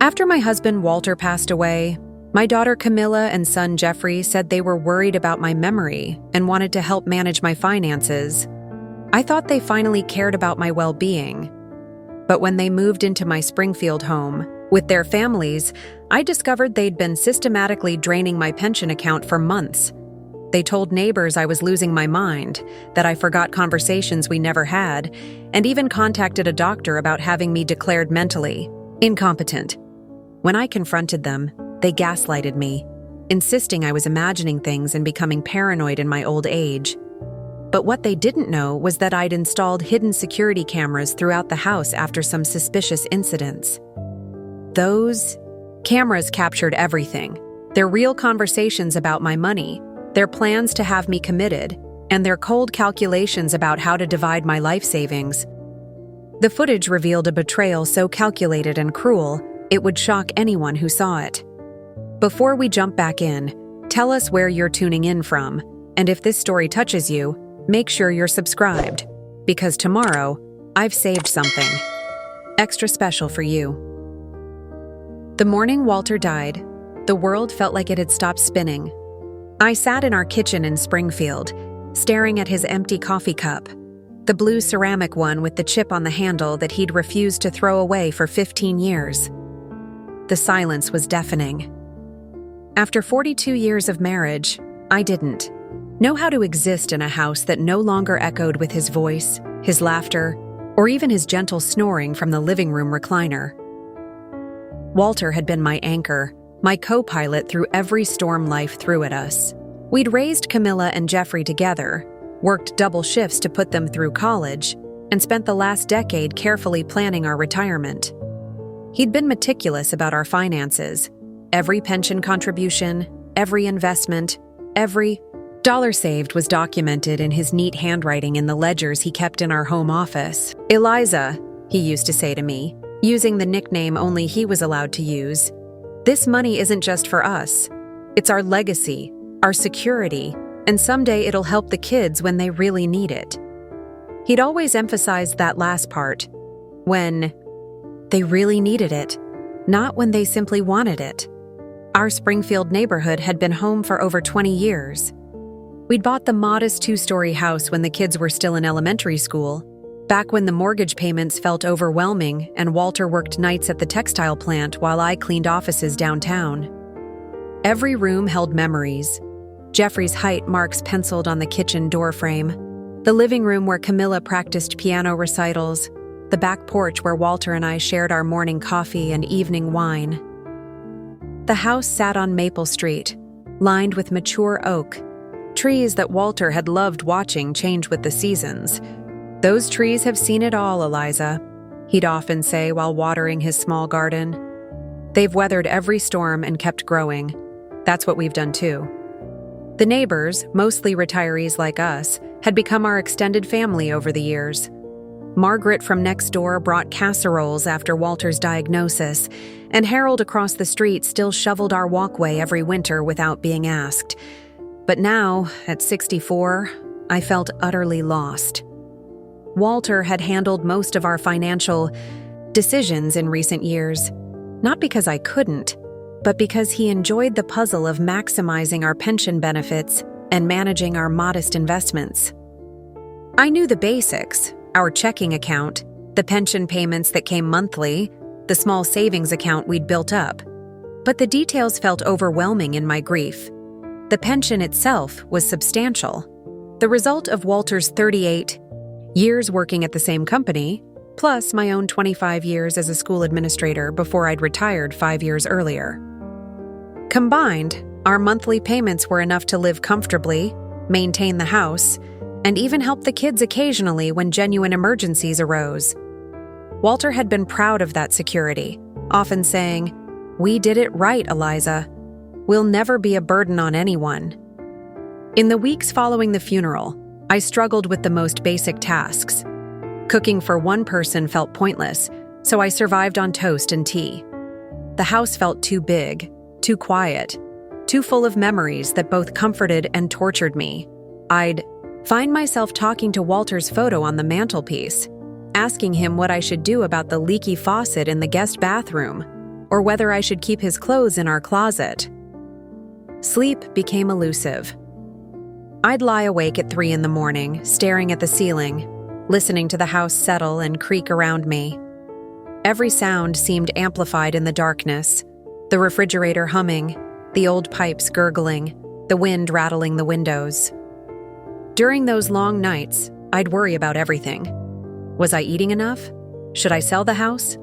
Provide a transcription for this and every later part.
After my husband Walter passed away, my daughter Camila and son Jeffrey said they were worried about my memory and wanted to help manage my finances. I thought they finally cared about my well-being. But when they moved into my Springfield home with their families, I discovered they'd been systematically draining my pension account for months. They told neighbors I was losing my mind, that I forgot conversations we never had, and even contacted a doctor about having me declared mentally incompetent. When I confronted them, they gaslighted me, insisting I was imagining things and becoming paranoid in my old age. But what they didn't know was that I'd installed hidden security cameras throughout the house after some suspicious incidents. Those cameras captured everything: their real conversations about my money, their plans to have me committed, and their cold calculations about how to divide my life savings. The footage revealed a betrayal so calculated and cruel, it would shock anyone who saw it. Before we jump back in, tell us where you're tuning in from, and if this story touches you, make sure you're subscribed, because tomorrow, I've saved something extra special for you. The morning Walter died, the world felt like it had stopped spinning. I sat in our kitchen in Springfield, staring at his empty coffee cup, the blue ceramic one with the chip on the handle that he'd refused to throw away for 15 years. The silence was deafening. After 42 years of marriage, I didn't know how to exist in a house that no longer echoed with his voice, his laughter, or even his gentle snoring from the living room recliner. Walter had been my anchor, my co-pilot through every storm life threw at us. We'd raised Camila and Jeffrey together, worked double shifts to put them through college, and spent the last decade carefully planning our retirement. He'd been meticulous about our finances. Every pension contribution, every investment, every dollar saved was documented in his neat handwriting in the ledgers he kept in our home office. "Eliza," he used to say to me, using the nickname only he was allowed to use, "this money isn't just for us. It's our legacy, our security, and someday it'll help the kids when they really need it." He'd always emphasized that last part, when they really needed it, not when they simply wanted it. Our Springfield neighborhood had been home for over 20 years. We'd bought the modest 2-story house when the kids were still in elementary school, back when the mortgage payments felt overwhelming and Walter worked nights at the textile plant while I cleaned offices downtown. Every room held memories. Jeffrey's height marks penciled on the kitchen doorframe, the living room where Camila practiced piano recitals, the back porch where Walter and I shared our morning coffee and evening wine. The house sat on Maple Street, lined with mature oak, trees that Walter had loved watching change with the seasons. "Those trees have seen it all, Eliza," he'd often say while watering his small garden. "They've weathered every storm and kept growing. That's what we've done too." The neighbors, mostly retirees like us, had become our extended family over the years. Margaret from next door brought casseroles after Walter's diagnosis, and Harold across the street still shoveled our walkway every winter without being asked. But now, at 64, I felt utterly lost. Walter had handled most of our financial decisions in recent years, not because I couldn't, but because he enjoyed the puzzle of maximizing our pension benefits and managing our modest investments. I knew the basics: our checking account, the pension payments that came monthly, the small savings account we'd built up. But the details felt overwhelming in my grief. The pension itself was substantial, the result of Walter's 38 years working at the same company, plus my own 25 years as a school administrator before I'd retired 5 years earlier. Combined, our monthly payments were enough to live comfortably, maintain the house, and even help the kids occasionally when genuine emergencies arose. Walter had been proud of that security, often saying, "We did it right, Eliza. We'll never be a burden on anyone." In the weeks following the funeral, I struggled with the most basic tasks. Cooking for one person felt pointless, so I survived on toast and tea. The house felt too big, too quiet, too full of memories that both comforted and tortured me. I'd find myself talking to Walter's photo on the mantelpiece, asking him what I should do about the leaky faucet in the guest bathroom, or whether I should keep his clothes in our closet. Sleep became elusive. I'd lie awake at 3 in the morning, staring at the ceiling, listening to the house settle and creak around me. Every sound seemed amplified in the darkness: the refrigerator humming, the old pipes gurgling, the wind rattling the windows. During those long nights, I'd worry about everything. Was I eating enough? Should I sell the house?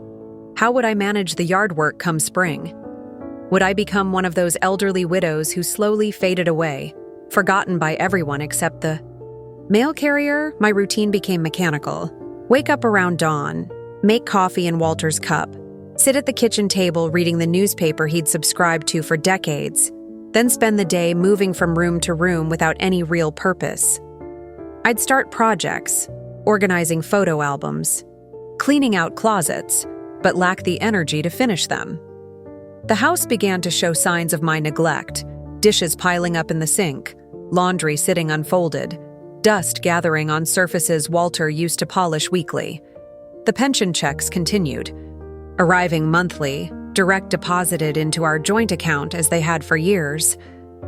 How would I manage the yard work come spring? Would I become one of those elderly widows who slowly faded away, forgotten by everyone except the mail carrier? My routine became mechanical. Wake up around dawn, make coffee in Walter's cup, sit at the kitchen table reading the newspaper he'd subscribed to for decades, then spend the day moving from room to room without any real purpose. I'd start projects, organizing photo albums, cleaning out closets, but lack the energy to finish them. The house began to show signs of my neglect: dishes piling up in the sink, laundry sitting unfolded, dust gathering on surfaces Walter used to polish weekly. The pension checks continued, arriving monthly, direct deposited into our joint account as they had for years,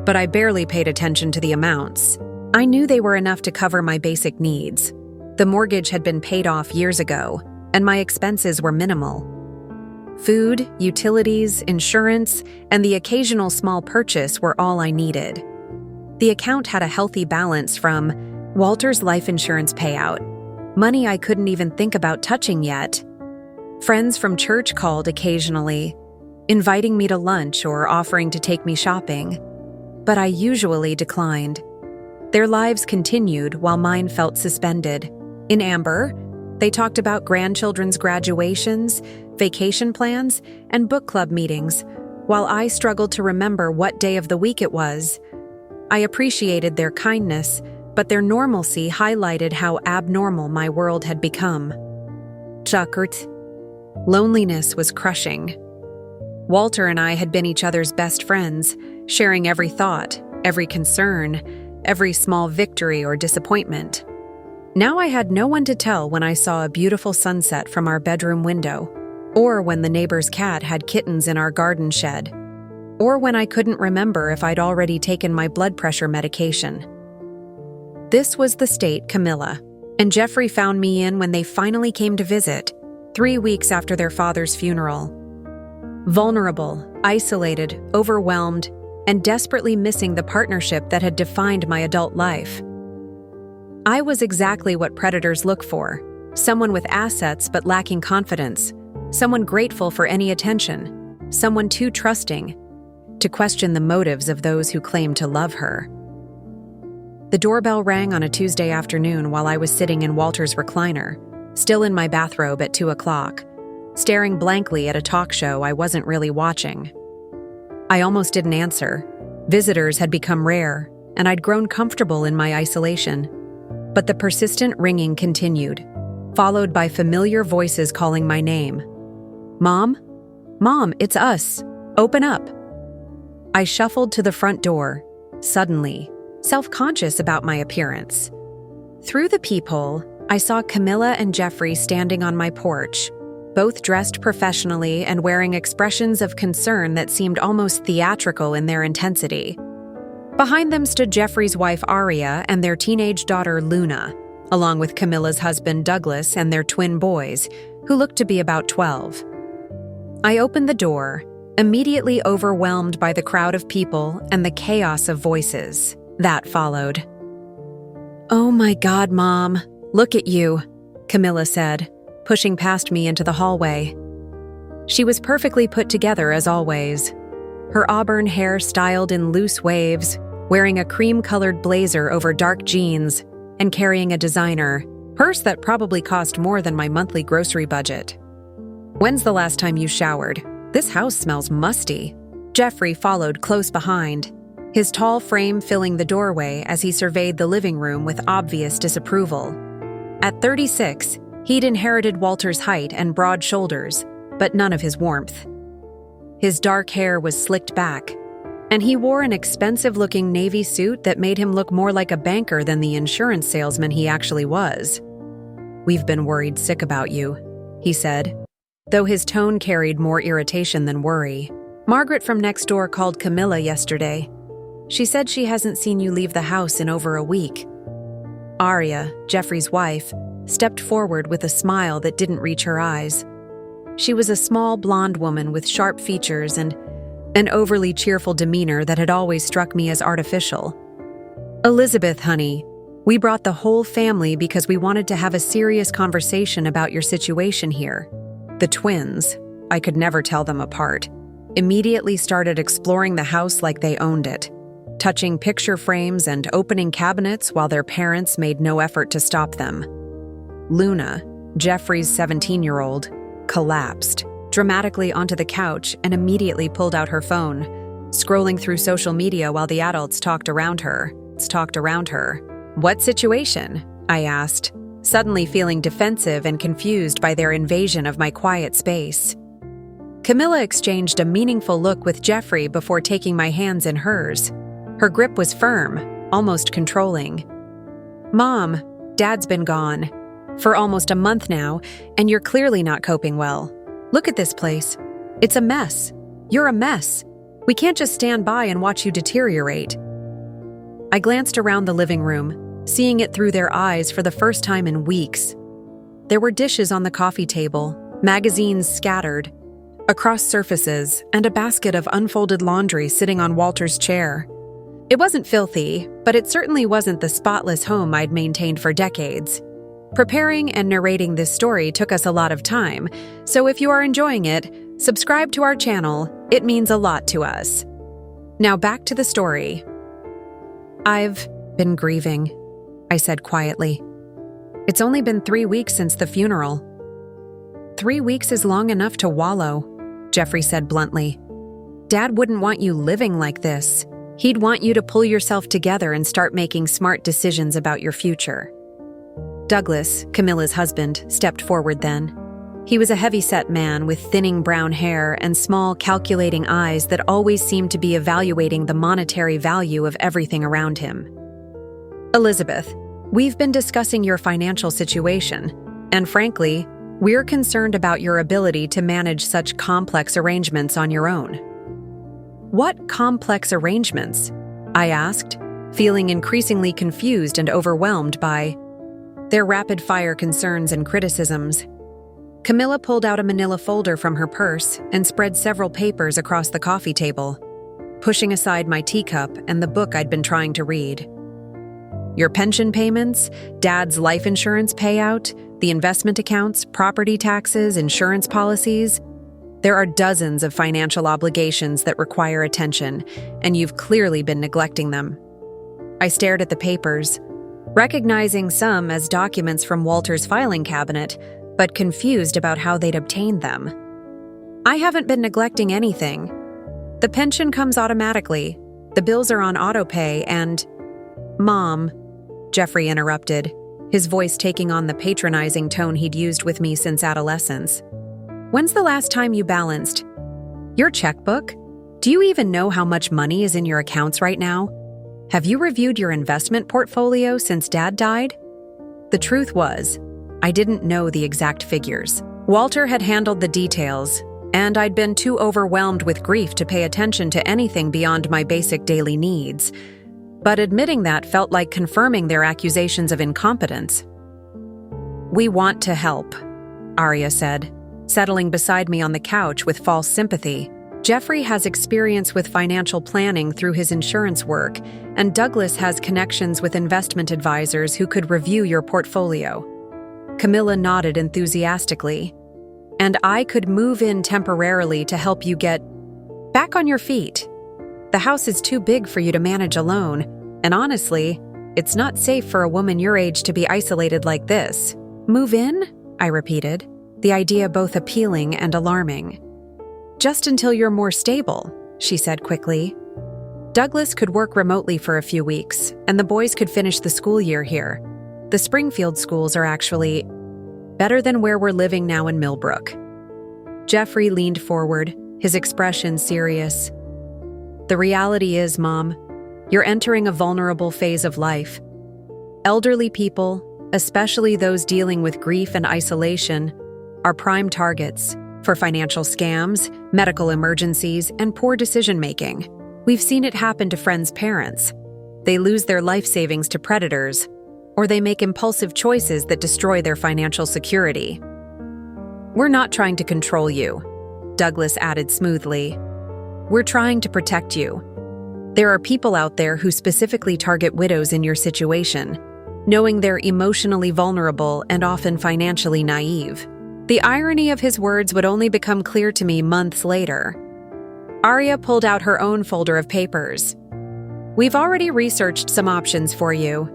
but I barely paid attention to the amounts. I knew they were enough to cover my basic needs. The mortgage had been paid off years ago, and my expenses were minimal. Food, utilities, insurance, and the occasional small purchase were all I needed. The account had a healthy balance from Walter's life insurance payout, money I couldn't even think about touching yet. Friends from church called occasionally, inviting me to lunch or offering to take me shopping, but I usually declined. Their lives continued while mine felt suspended. In amber, they talked about grandchildren's graduations, vacation plans, and book club meetings, while I struggled to remember what day of the week it was. I appreciated their kindness, but their normalcy highlighted how abnormal my world had become. Chakert. Loneliness was crushing. Walter and I had been each other's best friends, sharing every thought, every concern, every small victory or disappointment. Now I had no one to tell when I saw a beautiful sunset from our bedroom window, or when the neighbor's cat had kittens in our garden shed, or when I couldn't remember if I'd already taken my blood pressure medication. This was the state Camila and Jeffrey found me in when they finally came to visit, 3 weeks after their father's funeral. Vulnerable, isolated, overwhelmed, and desperately missing the partnership that had defined my adult life. I was exactly what predators look for: someone with assets but lacking confidence, someone grateful for any attention, someone too trusting to question the motives of those who claim to love her. The doorbell rang on a Tuesday afternoon while I was sitting in Walter's recliner, still in my bathrobe at 2 o'clock, staring blankly at a talk show I wasn't really watching. I almost didn't answer. Visitors had become rare, and I'd grown comfortable in my isolation. But the persistent ringing continued, followed by familiar voices calling my name. "Mom? Mom, it's us. Open up." I shuffled to the front door, suddenly, self-conscious about my appearance. Through the peephole, I saw Camila and Jeffrey standing on my porch, both dressed professionally and wearing expressions of concern that seemed almost theatrical in their intensity. Behind them stood Jeffrey's wife Aria and their teenage daughter Luna, along with Camila's husband Douglas and their twin boys, who looked to be about 12. I opened the door, immediately overwhelmed by the crowd of people and the chaos of voices that followed. "Oh my God, Mom, look at you," Camila said, pushing past me into the hallway. She was perfectly put together as always. Her auburn hair styled in loose waves, wearing a cream-colored blazer over dark jeans, and carrying a designer purse that probably cost more than my monthly grocery budget. "When's the last time you showered? This house smells musty." Jeffrey followed close behind, his tall frame filling the doorway as he surveyed the living room with obvious disapproval. At 36, he'd inherited Walter's height and broad shoulders, but none of his warmth. His dark hair was slicked back, and he wore an expensive-looking navy suit that made him look more like a banker than the insurance salesman he actually was. "We've been worried sick about you," he said, though his tone carried more irritation than worry. "Margaret from next door called Camila yesterday. She said she hasn't seen you leave the house in over a week." Aria, Jeffrey's wife, stepped forward with a smile that didn't reach her eyes. She was a small blonde woman with sharp features and an overly cheerful demeanor that had always struck me as artificial. "Elizabeth, honey, we brought the whole family because we wanted to have a serious conversation about your situation here." The twins, I could never tell them apart, immediately started exploring the house like they owned it, touching picture frames and opening cabinets while their parents made no effort to stop them. Luna, Jeffrey's 17-year-old, collapsed dramatically onto the couch and immediately pulled out her phone, scrolling through social media while the adults talked around her. "What situation?" I asked, suddenly feeling defensive and confused by their invasion of my quiet space. Camila exchanged a meaningful look with Jeffrey before taking my hands in hers. Her grip was firm, almost controlling. "Mom, Dad's been gone for almost a month now, and you're clearly not coping well. Look at this place. It's a mess. You're a mess. We can't just stand by and watch you deteriorate." I glanced around the living room, seeing it through their eyes for the first time in weeks. There were dishes on the coffee table, magazines scattered across surfaces, and a basket of unfolded laundry sitting on Walter's chair. It wasn't filthy, but it certainly wasn't the spotless home I'd maintained for decades. Preparing and narrating this story took us a lot of time, so if you are enjoying it, subscribe to our channel. It means a lot to us. Now back to the story. "I've been grieving," I said quietly. "It's only been 3 weeks since the funeral." "3 weeks is long enough to wallow," Jeffrey said bluntly. "Dad wouldn't want you living like this. He'd want you to pull yourself together and start making smart decisions about your future." Douglas, Camilla's husband, stepped forward then. He was a heavy-set man with thinning brown hair and small, calculating eyes that always seemed to be evaluating the monetary value of everything around him. "Elizabeth, we've been discussing your financial situation, and frankly, we're concerned about your ability to manage such complex arrangements on your own." "What complex arrangements?" I asked, feeling increasingly confused and overwhelmed by their rapid-fire concerns and criticisms. Camila pulled out a manila folder from her purse and spread several papers across the coffee table, pushing aside my teacup and the book I'd been trying to read. "Your pension payments, Dad's life insurance payout, the investment accounts, property taxes, insurance policies. There are dozens of financial obligations that require attention, and you've clearly been neglecting them." I stared at the papers, recognizing some as documents from Walter's filing cabinet, but confused about how they'd obtained them. "I haven't been neglecting anything. The pension comes automatically, the bills are on autopay, and—" "Mom," Jeffrey interrupted, his voice taking on the patronizing tone he'd used with me since adolescence. "When's the last time you balanced your checkbook? Do you even know how much money is in your accounts right now? Have you reviewed your investment portfolio since Dad died?" The truth was, I didn't know the exact figures. Walter had handled the details, and I'd been too overwhelmed with grief to pay attention to anything beyond my basic daily needs. But admitting that felt like confirming their accusations of incompetence. "We want to help," Aria said, settling beside me on the couch with false sympathy. "Jeffrey has experience with financial planning through his insurance work, and Douglas has connections with investment advisors who could review your portfolio." Camila nodded enthusiastically. "And I could move in temporarily to help you get back on your feet. The house is too big for you to manage alone, and honestly, it's not safe for a woman your age to be isolated like this." "Move in?" I repeated, the idea both appealing and alarming. "Just until you're more stable," she said quickly. "Douglas could work remotely for a few weeks, and the boys could finish the school year here. The Springfield schools are actually better than where we're living now in Millbrook." Jeffrey leaned forward, his expression serious. "The reality is, Mom, you're entering a vulnerable phase of life. Elderly people, especially those dealing with grief and isolation, are prime targets. for financial scams, medical emergencies, and poor decision-making. We've seen it happen to friends' parents. They lose their life savings to predators, or they make impulsive choices that destroy their financial security. "We're not trying to control you," Douglas added smoothly. "We're trying to protect you. There are people out there who specifically target widows in your situation, knowing they're emotionally vulnerable and often financially naive." The irony of his words would only become clear to me months later. Arya pulled out her own folder of papers. "We've already researched some options for you.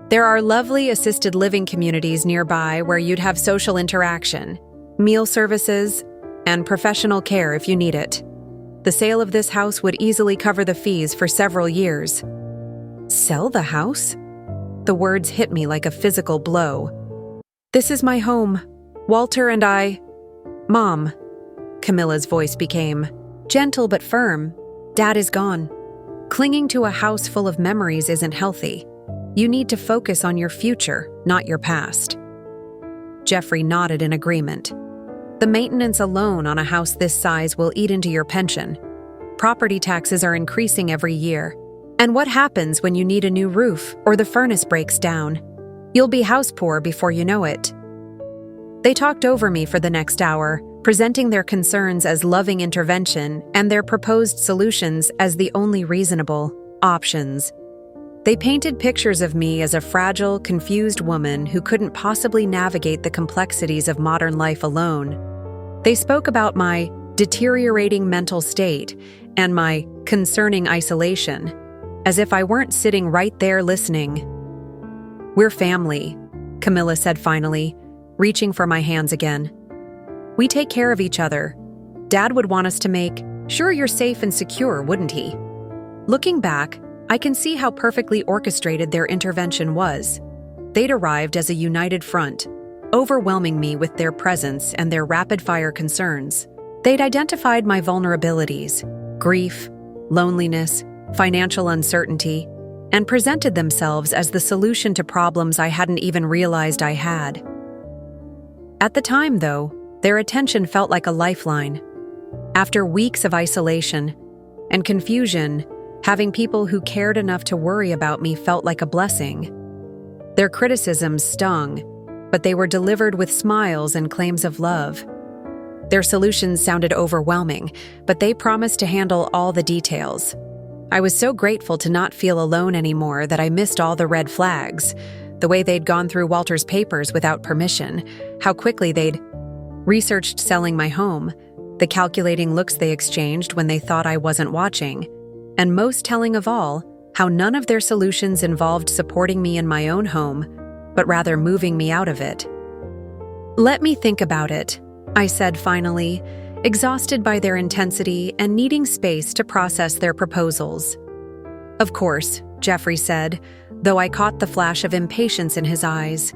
There are lovely assisted living communities nearby where you'd have social interaction, meal services, and professional care if you need it. The sale of this house would easily cover the fees for several years." "Sell the house?" The words hit me like a physical blow. "This is my home. Walter and I—" "Mom," Camilla's voice became gentle but firm. "Dad is gone. Clinging to a house full of memories isn't healthy. You need to focus on your future, not your past." Jeffrey nodded in agreement. "The maintenance alone on a house this size will eat into your pension. Property taxes are increasing every year. And what happens when you need a new roof or the furnace breaks down? You'll be house poor before you know it." They talked over me for the next hour, presenting their concerns as loving intervention and their proposed solutions as the only reasonable options. They painted pictures of me as a fragile, confused woman who couldn't possibly navigate the complexities of modern life alone. They spoke about my deteriorating mental state and my concerning isolation, as if I weren't sitting right there listening. "We're family," Camila said finally, reaching for my hands again. "We take care of each other. Dad would want us to make sure you're safe and secure, wouldn't he?" Looking back, I can see how perfectly orchestrated their intervention was. They'd arrived as a united front, overwhelming me with their presence and their rapid-fire concerns. They'd identified my vulnerabilities, grief, loneliness, financial uncertainty, and presented themselves as the solution to problems I hadn't even realized I had. At the time, though, their attention felt like a lifeline. After weeks of isolation and confusion, having people who cared enough to worry about me felt like a blessing. Their criticisms stung, but they were delivered with smiles and claims of love. Their solutions sounded overwhelming, but they promised to handle all the details. I was so grateful to not feel alone anymore that I missed all the red flags. The way they'd gone through Walter's papers without permission, how quickly they'd researched selling my home, the calculating looks they exchanged when they thought I wasn't watching, and most telling of all, how none of their solutions involved supporting me in my own home, but rather moving me out of it. "Let me think about it," I said finally, exhausted by their intensity and needing space to process their proposals. "Of course," Jeffrey said, though I caught the flash of impatience in his eyes.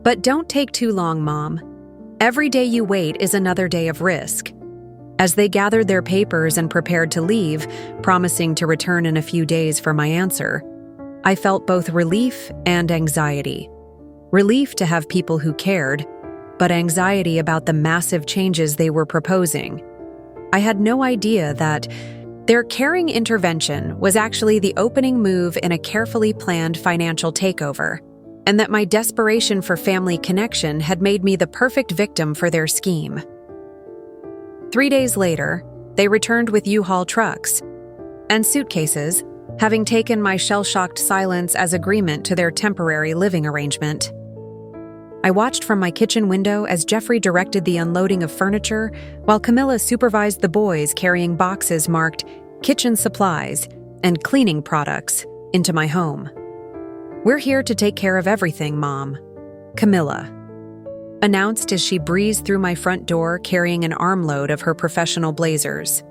"But don't take too long, Mom. Every day you wait is another day of risk." As they gathered their papers and prepared to leave, promising to return in a few days for my answer, I felt both relief and anxiety. Relief to have people who cared, but anxiety about the massive changes they were proposing. I had no idea that their caring intervention was actually the opening move in a carefully planned financial takeover, and that my desperation for family connection had made me the perfect victim for their scheme. 3 days later, they returned with U-Haul trucks and suitcases, having taken my shell-shocked silence as agreement to their temporary living arrangement. I watched from my kitchen window as Jeffrey directed the unloading of furniture, while Camila supervised the boys carrying boxes marked kitchen supplies and cleaning products into my home. "We're here to take care of everything, Mom," Camila announced as she breezed through my front door carrying an armload of her professional blazers.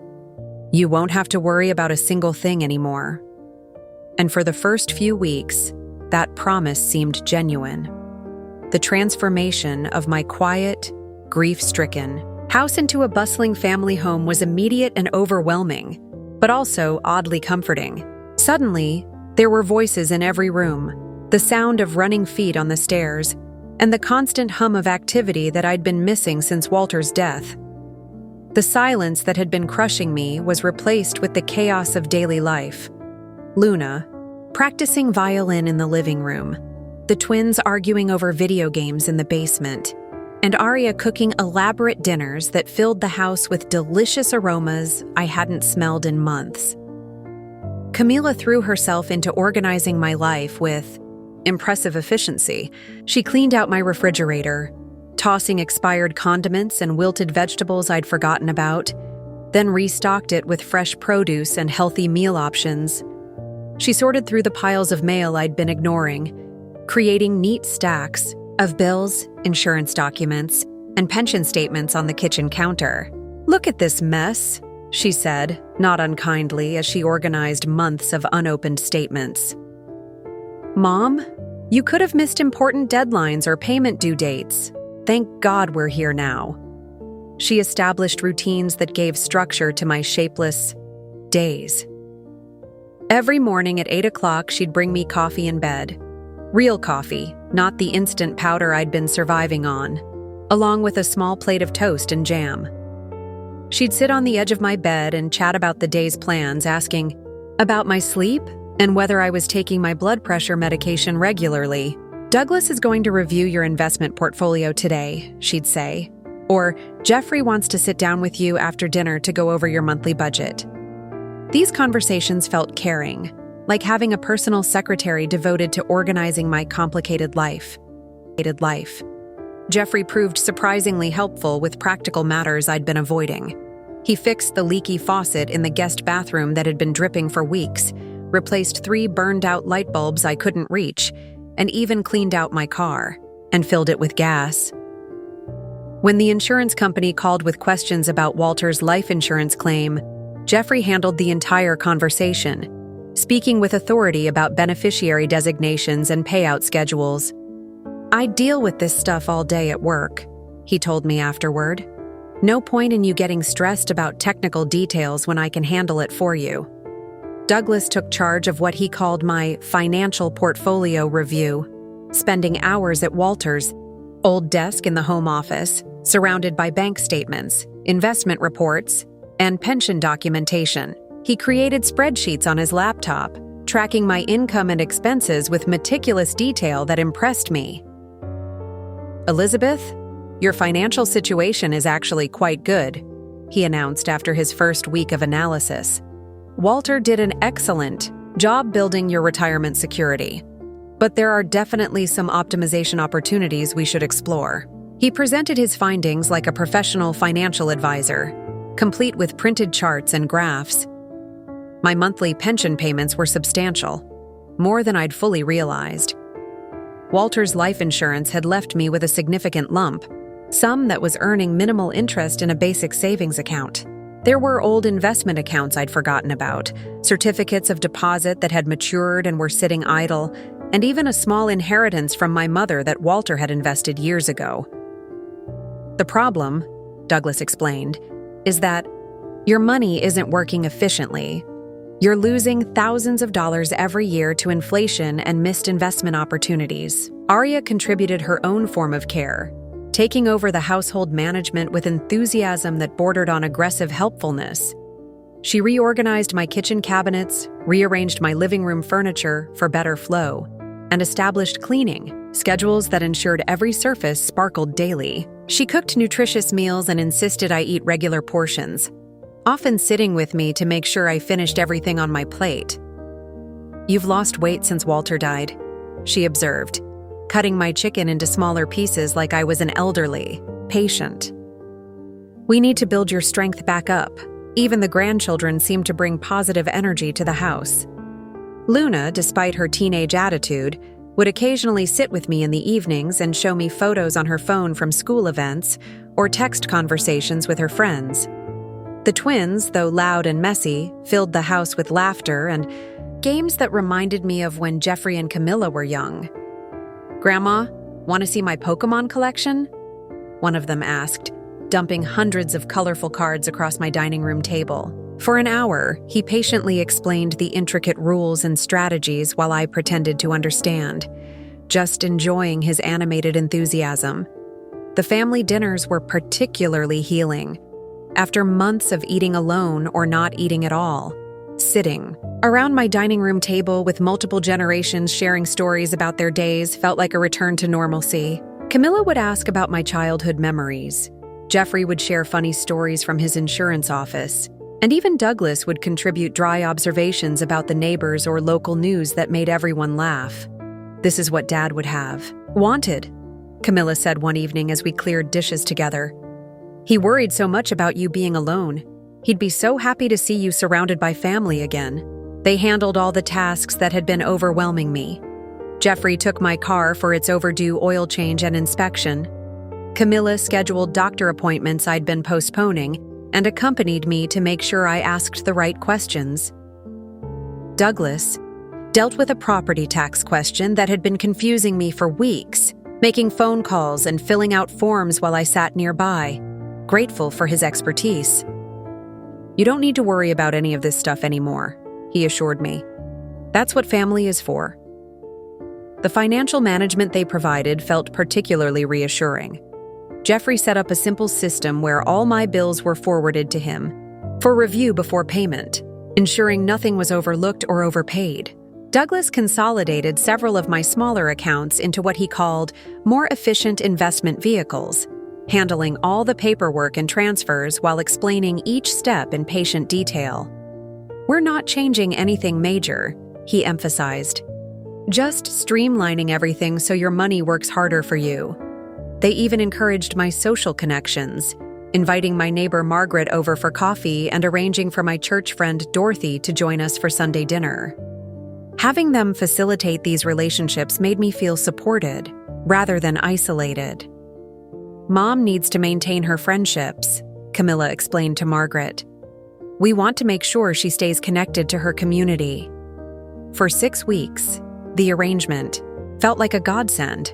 "You won't have to worry about a single thing anymore." And for the first few weeks, that promise seemed genuine. The transformation of my quiet, grief-stricken house into a bustling family home was immediate and overwhelming, but also oddly comforting. Suddenly, there were voices in every room, the sound of running feet on the stairs, and the constant hum of activity that I'd been missing since Walter's death. The silence that had been crushing me was replaced with the chaos of daily life. Luna, practicing violin in the living room, the twins arguing over video games in the basement, and Arya cooking elaborate dinners that filled the house with delicious aromas I hadn't smelled in months. Camila threw herself into organizing my life with impressive efficiency. She cleaned out my refrigerator, tossing expired condiments and wilted vegetables I'd forgotten about, then restocked it with fresh produce and healthy meal options. She sorted through the piles of mail I'd been ignoring, creating neat stacks of bills, insurance documents, and pension statements on the kitchen counter. "Look at this mess," she said, not unkindly, as she organized months of unopened statements. "Mom, you could have missed important deadlines or payment due dates. Thank God we're here now." She established routines that gave structure to my shapeless days. Every morning at 8 o'clock, she'd bring me coffee in bed. Real coffee, not the instant powder I'd been surviving on, along with a small plate of toast and jam. She'd sit on the edge of my bed and chat about the day's plans, asking about my sleep and whether I was taking my blood pressure medication regularly. "Douglas is going to review your investment portfolio today," she'd say, or "Jeffrey wants to sit down with you after dinner to go over your monthly budget." These conversations felt caring, like having a personal secretary devoted to organizing my complicated life. Jeffrey proved surprisingly helpful with practical matters I'd been avoiding. He fixed the leaky faucet in the guest bathroom that had been dripping for weeks, replaced 3 burned-out light bulbs I couldn't reach, and even cleaned out my car and filled it with gas. When the insurance company called with questions about Walter's life insurance claim, Jeffrey handled the entire conversation, speaking with authority about beneficiary designations and payout schedules. "I deal with this stuff all day at work," he told me afterward. "No point in you getting stressed about technical details when I can handle it for you." Douglas took charge of what he called my financial portfolio review, spending hours at Walter's old desk in the home office, surrounded by bank statements, investment reports, and pension documentation. He created spreadsheets on his laptop, tracking my income and expenses with meticulous detail that impressed me. "Elizabeth, your financial situation is actually quite good," he announced after his first week of analysis. "Walter did an excellent job building your retirement security, but there are definitely some optimization opportunities we should explore." He presented his findings like a professional financial advisor, complete with printed charts and graphs. My monthly pension payments were substantial, more than I'd fully realized. Walter's life insurance had left me with a significant lump, some that was earning minimal interest in a basic savings account. There were old investment accounts I'd forgotten about, certificates of deposit that had matured and were sitting idle, and even a small inheritance from my mother that Walter had invested years ago. "The problem," Douglas explained, "is that your money isn't working efficiently. You're losing thousands of dollars every year to inflation and missed investment opportunities." Arya contributed her own form of care, taking over the household management with enthusiasm that bordered on aggressive helpfulness. She reorganized my kitchen cabinets, rearranged my living room furniture for better flow, and established cleaning schedules that ensured every surface sparkled daily. She cooked nutritious meals and insisted I eat regular portions, often sitting with me to make sure I finished everything on my plate. "You've lost weight since Walter died," she observed, cutting my chicken into smaller pieces like I was an elderly patient. "We need to build your strength back up." Even the grandchildren seemed to bring positive energy to the house. Luna, despite her teenage attitude, would occasionally sit with me in the evenings and show me photos on her phone from school events or text conversations with her friends. The twins, though loud and messy, filled the house with laughter and games that reminded me of when Jeffrey and Camila were young. "Grandma, want to see my Pokemon collection?" one of them asked, dumping hundreds of colorful cards across my dining room table. For an hour, he patiently explained the intricate rules and strategies while I pretended to understand, just enjoying his animated enthusiasm. The family dinners were particularly healing. after months of eating alone or not eating at all. Sitting around my dining room table with multiple generations sharing stories about their days felt like a return to normalcy. Camila would ask about my childhood memories. Jeffrey would share funny stories from his insurance office. And even Douglas would contribute dry observations about the neighbors or local news that made everyone laugh. "This is what Dad would have wanted," Camila said one evening as we cleared dishes together. "He worried so much about you being alone. He'd be so happy to see you surrounded by family again." They handled all the tasks that had been overwhelming me. Jeffrey took my car for its overdue oil change and inspection. Camila scheduled doctor appointments I'd been postponing and accompanied me to make sure I asked the right questions. Douglas dealt with a property tax question that had been confusing me for weeks, making phone calls and filling out forms while I sat nearby, grateful for his expertise. "You don't need to worry about any of this stuff anymore," he assured me. "That's what family is for." The financial management they provided felt particularly reassuring. Jeffrey set up a simple system where all my bills were forwarded to him for review before payment, ensuring nothing was overlooked or overpaid. Douglas consolidated several of my smaller accounts into what he called more efficient investment vehicles, handling all the paperwork and transfers while explaining each step in patient detail. "We're not changing anything major," he emphasized. "Just streamlining everything so your money works harder for you." They even encouraged my social connections, inviting my neighbor Margaret over for coffee and arranging for my church friend Dorothy to join us for Sunday dinner. Having them facilitate these relationships made me feel supported, rather than isolated. "Mom needs to maintain her friendships," Camila explained to Margaret. "We want to make sure she stays connected to her community." For 6 weeks, the arrangement felt like a godsend.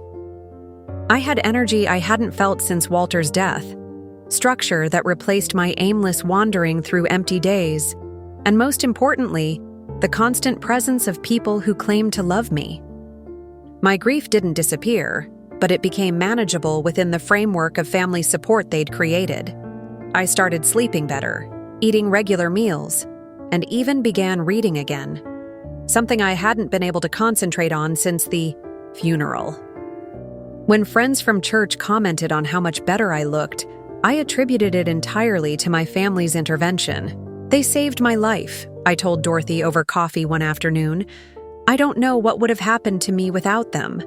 I had energy I hadn't felt since Walter's death, structure that replaced my aimless wandering through empty days, and most importantly, the constant presence of people who claimed to love me. My grief didn't disappear, but it became manageable within the framework of family support they'd created. I started sleeping better, eating regular meals, and even began reading again, something I hadn't been able to concentrate on since the funeral. When friends from church commented on how much better I looked, I attributed it entirely to my family's intervention. "They saved my life," I told Dorothy over coffee one afternoon. "I don't know what would have happened to me without them."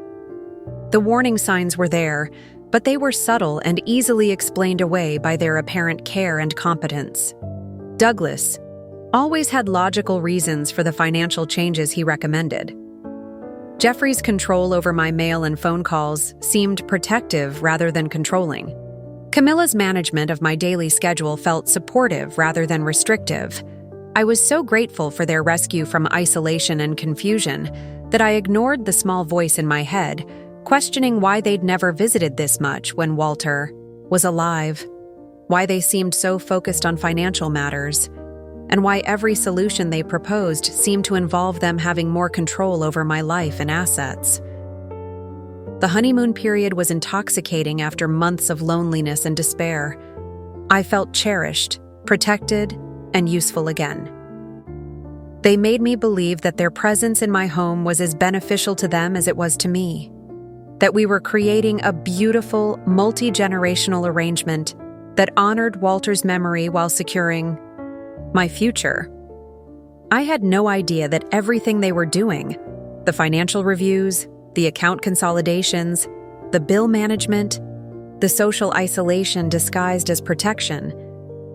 The warning signs were there, but they were subtle and easily explained away by their apparent care and competence. Douglas always had logical reasons for the financial changes he recommended. Jeffrey's control over my mail and phone calls seemed protective rather than controlling. Camila's management of my daily schedule felt supportive rather than restrictive. I was so grateful for their rescue from isolation and confusion that I ignored the small voice in my head, questioning why they'd never visited this much when Walter was alive, why they seemed so focused on financial matters, and why every solution they proposed seemed to involve them having more control over my life and assets. The honeymoon period was intoxicating after months of loneliness and despair. I felt cherished, protected, and useful again. They made me believe that their presence in my home was as beneficial to them as it was to me, that we were creating a beautiful, multi-generational arrangement that honored Walter's memory while securing my future. I had no idea that everything they were doing, the financial reviews, the account consolidations, the bill management, the social isolation disguised as protection,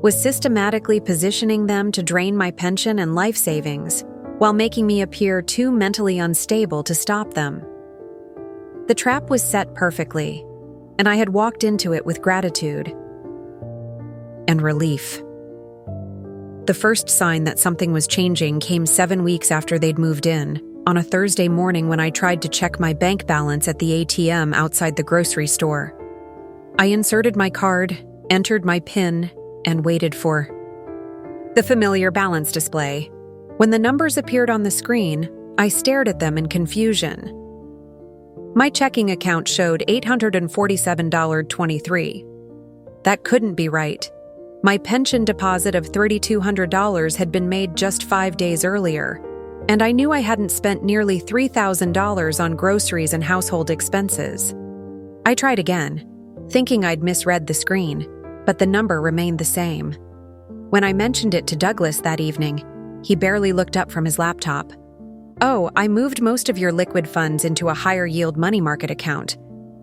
was systematically positioning them to drain my pension and life savings while making me appear too mentally unstable to stop them. The trap was set perfectly, and I had walked into it with gratitude and relief. The first sign that something was changing came 7 weeks after they'd moved in, on a Thursday morning when I tried to check my bank balance at the ATM outside the grocery store. I inserted my card, entered my PIN, and waited for the familiar balance display. When the numbers appeared on the screen, I stared at them in confusion. My checking account showed $847.23. That couldn't be right. My pension deposit of $3,200 had been made just 5 days earlier, and I knew I hadn't spent nearly $3,000 on groceries and household expenses. I tried again, thinking I'd misread the screen, but the number remained the same. When I mentioned it to Douglas that evening, he barely looked up from his laptop. "Oh, I moved most of your liquid funds into a higher-yield money market account.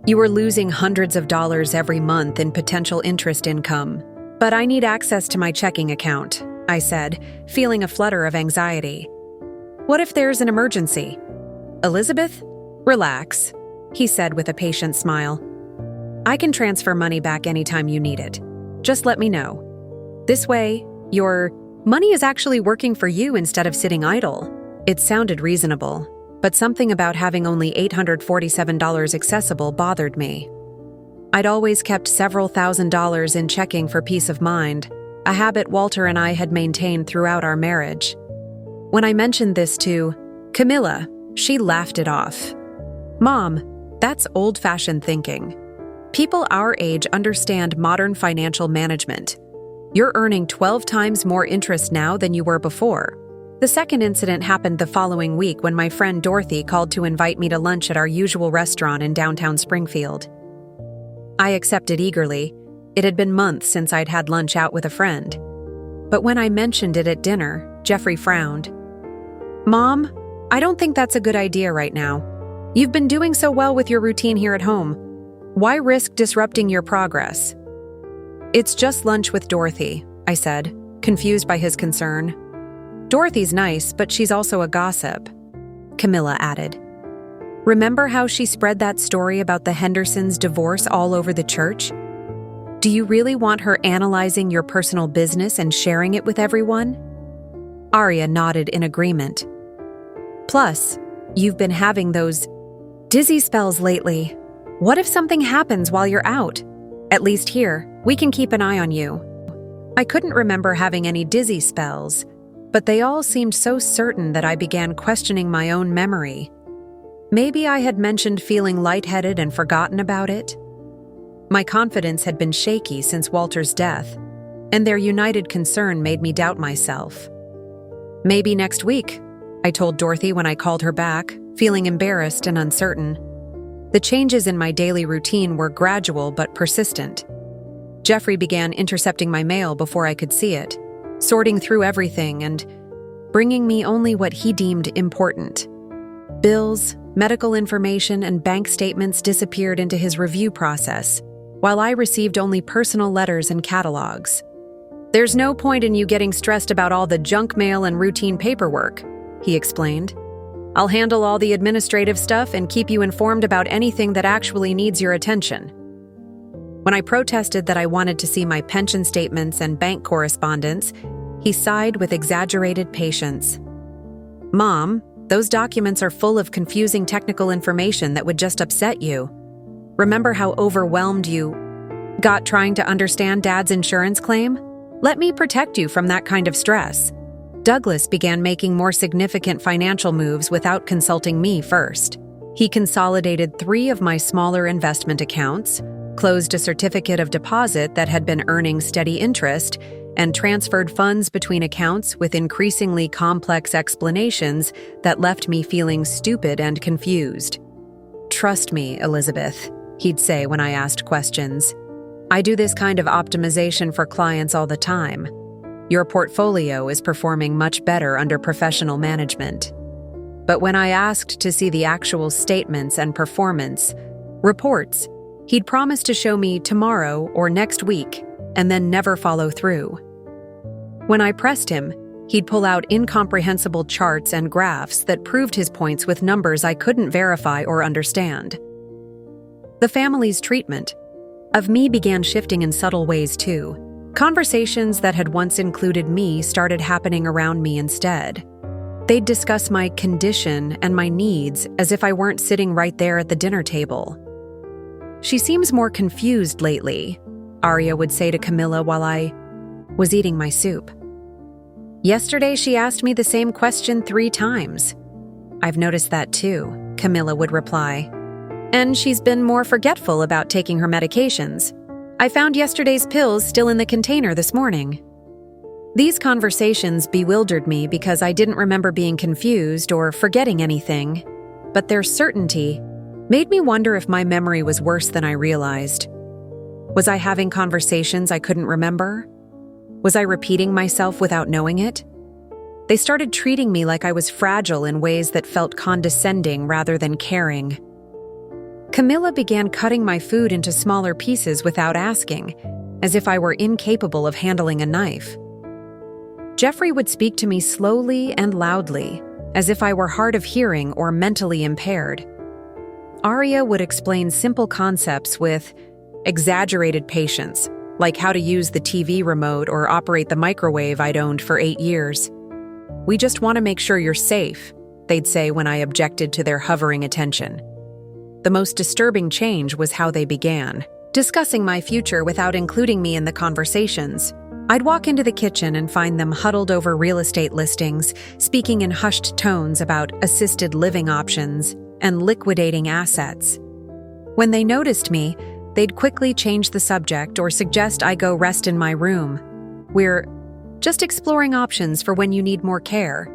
You were losing hundreds of dollars every month in potential interest income. But I need access to my checking account," I said, feeling a flutter of anxiety. "What if there's an emergency?" "Elizabeth, relax," he said with a patient smile. "I can transfer money back anytime you need it. Just let me know. This way, your money is actually working for you instead of sitting idle." It sounded reasonable, but something about having only $847 accessible bothered me. I'd always kept several $1,000s in checking for peace of mind, a habit Walter and I had maintained throughout our marriage. When I mentioned this to Camila, she laughed it off. "Mom, that's old-fashioned thinking. People our age understand modern financial management. You're earning 12 times more interest now than you were before." The second incident happened the following week when my friend Dorothy called to invite me to lunch at our usual restaurant in downtown Springfield. I accepted eagerly. It had been months since I'd had lunch out with a friend. But when I mentioned it at dinner, Jeffrey frowned. "Mom, I don't think that's a good idea right now. You've been doing so well with your routine here at home. Why risk disrupting your progress?" "It's just lunch with Dorothy," I said, confused by his concern. "Dorothy's nice, but she's also a gossip," Camila added. "Remember how she spread that story about the Hendersons' divorce all over the church? Do you really want her analyzing your personal business and sharing it with everyone?" Arya nodded in agreement. "Plus, you've been having those dizzy spells lately. What if something happens while you're out? At least here, we can keep an eye on you." I couldn't remember having any dizzy spells, but they all seemed so certain that I began questioning my own memory. Maybe I had mentioned feeling lightheaded and forgotten about it. My confidence had been shaky since Walter's death, and their united concern made me doubt myself. "Maybe next week," I told Dorothy when I called her back, feeling embarrassed and uncertain. The changes in my daily routine were gradual but persistent. Jeffrey began intercepting my mail before I could see it, sorting through everything and bringing me only what he deemed important. Bills, medical information, and bank statements disappeared into his review process, while I received only personal letters and catalogs. "There's no point in you getting stressed about all the junk mail and routine paperwork," he explained. "I'll handle all the administrative stuff and keep you informed about anything that actually needs your attention." When I protested that I wanted to see my pension statements and bank correspondence, he sighed with exaggerated patience. "Mom, those documents are full of confusing technical information that would just upset you. Remember how overwhelmed you got trying to understand Dad's insurance claim? Let me protect you from that kind of stress." Douglas began making more significant financial moves without consulting me first. He consolidated 3 of my smaller investment accounts, closed a certificate of deposit that had been earning steady interest, and transferred funds between accounts with increasingly complex explanations that left me feeling stupid and confused. "Trust me, Elizabeth," he'd say when I asked questions. "I do this kind of optimization for clients all the time. Your portfolio is performing much better under professional management." But when I asked to see the actual statements and performance reports, he'd promised to show me tomorrow or next week and then never follow through. When I pressed him, he'd pull out incomprehensible charts and graphs that proved his points with numbers I couldn't verify or understand. The family's treatment of me began shifting in subtle ways too. Conversations that had once included me started happening around me instead. They'd discuss my condition and my needs as if I weren't sitting right there at the dinner table. "She seems more confused lately," Arya would say to Camila while I was eating my soup. "Yesterday she asked me the same question 3 times. "I've noticed that too," Camila would reply. "And she's been more forgetful about taking her medications." I found yesterday's pills still in the container this morning." These conversations bewildered me because I didn't remember being confused or forgetting anything, but their certainty made me wonder if my memory was worse than I realized. Was I having conversations I couldn't remember? Was I repeating myself without knowing it? They started treating me like I was fragile in ways that felt condescending rather than caring. Camila began cutting my food into smaller pieces without asking, as if I were incapable of handling a knife. Jeffrey would speak to me slowly and loudly, as if I were hard of hearing or mentally impaired. Arya would explain simple concepts with exaggerated patience, like how to use the TV remote or operate the microwave I'd owned for 8 years. "We just want to make sure you're safe," they'd say when I objected to their hovering attention. The most disturbing change was how they began, discussing my future without including me in the conversations. I'd walk into the kitchen and find them huddled over real estate listings, speaking in hushed tones about assisted living options and liquidating assets. When they noticed me, they'd quickly change the subject or suggest I go rest in my room. "We're just exploring options for when you need more care,"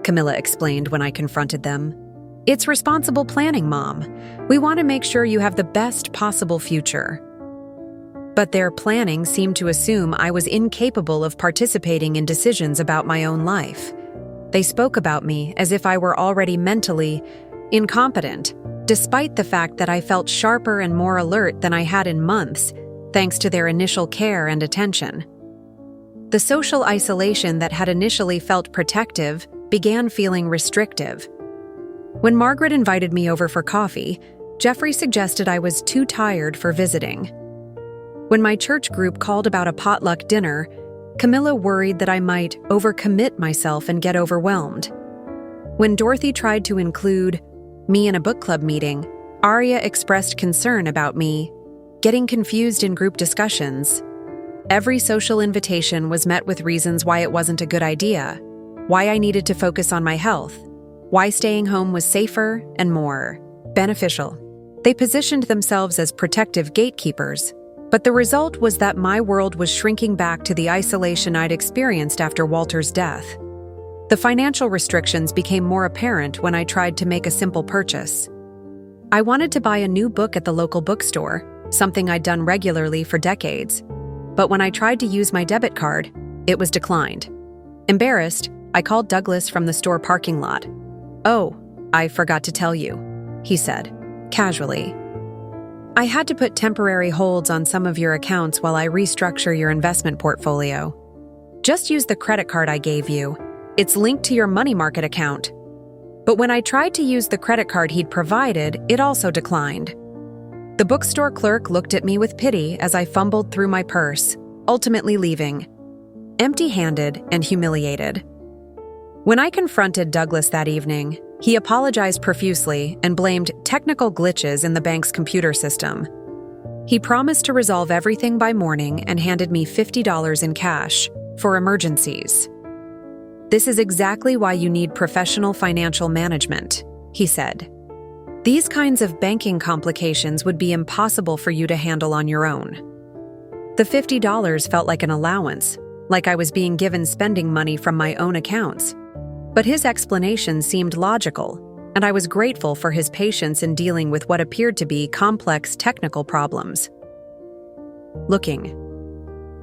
Camila explained when I confronted them. "It's responsible planning, Mom. We want to make sure you have the best possible future." But their planning seemed to assume I was incapable of participating in decisions about my own life. They spoke about me as if I were already mentally incompetent, despite the fact that I felt sharper and more alert than I had in months, thanks to their initial care and attention. The social isolation that had initially felt protective began feeling restrictive. When Margaret invited me over for coffee, Jeffrey suggested I was too tired for visiting. When my church group called about a potluck dinner, Camila worried that I might overcommit myself and get overwhelmed. When Dorothy tried to include me in a book club meeting, Arya expressed concern about me getting confused in group discussions. Every social invitation was met with reasons why it wasn't a good idea, why I needed to focus on my health, why staying home was safer and more beneficial. They positioned themselves as protective gatekeepers, but the result was that my world was shrinking back to the isolation I'd experienced after Walter's death. The financial restrictions became more apparent when I tried to make a simple purchase. I wanted to buy a new book at the local bookstore, something I'd done regularly for decades. But when I tried to use my debit card, it was declined. Embarrassed, I called Douglas from the store parking lot. "Oh, I forgot to tell you," he said, casually. "I had to put temporary holds on some of your accounts while I restructure your investment portfolio. Just use the credit card I gave you. It's linked to your money market account." But when I tried to use the credit card he'd provided, it also declined. The bookstore clerk looked at me with pity as I fumbled through my purse, ultimately leaving, empty-handed and humiliated. When I confronted Douglas that evening, he apologized profusely and blamed technical glitches in the bank's computer system. He promised to resolve everything by morning and handed me $50 in cash for emergencies. "This is exactly why you need professional financial management," he said. "These kinds of banking complications would be impossible for you to handle on your own." The $50 felt like an allowance, like I was being given spending money from my own accounts. But his explanation seemed logical, and I was grateful for his patience in dealing with what appeared to be complex technical problems. Looking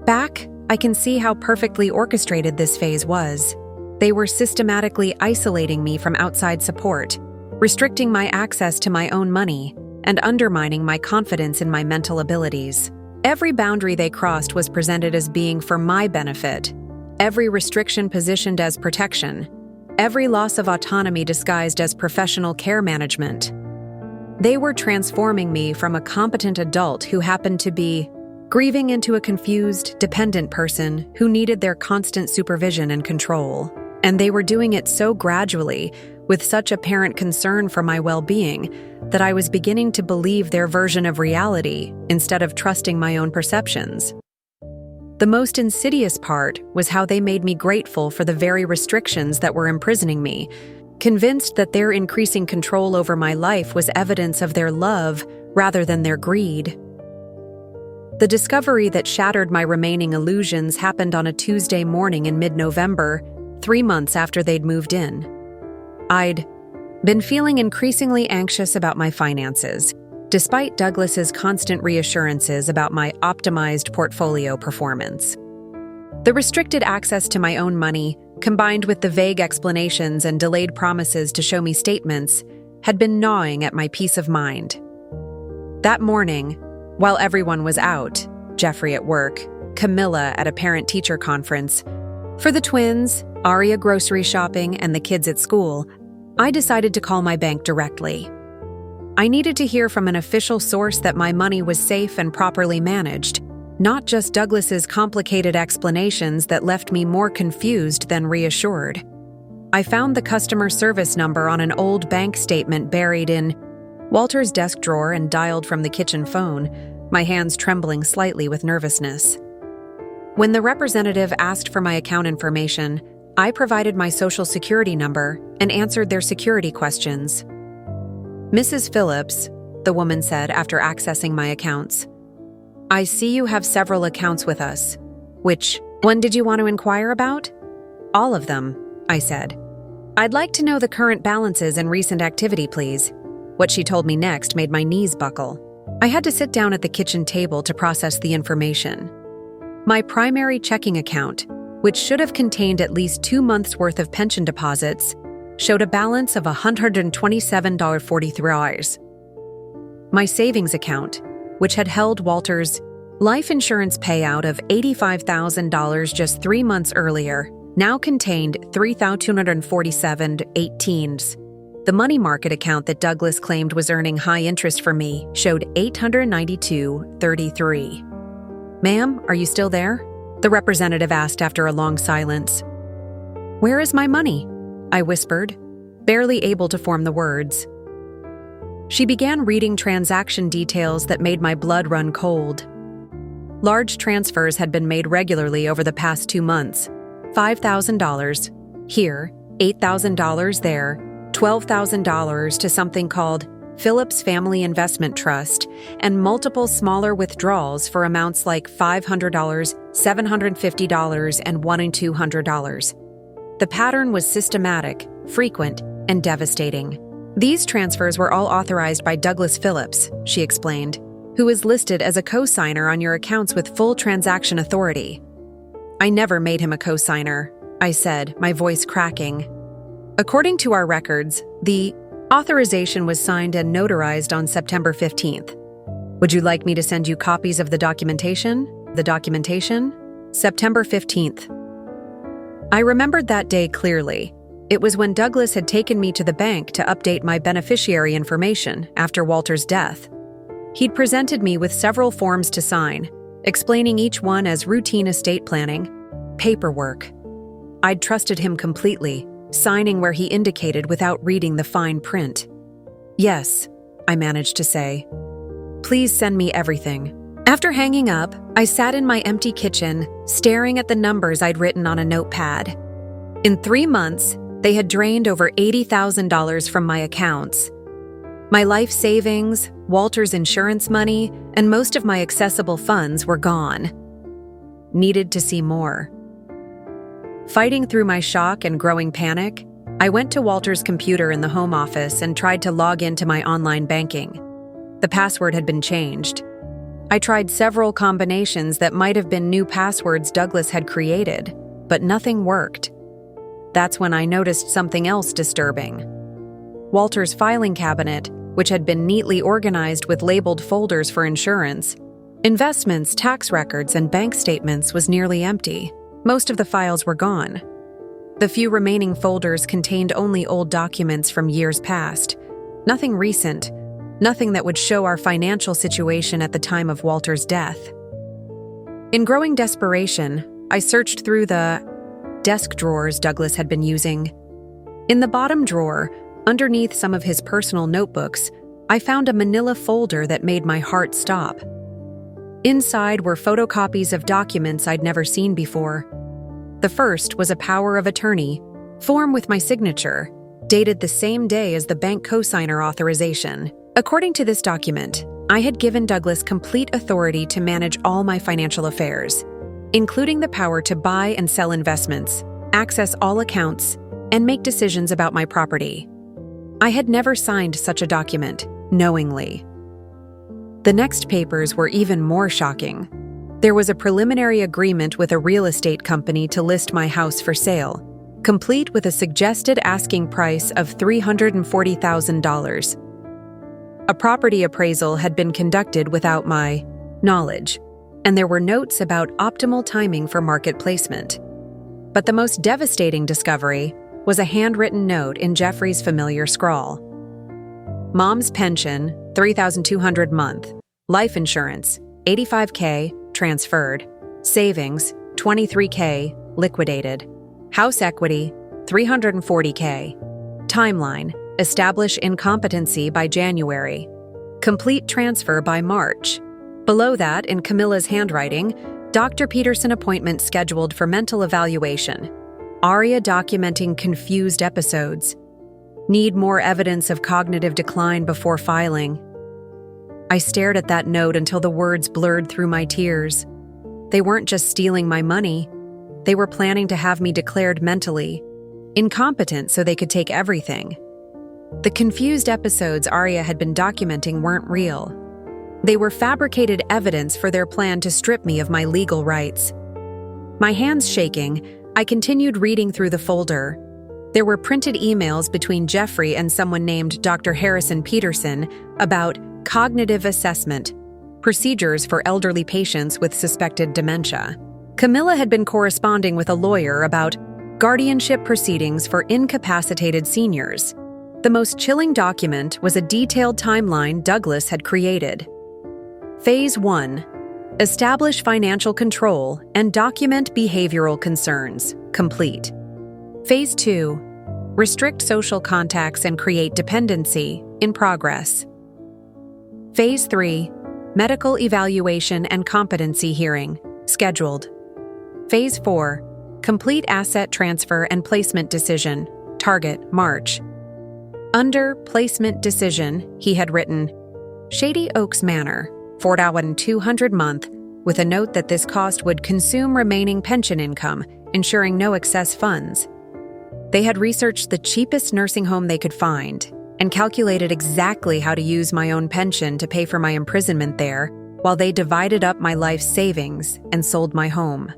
back, I can see how perfectly orchestrated this phase was. They were systematically isolating me from outside support, restricting my access to my own money, and undermining my confidence in my mental abilities. Every boundary they crossed was presented as being for my benefit, every restriction positioned as protection, every loss of autonomy disguised as professional care management. They were transforming me from a competent adult who happened to be grieving into a confused, dependent person who needed their constant supervision and control. And they were doing it so gradually, with such apparent concern for my well-being, that I was beginning to believe their version of reality instead of trusting my own perceptions. The most insidious part was how they made me grateful for the very restrictions that were imprisoning me, convinced that their increasing control over my life was evidence of their love rather than their greed. The discovery that shattered my remaining illusions happened on a Tuesday morning in mid-November, 3 months after they'd moved in. I'd been feeling increasingly anxious about my finances, despite Douglas's constant reassurances about my optimized portfolio performance. The restricted access to my own money, combined with the vague explanations and delayed promises to show me statements, had been gnawing at my peace of mind. That morning, while everyone was out, Jeffrey at work, Camila at a parent-teacher conference, for the twins, Aria grocery shopping, and the kids at school, I decided to call my bank directly. I needed to hear from an official source that my money was safe and properly managed, not just Douglas's complicated explanations that left me more confused than reassured. I found the customer service number on an old bank statement buried in Walter's desk drawer and dialed from the kitchen phone, my hands trembling slightly with nervousness. When the representative asked for my account information, I provided my social security number and answered their security questions. "Mrs. Phillips," the woman said after accessing my accounts, "I see you have several accounts with us. Which one did you want to inquire about?" "All of them," I said. "I'd like to know the current balances and recent activity, please." What she told me next made my knees buckle. I had to sit down at the kitchen table to process the information. My primary checking account, which should have contained at least 2 months' worth of pension deposits, showed a balance of $127.43. My savings account, which had held Walter's life insurance payout of $85,000 just 3 months earlier, now contained $3,247.18. The money market account that Douglas claimed was earning high interest for me showed $892.33. "Ma'am, are you still there?" the representative asked after a long silence. "Where is my money?" I whispered, barely able to form the words. She began reading transaction details that made my blood run cold. Large transfers had been made regularly over the past 2 months. $5,000 here, $8,000 there, $12,000 to something called Phillips Family Investment Trust, and multiple smaller withdrawals for amounts like $500, $750, and $100 and $200. The pattern was systematic, frequent, and devastating. "These transfers were all authorized by Douglas Phillips," she explained, "who is listed as a co-signer on your accounts with full transaction authority." "I never made him a co-signer," I said, my voice cracking. "According to our records, the authorization was signed and notarized on September 15th. Would you like me to send you copies of the documentation? September 15th. I remembered that day clearly. It was when Douglas had taken me to the bank to update my beneficiary information after Walter's death. He'd presented me with several forms to sign, explaining each one as routine estate planning, paperwork. I'd trusted him completely, signing where he indicated without reading the fine print. "Yes," I managed to say. "Please send me everything." After hanging up, I sat in my empty kitchen, staring at the numbers I'd written on a notepad. In 3 months, they had drained over $80,000 from my accounts. My life savings, Walter's insurance money, and most of my accessible funds were gone. Needed to see more. Fighting through my shock and growing panic, I went to Walter's computer in the home office and tried to log into my online banking. The password had been changed. I tried several combinations that might have been new passwords Douglas had created, but nothing worked. That's when I noticed something else disturbing. Walter's filing cabinet, which had been neatly organized with labeled folders for insurance, investments, tax records, and bank statements, was nearly empty. Most of the files were gone. The few remaining folders contained only old documents from years past. Nothing recent, nothing that would show our financial situation at the time of Walter's death. In growing desperation, I searched through the desk drawers Douglas had been using. In the bottom drawer, underneath some of his personal notebooks, I found a manila folder that made my heart stop. Inside were photocopies of documents I'd never seen before. The first was a power of attorney, form with my signature, dated the same day as the bank cosigner authorization. According to this document, I had given Douglas complete authority to manage all my financial affairs, including the power to buy and sell investments, access all accounts, and make decisions about my property. I had never signed such a document, knowingly. The next papers were even more shocking. There was a preliminary agreement with a real estate company to list my house for sale, complete with a suggested asking price of $340,000. A property appraisal had been conducted without my knowledge, and there were notes about optimal timing for market placement. But the most devastating discovery was a handwritten note in Jeffrey's familiar scrawl. Mom's pension, $3,200 month. Life insurance, $85K, transferred. Savings, $23K, liquidated. House equity, $340K. Timeline, establish incompetency by January. Complete transfer by March. Below that, in Camila's handwriting, Dr. Peterson appointment scheduled for mental evaluation. Aria documenting confused episodes. Need more evidence of cognitive decline before filing. I stared at that note until the words blurred through my tears. They weren't just stealing my money. They were planning to have me declared mentally incompetent so they could take everything. The confused episodes Aria had been documenting weren't real. They were fabricated evidence for their plan to strip me of my legal rights. My hands shaking, I continued reading through the folder. There were printed emails between Jeffrey and someone named Dr. Harrison Peterson about cognitive assessment, procedures for elderly patients with suspected dementia. Camila had been corresponding with a lawyer about guardianship proceedings for incapacitated seniors. The most chilling document was a detailed timeline Douglas had created. Phase 1. Establish financial control and document behavioral concerns. Complete. Phase 2. Restrict social contacts and create dependency. In progress. Phase 3. Medical evaluation and competency hearing. Scheduled. Phase 4. Complete asset transfer and placement decision. Target, March. Under placement decision, he had written, Shady Oaks Manor, $4,200 month, with a note that this cost would consume remaining pension income, ensuring no excess funds. They had researched the cheapest nursing home they could find and calculated exactly how to use my own pension to pay for my imprisonment there, while they divided up my life savings and sold my home.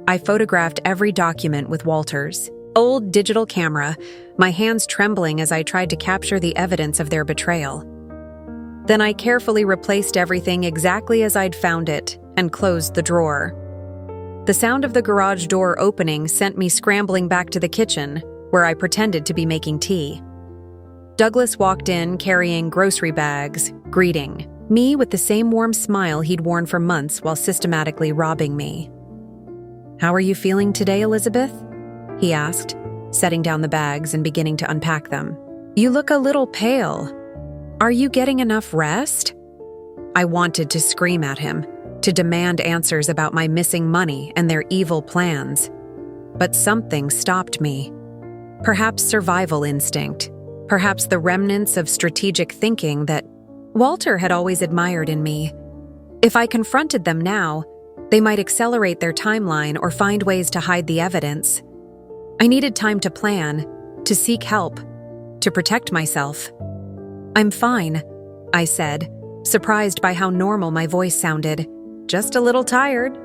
I photographed every document with Walter's old digital camera, my hands trembling as I tried to capture the evidence of their betrayal. Then I carefully replaced everything exactly as I'd found it and closed the drawer. The sound of the garage door opening sent me scrambling back to the kitchen, where I pretended to be making tea. Douglas walked in carrying grocery bags, greeting me with the same warm smile he'd worn for months while systematically robbing me. "How are you feeling today, Elizabeth?" he asked, setting down the bags and beginning to unpack them. "You look a little pale. Are you getting enough rest?" I wanted to scream at him, to demand answers about my missing money and their evil plans. But something stopped me. Perhaps survival instinct, perhaps the remnants of strategic thinking that Walter had always admired in me. If I confronted them now, they might accelerate their timeline or find ways to hide the evidence. I needed time to plan, to seek help, to protect myself. "I'm fine," I said, surprised by how normal my voice sounded. "Just a little tired."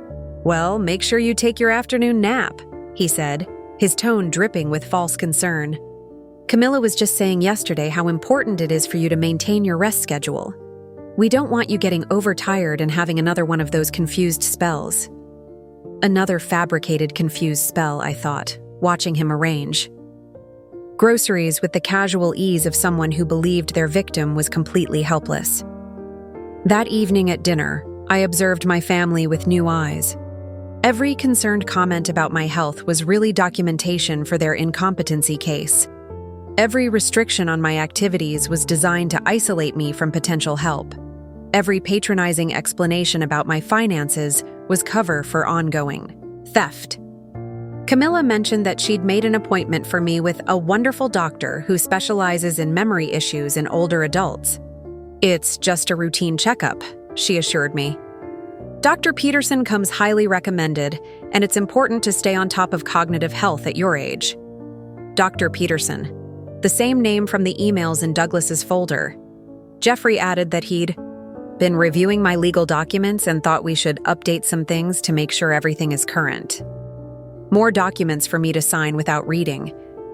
"Well, make sure you take your afternoon nap," he said, his tone dripping with false concern. "Camila was just saying yesterday how important it is for you to maintain your rest schedule. We don't want you getting overtired and having another one of those confused spells." Another fabricated confused spell, I thought, watching him arrange groceries with the casual ease of someone who believed their victim was completely helpless. That evening at dinner, I observed my family with new eyes. Every concerned comment about my health was really documentation for their incompetency case. Every restriction on my activities was designed to isolate me from potential help. Every patronizing explanation about my finances was cover for ongoing theft. Camila mentioned that she'd made an appointment for me with a wonderful doctor who specializes in memory issues in older adults. "It's just a routine checkup," she assured me. "Dr. Peterson comes highly recommended, and it's important to stay on top of cognitive health at your age." Dr. Peterson, the same name from the emails in Douglas's folder. Jeffrey added that he'd been reviewing my legal documents and thought we should update some things to make sure everything is current. More documents for me to sign without reading,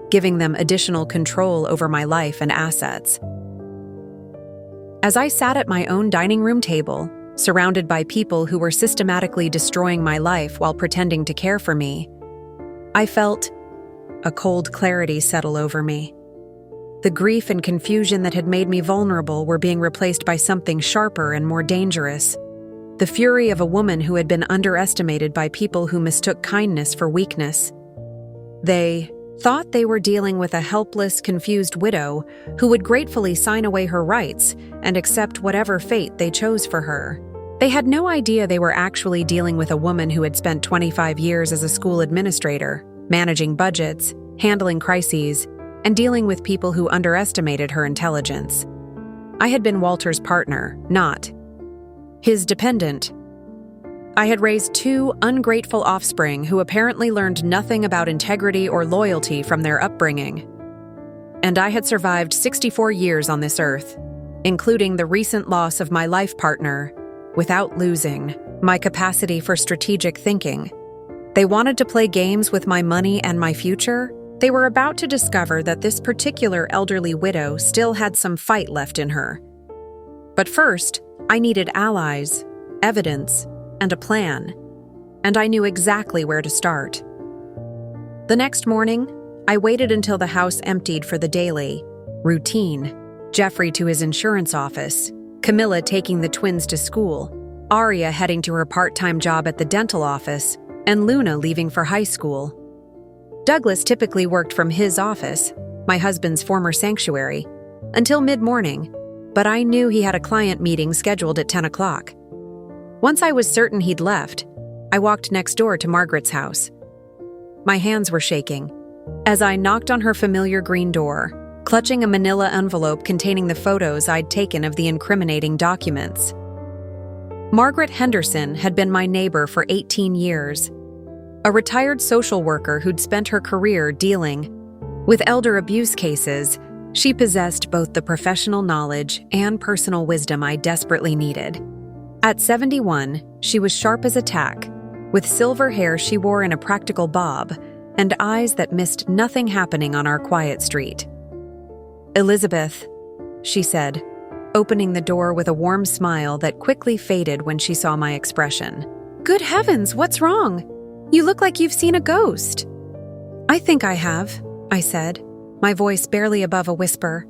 giving them additional control over my life and assets. As I sat at my own dining room table, surrounded by people who were systematically destroying my life while pretending to care for me, I felt a cold clarity settle over me. The grief and confusion that had made me vulnerable were being replaced by something sharper and more dangerous. The fury of a woman who had been underestimated by people who mistook kindness for weakness. They thought they were dealing with a helpless, confused widow who would gratefully sign away her rights and accept whatever fate they chose for her. They had no idea they were actually dealing with a woman who had spent 25 years as a school administrator, managing budgets, handling crises, and dealing with people who underestimated her intelligence. I had been Walter's partner, not his dependent. I had raised two ungrateful offspring who apparently learned nothing about integrity or loyalty from their upbringing. And I had survived 64 years on this earth, including the recent loss of my life partner, without losing my capacity for strategic thinking. They wanted to play games with my money and my future. They were about to discover that this particular elderly widow still had some fight left in her. But first, I needed allies, evidence, and a plan, and I knew exactly where to start. The next morning, I waited until the house emptied for the daily routine. Jeffrey to his insurance office, Camila taking the twins to school, Aria heading to her part-time job at the dental office, and Luna leaving for high school. Douglas typically worked from his office, my husband's former sanctuary, until mid-morning, but I knew he had a client meeting scheduled at 10 o'clock. Once I was certain he'd left, I walked next door to Margaret's house. My hands were shaking as I knocked on her familiar green door, clutching a manila envelope containing the photos I'd taken of the incriminating documents. Margaret Henderson had been my neighbor for 18 years. A retired social worker who'd spent her career dealing with elder abuse cases, she possessed both the professional knowledge and personal wisdom I desperately needed. At 71, she was sharp as a tack, with silver hair she wore in a practical bob and eyes that missed nothing happening on our quiet street. "Elizabeth," she said, opening the door with a warm smile that quickly faded when she saw my expression. "Good heavens, what's wrong? You look like you've seen a ghost." "I think I have," I said, my voice barely above a whisper.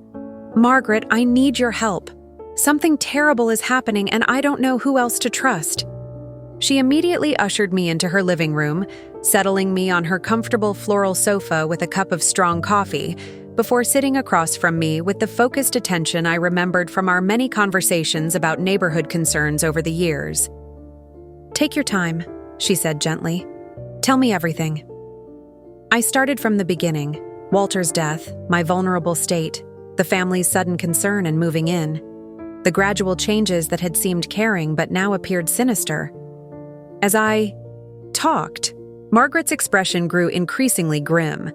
"Margaret, I need your help. Something terrible is happening and I don't know who else to trust." She immediately ushered me into her living room, settling me on her comfortable floral sofa with a cup of strong coffee, before sitting across from me with the focused attention I remembered from our many conversations about neighborhood concerns over the years. "Take your time," she said gently. "Tell me everything." I started from the beginning: Walter's death, my vulnerable state, the family's sudden concern and moving in, the gradual changes that had seemed caring but now appeared sinister. As I talked, Margaret's expression grew increasingly grim,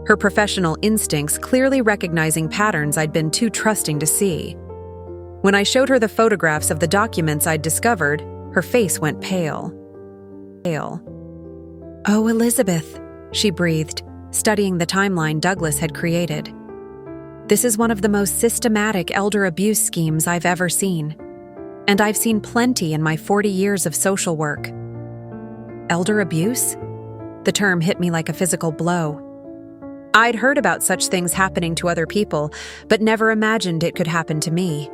her professional instincts clearly recognizing patterns I'd been too trusting to see. When I showed her the photographs of the documents I'd discovered, her face went pale. "Oh, Elizabeth," she breathed, studying the timeline Douglas had created. "This is one of the most systematic elder abuse schemes I've ever seen. And I've seen plenty in my 40 years of social work." Elder abuse? The term hit me like a physical blow. I'd heard about such things happening to other people, but never imagined it could happen to me.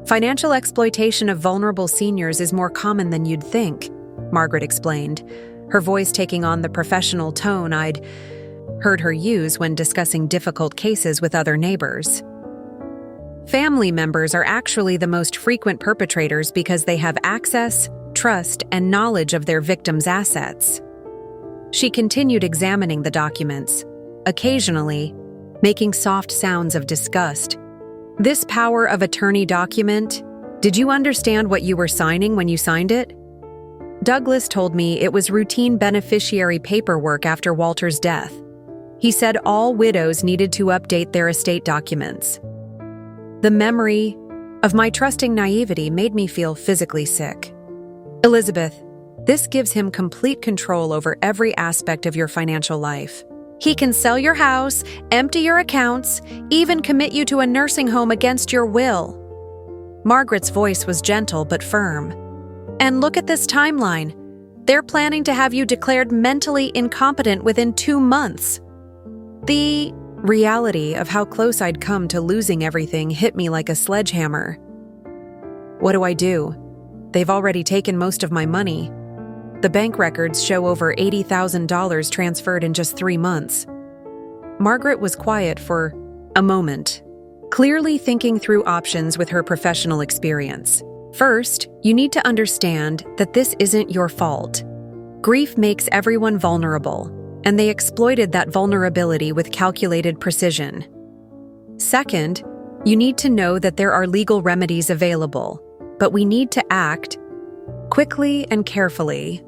"Financial exploitation of vulnerable seniors is more common than you'd think," Margaret explained, her voice taking on the professional tone I'd heard her use when discussing difficult cases with other neighbors. "Family members are actually the most frequent perpetrators because they have access, trust, and knowledge of their victims' assets." She continued examining the documents, occasionally making soft sounds of disgust. This power of attorney document, did you understand what you were signing when you signed it? Douglas told me it was routine beneficiary paperwork after Walter's death. He said all widows needed to update their estate documents. The memory of my trusting naivety made me feel physically sick. Elizabeth, this gives him complete control over every aspect of your financial life. He can sell your house, empty your accounts, even commit you to a nursing home against your will. Margaret's voice was gentle but firm. And look at this timeline. They're planning to have you declared mentally incompetent within 2 months. The reality of how close I'd come to losing everything hit me like a sledgehammer. What do? They've already taken most of my money. The bank records show over $80,000 transferred in just 3 months. Margaret was quiet for a moment, clearly thinking through options with her professional experience. First, you need to understand that this isn't your fault. Grief makes everyone vulnerable, and they exploited that vulnerability with calculated precision. Second, you need to know that there are legal remedies available, but we need to act quickly and carefully.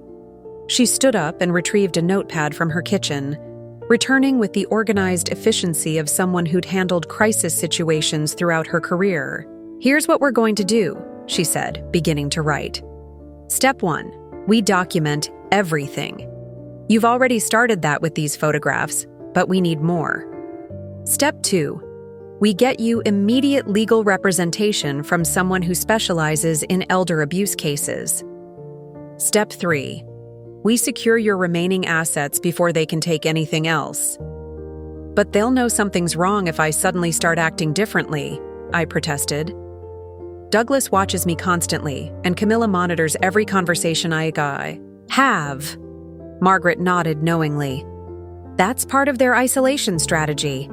She stood up and retrieved a notepad from her kitchen, returning with the organized efficiency of someone who'd handled crisis situations throughout her career. Here's what we're going to do, she said, beginning to write. Step 1, we document everything. You've already started that with these photographs, but we need more. Step 2, we get you immediate legal representation from someone who specializes in elder abuse cases. Step 3, we secure your remaining assets before they can take anything else. But they'll know something's wrong if I suddenly start acting differently, I protested. Douglas watches me constantly, and Camila monitors every conversation I have. Margaret nodded knowingly. That's part of their isolation strategy.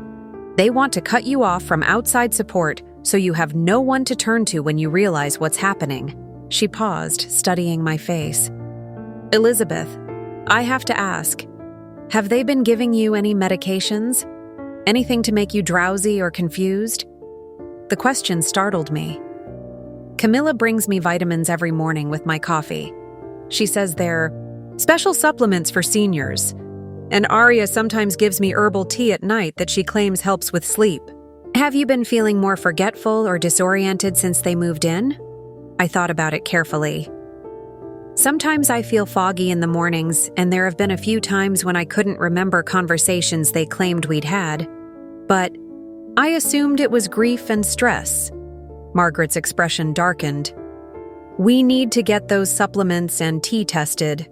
They want to cut you off from outside support so you have no one to turn to when you realize what's happening. She paused, studying my face. Elizabeth, I have to ask, have they been giving you any medications? Anything to make you drowsy or confused? The question startled me. Camila brings me vitamins every morning with my coffee. She says they're special supplements for seniors. And Arya sometimes gives me herbal tea at night that she claims helps with sleep. Have you been feeling more forgetful or disoriented since they moved in? I thought about it carefully. Sometimes I feel foggy in the mornings, and there have been a few times when I couldn't remember conversations they claimed we'd had. But I assumed it was grief and stress. Margaret's expression darkened. We need to get those supplements and tea tested.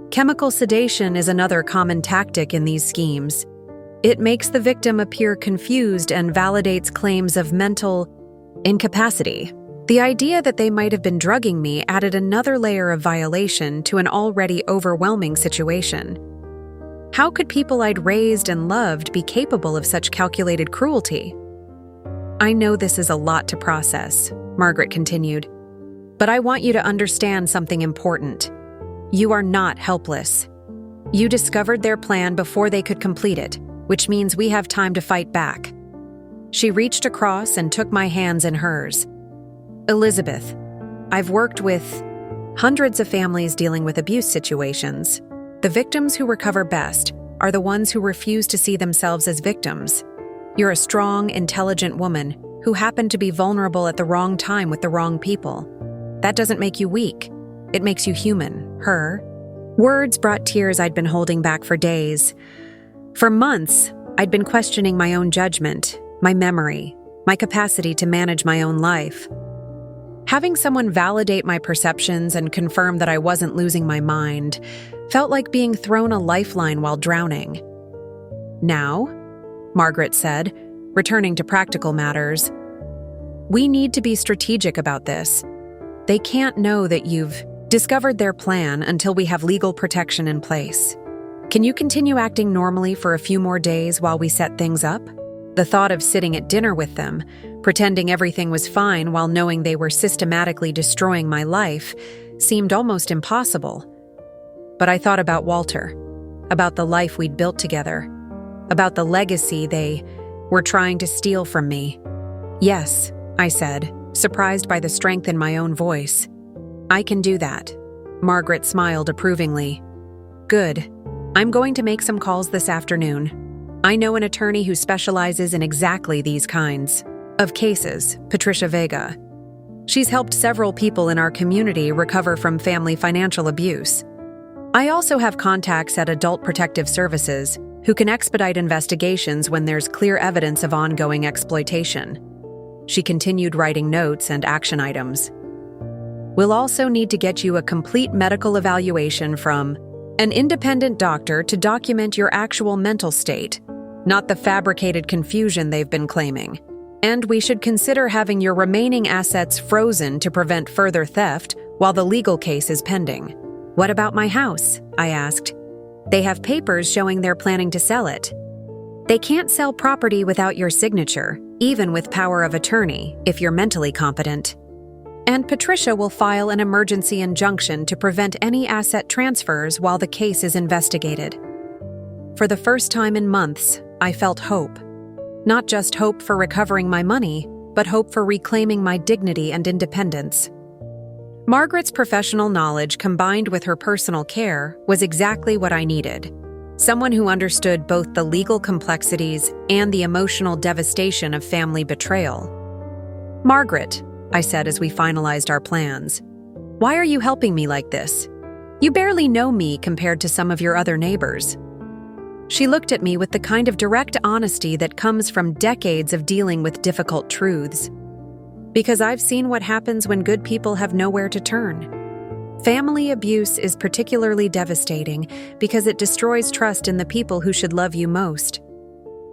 Chemical sedation is another common tactic in these schemes. It makes the victim appear confused and validates claims of mental incapacity. The idea that they might have been drugging me added another layer of violation to an already overwhelming situation. How could people I'd raised and loved be capable of such calculated cruelty? I know this is a lot to process, Margaret continued, but I want you to understand something important. You are not helpless. You discovered their plan before they could complete it, which means we have time to fight back. She reached across and took my hands in hers. Elizabeth, I've worked with hundreds of families dealing with abuse situations. The victims who recover best are the ones who refuse to see themselves as victims. You're a strong, intelligent woman who happened to be vulnerable at the wrong time with the wrong people. That doesn't make you weak. It makes you human, her. Words brought tears I'd been holding back for days. For months, I'd been questioning my own judgment, my memory, my capacity to manage my own life. Having someone validate my perceptions and confirm that I wasn't losing my mind felt like being thrown a lifeline while drowning. Now, Margaret said, returning to practical matters, we need to be strategic about this. They can't know that you've discovered their plan until we have legal protection in place. Can you continue acting normally for a few more days while we set things up? The thought of sitting at dinner with them, pretending everything was fine while knowing they were systematically destroying my life, seemed almost impossible. But I thought about Walter, about the life we'd built together, about the legacy they were trying to steal from me. Yes, I said, surprised by the strength in my own voice. I can do that. Margaret smiled approvingly. Good. I'm going to make some calls this afternoon. I know an attorney who specializes in exactly these kinds of cases, Patricia Vega. She's helped several people in our community recover from family financial abuse. I also have contacts at Adult Protective Services who can expedite investigations when there's clear evidence of ongoing exploitation. She continued writing notes and action items. We'll also need to get you a complete medical evaluation from an independent doctor to document your actual mental state, not the fabricated confusion they've been claiming. And we should consider having your remaining assets frozen to prevent further theft while the legal case is pending. What about my house? I asked. They have papers showing they're planning to sell it. They can't sell property without your signature, even with power of attorney, if you're mentally competent. And Patricia will file an emergency injunction to prevent any asset transfers while the case is investigated. For the first time in months, I felt hope. Not just hope for recovering my money, but hope for reclaiming my dignity and independence. Margaret's professional knowledge combined with her personal care was exactly what I needed. Someone who understood both the legal complexities and the emotional devastation of family betrayal. Margaret, I said as we finalized our plans, why are you helping me like this? You barely know me compared to some of your other neighbors. She looked at me with the kind of direct honesty that comes from decades of dealing with difficult truths. Because I've seen what happens when good people have nowhere to turn. Family abuse is particularly devastating because it destroys trust in the people who should love you most.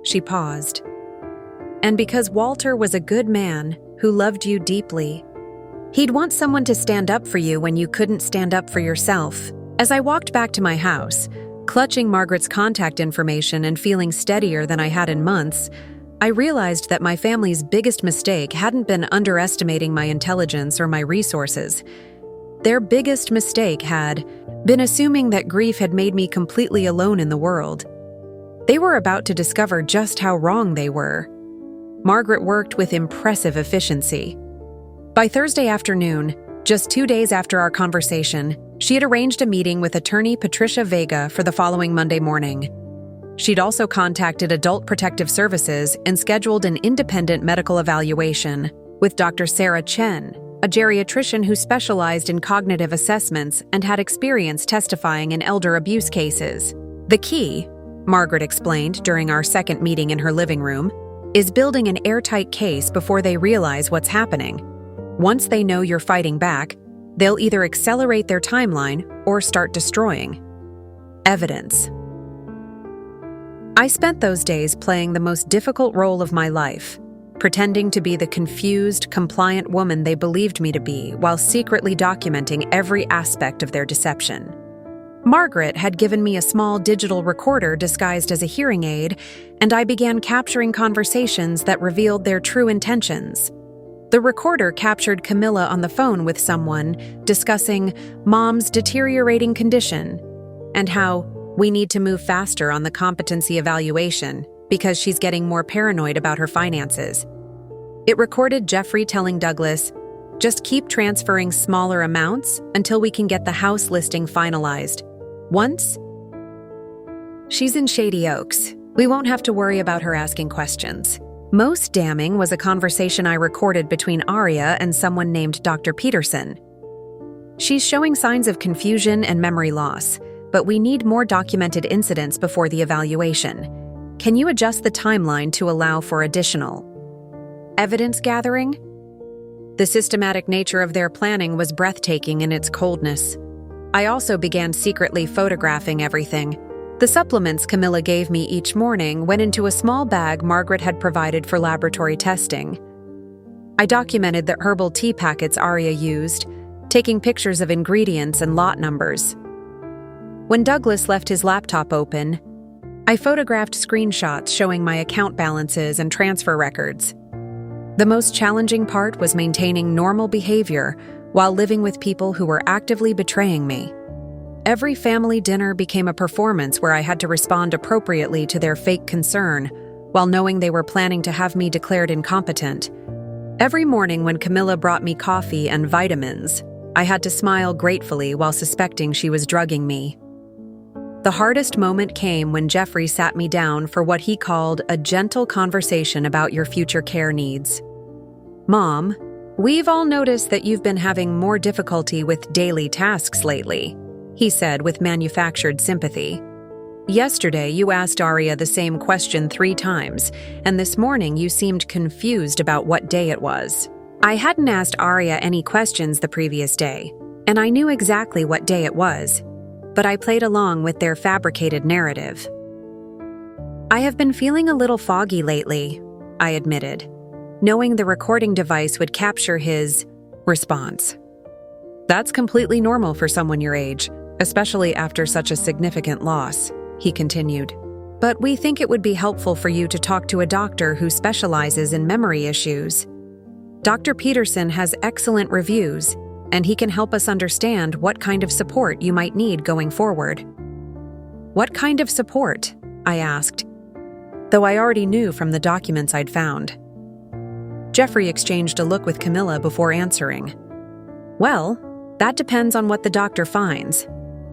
She paused. And because Walter was a good man who loved you deeply, he'd want someone to stand up for you when you couldn't stand up for yourself. As I walked back to my house, clutching Margaret's contact information and feeling steadier than I had in months, I realized that my family's biggest mistake hadn't been underestimating my intelligence or my resources. Their biggest mistake had been assuming that grief had made me completely alone in the world. They were about to discover just how wrong they were. Margaret worked with impressive efficiency. By Thursday afternoon, just 2 days after our conversation, she had arranged a meeting with attorney Patricia Vega for the following Monday morning. She'd also contacted Adult Protective Services and scheduled an independent medical evaluation with Dr. Sarah Chen, a geriatrician who specialized in cognitive assessments and had experience testifying in elder abuse cases. The key, Margaret explained during our second meeting in her living room, is building an airtight case before they realize what's happening. Once they know you're fighting back, they'll either accelerate their timeline or start destroying evidence. I spent those days playing the most difficult role of my life, pretending to be the confused, compliant woman they believed me to be while secretly documenting every aspect of their deception. Margaret had given me a small digital recorder disguised as a hearing aid, and I began capturing conversations that revealed their true intentions. The recorder captured Camila on the phone with someone discussing Mom's deteriorating condition and how we need to move faster on the competency evaluation because she's getting more paranoid about her finances. It recorded Jeffrey telling Douglas, "Just keep transferring smaller amounts until we can get the house listing finalized. Once she's in Shady Oaks, we won't have to worry about her asking questions." Most damning was a conversation I recorded between Aria and someone named Dr. Peterson. "She's showing signs of confusion and memory loss, but we need more documented incidents before the evaluation. Can you adjust the timeline to allow for additional evidence gathering?" The systematic nature of their planning was breathtaking in its coldness. I also began secretly photographing everything. The supplements Camila gave me each morning went into a small bag Margaret had provided for laboratory testing. I documented the herbal tea packets Aria used, taking pictures of ingredients and lot numbers. When Douglas left his laptop open, I photographed screenshots showing my account balances and transfer records. The most challenging part was maintaining normal behavior while living with people who were actively betraying me. Every family dinner became a performance where I had to respond appropriately to their fake concern, while knowing they were planning to have me declared incompetent, Every morning when Camila brought me coffee and vitamins, I had to smile gratefully while suspecting she was drugging me. The hardest moment came when Jeffrey sat me down for what he called a gentle conversation about your future care needs. "Mom, we've all noticed that you've been having more difficulty with daily tasks lately," he said with manufactured sympathy. "Yesterday, you asked Arya the same question 3 times, and this morning you seemed confused about what day it was." I hadn't asked Arya any questions the previous day, and I knew exactly what day it was, but I played along with their fabricated narrative. "I have been feeling a little foggy lately," I admitted, knowing the recording device would capture his response. "That's completely normal for someone your age, especially after such a significant loss," he continued. "But we think it would be helpful for you to talk to a doctor who specializes in memory issues. Dr. Peterson has excellent reviews, and he can help us understand what kind of support you might need going forward." "What kind of support?" I asked, though I already knew from the documents I'd found. Jeffrey exchanged a look with Camila before answering. "Well, that depends on what the doctor finds.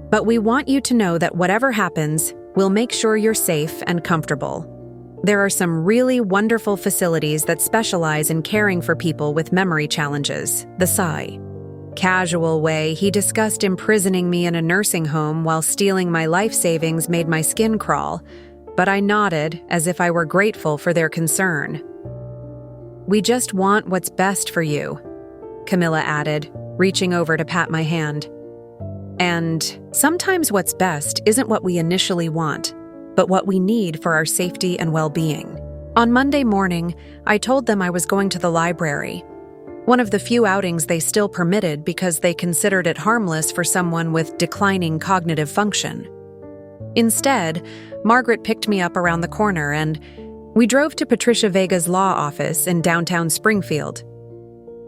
But we want you to know that whatever happens, we'll make sure you're safe and comfortable. There are some really wonderful facilities that specialize in caring for people with memory challenges," the sigh. Casual way he discussed imprisoning me in a nursing home while stealing my life savings made my skin crawl, but I nodded as if I were grateful for their concern. "We just want what's best for you," Camila added, reaching over to pat my hand. "And sometimes what's best isn't what we initially want, but what we need for our safety and well-being." On Monday morning, I told them I was going to the library, one of the few outings they still permitted because they considered it harmless for someone with declining cognitive function. Instead, Margaret picked me up around the corner and we drove to Patricia Vega's law office in downtown Springfield.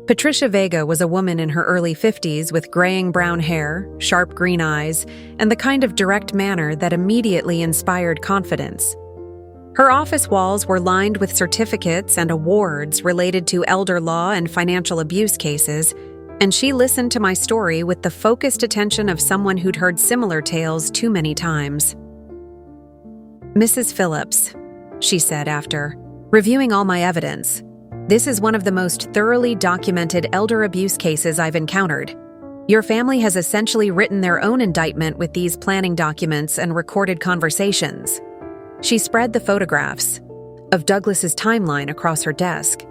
Patricia Vega was a woman in her early 50s with graying brown hair, sharp green eyes, and the kind of direct manner that immediately inspired confidence. Her office walls were lined with certificates and awards related to elder law and financial abuse cases, and she listened to my story with the focused attention of someone who'd heard similar tales too many times. "Mrs. Phillips," she said after, reviewing all my evidence, "this is one of the most thoroughly documented elder abuse cases I've encountered. Your family has essentially written their own indictment with these planning documents and recorded conversations." She spread the photographs of Douglas's timeline across her desk.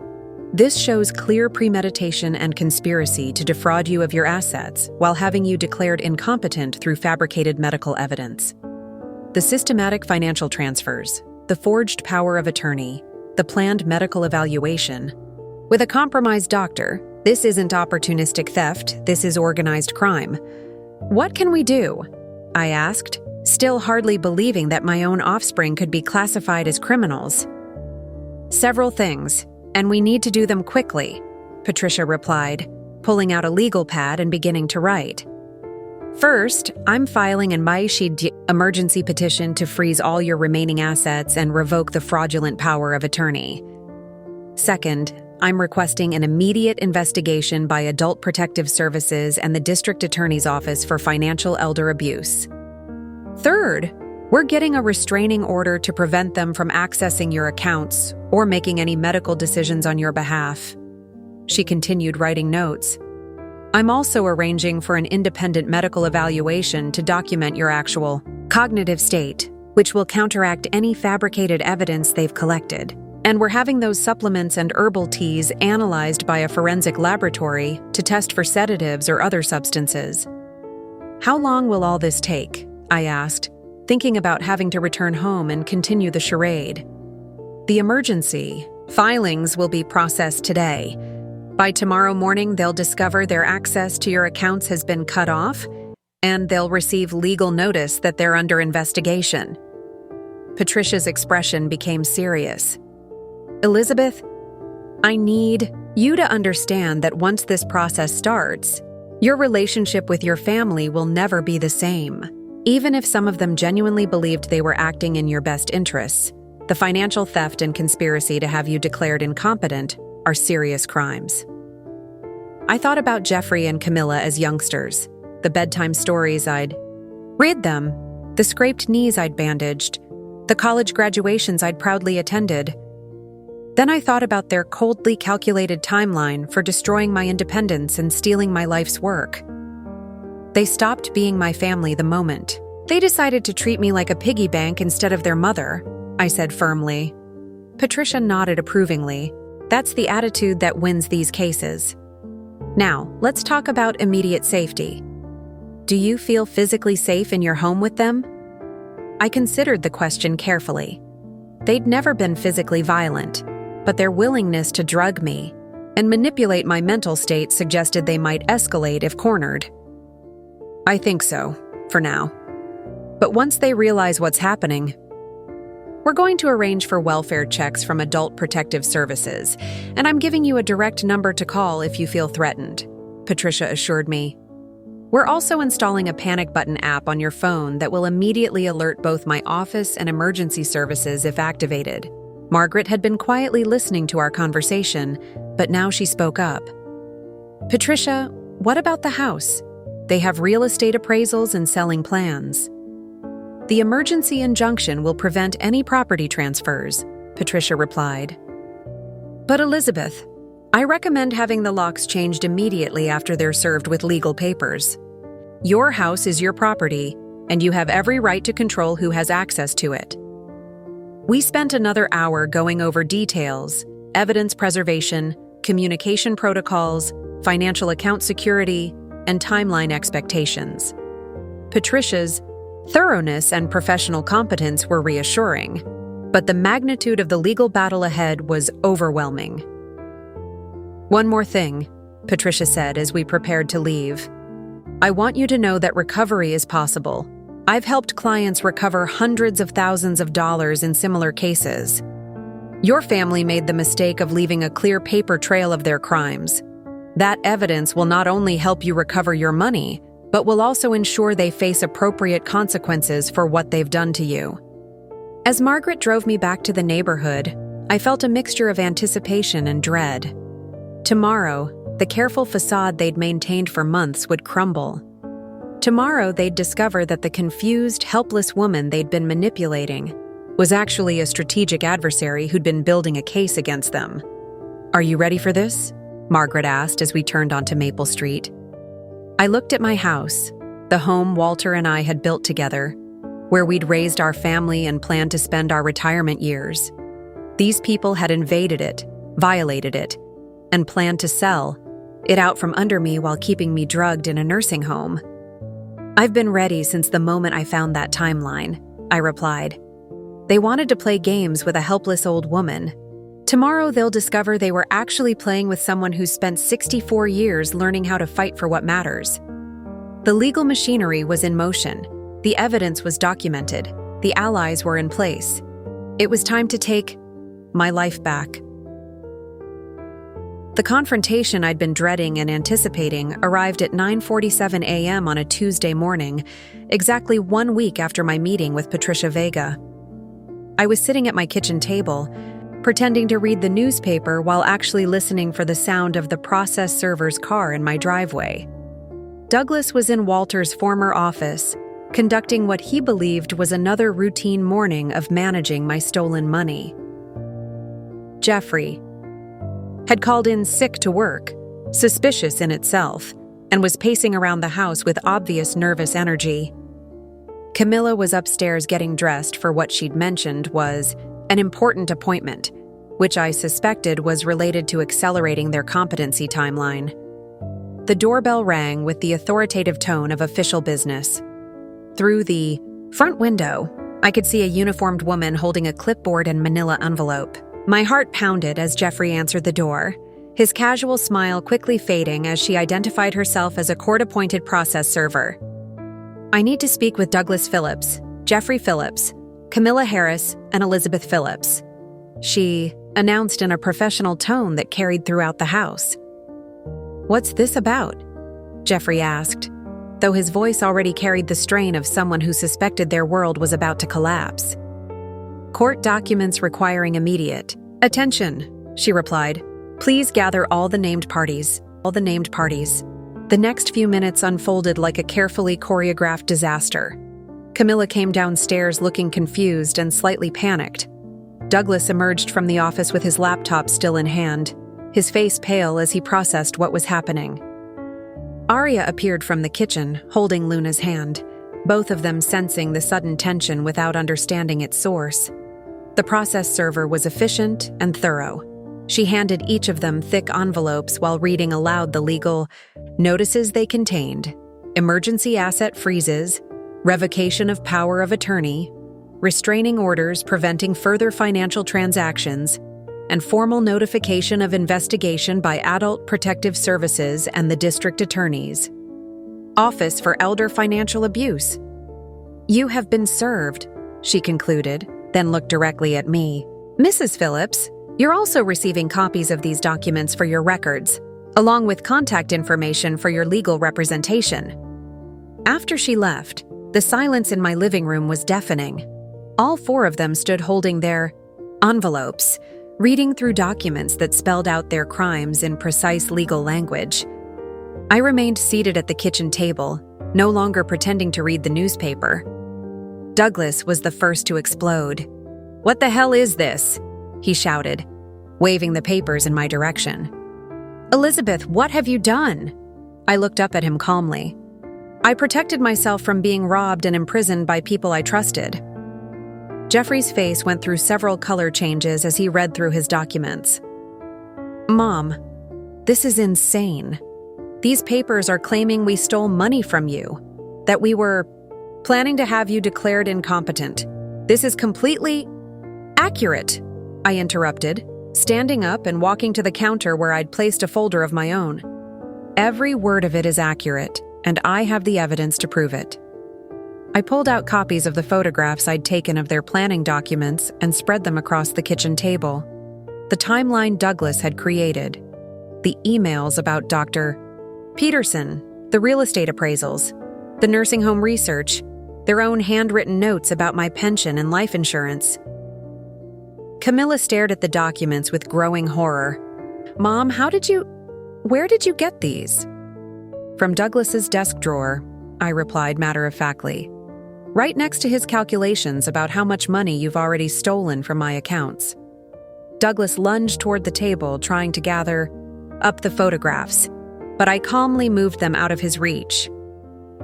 "This shows clear premeditation and conspiracy to defraud you of your assets while having you declared incompetent through fabricated medical evidence. The systematic financial transfers, the forged power of attorney, the planned medical evaluation. With a compromised doctor, this isn't opportunistic theft, this is organized crime. What can we do?" I asked, still hardly believing that my own offspring could be classified as criminals. "Several things, and we need to do them quickly," Patricia replied, pulling out a legal pad and beginning to write. "First, I'm filing an emergency petition to freeze all your remaining assets and revoke the fraudulent power of attorney. Second, I'm requesting an immediate investigation by Adult Protective Services and the District Attorney's Office for financial elder abuse. Third, we're getting a restraining order to prevent them from accessing your accounts or making any medical decisions on your behalf." She continued writing notes. "I'm also arranging for an independent medical evaluation to document your actual cognitive state, which will counteract any fabricated evidence they've collected. And we're having those supplements and herbal teas analyzed by a forensic laboratory to test for sedatives or other substances." "How long will all this take?" I asked, thinking about having to return home and continue the charade. "The emergency filings will be processed today. By tomorrow morning, they'll discover their access to your accounts has been cut off, and they'll receive legal notice that they're under investigation." Patricia's expression became serious. "Elizabeth, I need you to understand that once this process starts, your relationship with your family will never be the same. Even if some of them genuinely believed they were acting in your best interests, the financial theft and conspiracy to have you declared incompetent are serious crimes. I thought about Jeffrey and Camila as youngsters, the bedtime stories I'd read them, the scraped knees I'd bandaged, the college graduations I'd proudly attended. Then I thought about their coldly calculated timeline for destroying my independence and stealing my life's work. They stopped being my family the moment they decided to treat me like a piggy bank instead of their mother, I said firmly. Patricia nodded approvingly. That's the attitude that wins these cases. Now, let's talk about immediate safety. Do you feel physically safe in your home with them? I considered the question carefully. They'd never been physically violent, but their willingness to drug me and manipulate my mental state suggested they might escalate if cornered. I think so, for now. But once they realize what's happening, we're going to arrange for welfare checks from Adult Protective Services, and I'm giving you a direct number to call if you feel threatened, Patricia assured me. We're also installing a panic button app on your phone that will immediately alert both my office and emergency services if activated. Margaret had been quietly listening to our conversation, but now she spoke up. Patricia, what about the house? They have real estate appraisals and selling plans. The emergency injunction will prevent any property transfers, Patricia replied. But Elizabeth, I recommend having the locks changed immediately after they're served with legal papers. Your house is your property, and you have every right to control who has access to it. We spent another hour going over details, evidence preservation, communication protocols, financial account security, and timeline expectations. Patricia's thoroughness and professional competence were reassuring, but the magnitude of the legal battle ahead was overwhelming. One more thing, Patricia said as we prepared to leave. I want you to know that recovery is possible. I've helped clients recover hundreds of thousands of dollars in similar cases. Your family made the mistake of leaving a clear paper trail of their crimes. That evidence will not only help you recover your money, but will also ensure they face appropriate consequences for what they've done to you. As Margaret drove me back to the neighborhood, I felt a mixture of anticipation and dread. Tomorrow, the careful facade they'd maintained for months would crumble. Tomorrow, they'd discover that the confused, helpless woman they'd been manipulating was actually a strategic adversary who'd been building a case against them. Are you ready for this? Margaret asked as we turned onto Maple Street. I looked at my house, the home Walter and I had built together, where we'd raised our family and planned to spend our retirement years. These people had invaded it, violated it, and planned to sell it out from under me while keeping me drugged in a nursing home. I've been ready since the moment I found that timeline, I replied. They wanted to play games with a helpless old woman. Tomorrow they'll discover they were actually playing with someone who spent 64 years learning how to fight for what matters. The legal machinery was in motion. The evidence was documented. The allies were in place. It was time to take my life back. The confrontation I'd been dreading and anticipating arrived at 9:47 a.m. on a Tuesday morning, exactly 1 week after my meeting with Patricia Vega. I was sitting at my kitchen table, pretending to read the newspaper while actually listening for the sound of the process server's car in my driveway. Douglas was in Walter's former office, conducting what he believed was another routine morning of managing my stolen money. Jeffrey had called in sick to work, suspicious in itself, and was pacing around the house with obvious nervous energy. Camila was upstairs getting dressed for what she'd mentioned was an important appointment, which I suspected was related to accelerating their competency timeline. The doorbell rang with the authoritative tone of official business. Through the front window, I could see a uniformed woman holding a clipboard and manila envelope. My heart pounded as Jeffrey answered the door, his casual smile quickly fading as she identified herself as a court-appointed process server. I need to speak with Douglas Phillips, Jeffrey Phillips, Camila Harris, and Elizabeth Phillips, she announced in a professional tone that carried throughout the house. What's this about? Jeffrey asked, though his voice already carried the strain of someone who suspected their world was about to collapse. Court documents requiring immediate attention, she replied, Please gather all the named parties. The next few minutes unfolded like a carefully choreographed disaster. Camila came downstairs looking confused and slightly panicked. Douglas emerged from the office with his laptop still in hand, his face pale as he processed what was happening. Arya appeared from the kitchen, holding Luna's hand, both of them sensing the sudden tension without understanding its source. The process server was efficient and thorough. She handed each of them thick envelopes while reading aloud the legal notices they contained: emergency asset freezes, revocation of power of attorney, restraining orders preventing further financial transactions, and formal notification of investigation by Adult Protective Services and the District Attorney's Office for Elder Financial Abuse. You have been served, she concluded, then looked directly at me. Mrs. Phillips, you're also receiving copies of these documents for your records, along with contact information for your legal representation. After she left, the silence in my living room was deafening. All four of them stood holding their envelopes, reading through documents that spelled out their crimes in precise legal language. I remained seated at the kitchen table, no longer pretending to read the newspaper. Douglas was the first to explode. "What the hell is this?" he shouted, waving the papers in my direction. "Elizabeth, what have you done?" I looked up at him calmly. "I protected myself from being robbed and imprisoned by people I trusted." Jeffrey's face went through several color changes as he read through his documents. "Mom, this is insane. These papers are claiming we stole money from you, that we were planning to have you declared incompetent. This is completely accurate," I interrupted, standing up and walking to the counter where I'd placed a folder of my own. "Every word of it is accurate, and I have the evidence to prove it." I pulled out copies of the photographs I'd taken of their planning documents and spread them across the kitchen table. The timeline Douglas had created, the emails about Dr. Peterson, the real estate appraisals, the nursing home research, their own handwritten notes about my pension and life insurance. Camila stared at the documents with growing horror. "Mom, where did you get these?" "From Douglas's desk drawer," I replied matter-of-factly. "Right next to his calculations about how much money you've already stolen from my accounts." Douglas lunged toward the table, trying to gather up the photographs, but I calmly moved them out of his reach.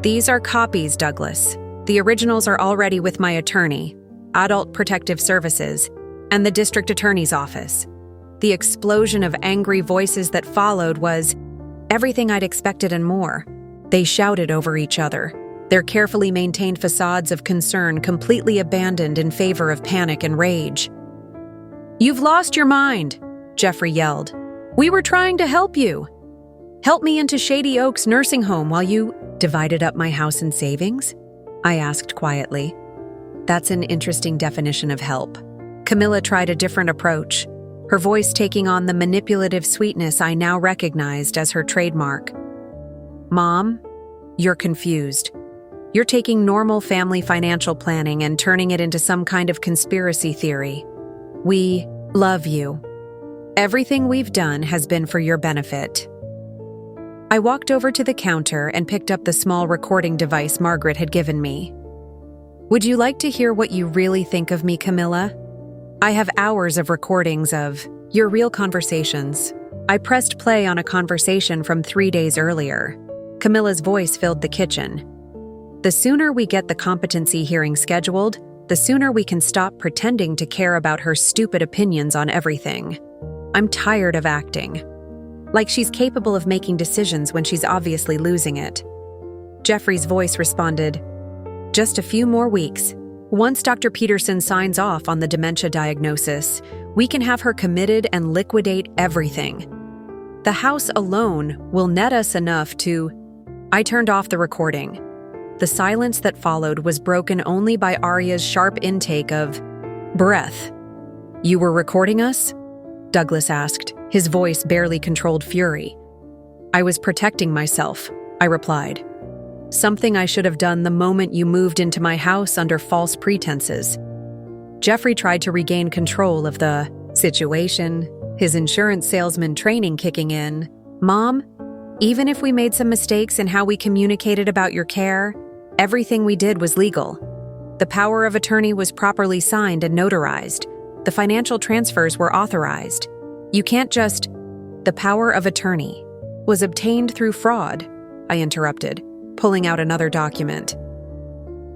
"These are copies, Douglas. The originals are already with my attorney, Adult Protective Services, and the District Attorney's Office." The explosion of angry voices that followed was everything I'd expected and more. They shouted over each other, their carefully maintained facades of concern completely abandoned in favor of panic and rage. "You've lost your mind," Jeffrey yelled. "We were trying to help you. Help me into Shady Oaks nursing home while you divided up my house and savings?" I asked quietly. "That's an interesting definition of help." Camila tried a different approach, her voice taking on the manipulative sweetness I now recognized as her trademark. "Mom, you're confused. You're taking normal family financial planning and turning it into some kind of conspiracy theory. We love you. Everything we've done has been for your benefit." I walked over to the counter and picked up the small recording device Margaret had given me. "Would you like to hear what you really think of me, Camila? I have hours of recordings of your real conversations." I pressed play on a conversation from 3 days earlier. Camila's voice filled the kitchen. "The sooner we get the competency hearing scheduled, the sooner we can stop pretending to care about her stupid opinions on everything. I'm tired of acting like she's capable of making decisions when she's obviously losing it." Jeffrey's voice responded, "Just a few more weeks. Once Dr. Peterson signs off on the dementia diagnosis, we can have her committed and liquidate everything. The house alone will net us enough to—" I turned off the recording. The silence that followed was broken only by Arya's sharp intake of breath. "You were recording us?" Douglas asked, his voice barely controlled fury. "I was protecting myself," I replied. "Something I should have done the moment you moved into my house under false pretenses." Jeffrey tried to regain control of the situation, his insurance salesman training kicking in. Mom, even if we made some mistakes in how we communicated about your care, everything we did was legal. The power of attorney was properly signed and notarized. The financial transfers were authorized. You can't just... The power of attorney was obtained through fraud, I interrupted, pulling out another document.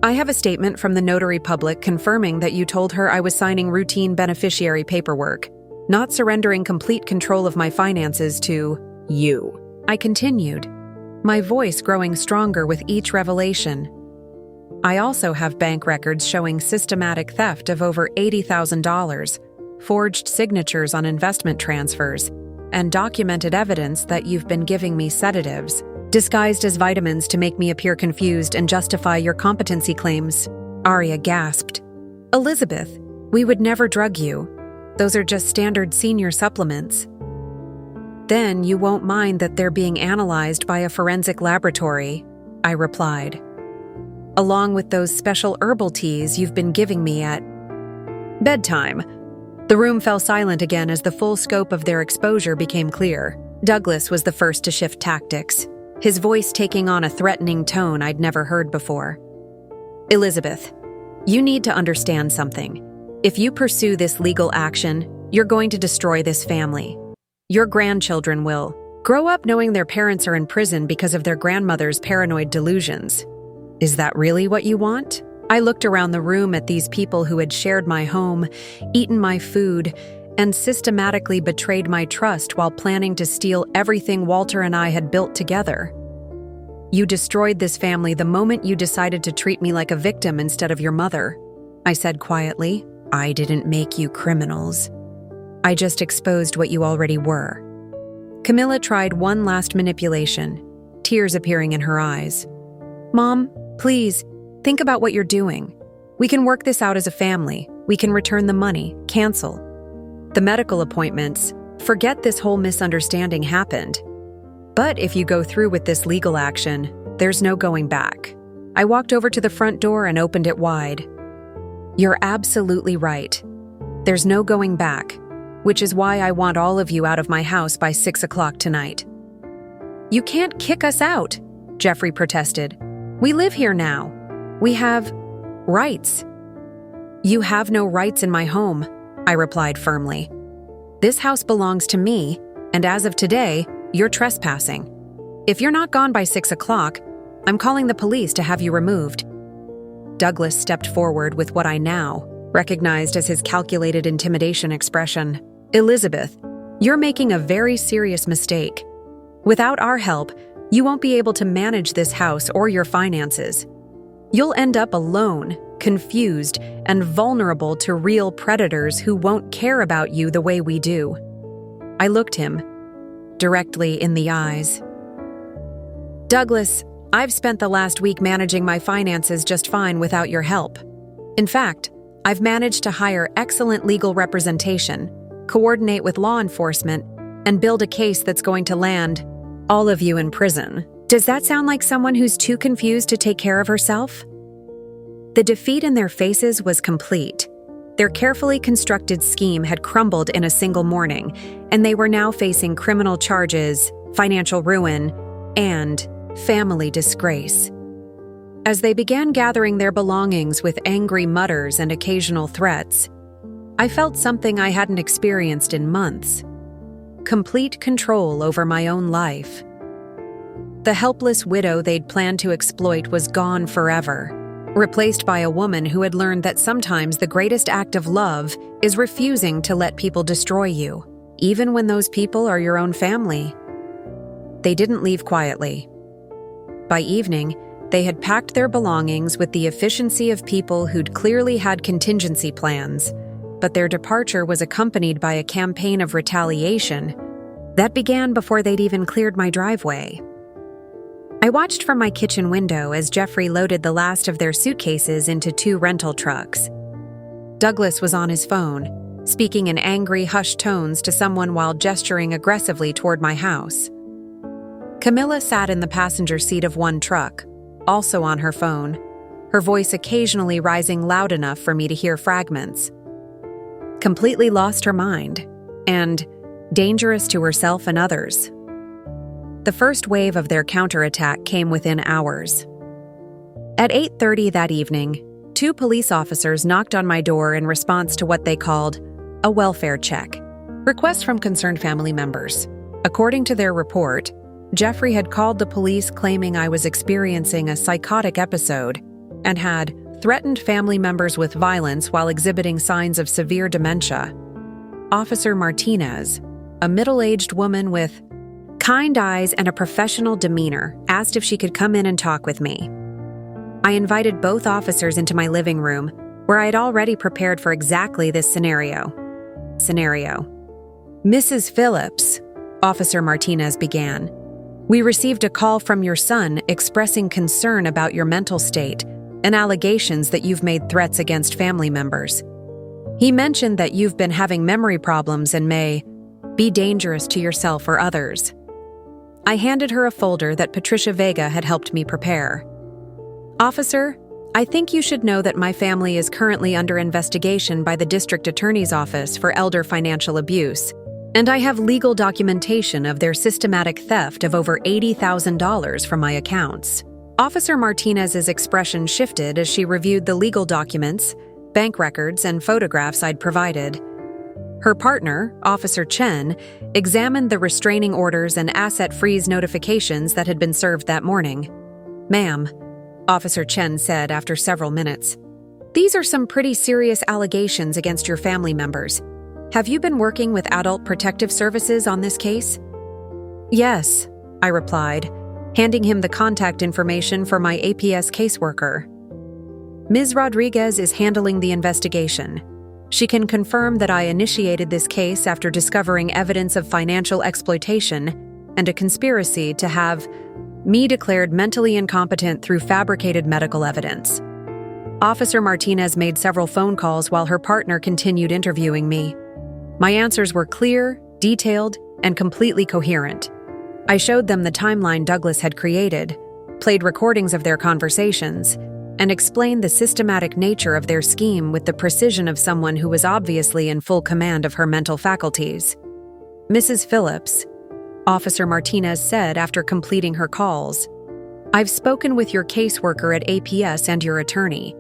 I have a statement from the notary public confirming that you told her I was signing routine beneficiary paperwork, not surrendering complete control of my finances to you. I continued, my voice growing stronger with each revelation. I also have bank records showing systematic theft of over $80,000, forged signatures on investment transfers, and documented evidence that you've been giving me sedatives, disguised as vitamins to make me appear confused and justify your competency claims. Arya gasped. Elizabeth, we would never drug you. Those are just standard senior supplements. Then you won't mind that they're being analyzed by a forensic laboratory, I replied. Along with those special herbal teas you've been giving me at bedtime. The room fell silent again as the full scope of their exposure became clear. Douglas was the first to shift tactics, his voice taking on a threatening tone I'd never heard before. Elizabeth, you need to understand something. If you pursue this legal action, you're going to destroy this family. Your grandchildren will grow up knowing their parents are in prison because of their grandmother's paranoid delusions. Is that really what you want? I looked around the room at these people who had shared my home, eaten my food, and systematically betrayed my trust while planning to steal everything Walter and I had built together. You destroyed this family the moment you decided to treat me like a victim instead of your mother, I said quietly. I didn't make you criminals. I just exposed what you already were. Camila tried one last manipulation, tears appearing in her eyes. Mom, please, think about what you're doing. We can work this out as a family. We can return the money, cancel the medical appointments. Forget this whole misunderstanding happened. But if you go through with this legal action, there's no going back. I walked over to the front door and opened it wide. You're absolutely right. There's no going back, which is why I want all of you out of my house by 6 o'clock tonight. You can't kick us out, Jeffrey protested. We live here now. We have rights. You have no rights in my home, I replied firmly. This house belongs to me, and as of today, you're trespassing. If you're not gone by 6 o'clock, I'm calling the police to have you removed. Douglas stepped forward with what I now recognized as his calculated intimidation expression. Elizabeth, you're making a very serious mistake. Without our help, you won't be able to manage this house or your finances. You'll end up alone, confused, and vulnerable to real predators who won't care about you the way we do. I looked him directly in the eyes. Douglas, I've spent the last week managing my finances just fine without your help. In fact, I've managed to hire excellent legal representation, coordinate with law enforcement, and build a case that's going to land all of you in prison. Does that sound like someone who's too confused to take care of herself? The defeat in their faces was complete. Their carefully constructed scheme had crumbled in a single morning, and they were now facing criminal charges, financial ruin, and family disgrace. As they began gathering their belongings with angry mutters and occasional threats, I felt something I hadn't experienced in months: complete control over my own life. The helpless widow they'd planned to exploit was gone forever, replaced by a woman who had learned that sometimes the greatest act of love is refusing to let people destroy you, even when those people are your own family. They didn't leave quietly. By evening, they had packed their belongings with the efficiency of people who'd clearly had contingency plans, but their departure was accompanied by a campaign of retaliation that began before they'd even cleared my driveway. I watched from my kitchen window as Jeffrey loaded the last of their suitcases into 2 rental trucks. Douglas was on his phone, speaking in angry, hushed tones to someone while gesturing aggressively toward my house. Camila sat in the passenger seat of one truck, also on her phone, her voice occasionally rising loud enough for me to hear fragments. completely lost her mind, and dangerous to herself and others. The first wave of their counterattack came within hours. At 8:30 that evening, 2 police officers knocked on my door in response to what they called a welfare check, request from concerned family members. According to their report, Jeffrey had called the police claiming I was experiencing a psychotic episode and had threatened family members with violence while exhibiting signs of severe dementia. Officer Martinez, a middle-aged woman with kind eyes and a professional demeanor, asked if she could come in and talk with me. I invited both officers into my living room, where I had already prepared for exactly this scenario. Mrs. Phillips, Officer Martinez began, we received a call from your son expressing concern about your mental state and allegations that you've made threats against family members. He mentioned that you've been having memory problems and may be dangerous to yourself or others. I handed her a folder that Patricia Vega had helped me prepare. Officer, I think you should know that my family is currently under investigation by the District Attorney's Office for elder financial abuse, and I have legal documentation of their systematic theft of over $80,000 from my accounts. Officer Martinez's expression shifted as she reviewed the legal documents, bank records, and photographs I'd provided. Her partner, Officer Chen, examined the restraining orders and asset freeze notifications that had been served that morning. Ma'am, Officer Chen said after several minutes, these are some pretty serious allegations against your family members. Have you been working with Adult Protective Services on this case? Yes, I replied, handing him the contact information for my APS caseworker. Ms. Rodriguez is handling the investigation. She can confirm that I initiated this case after discovering evidence of financial exploitation and a conspiracy to have me declared mentally incompetent through fabricated medical evidence. Officer Martinez made several phone calls while her partner continued interviewing me. My answers were clear, detailed, and completely coherent. I showed them the timeline Douglas had created, played recordings of their conversations, and explained the systematic nature of their scheme with the precision of someone who was obviously in full command of her mental faculties. Mrs. Phillips, Officer Martinez said after completing her calls, I've spoken with your caseworker at APS and your attorney.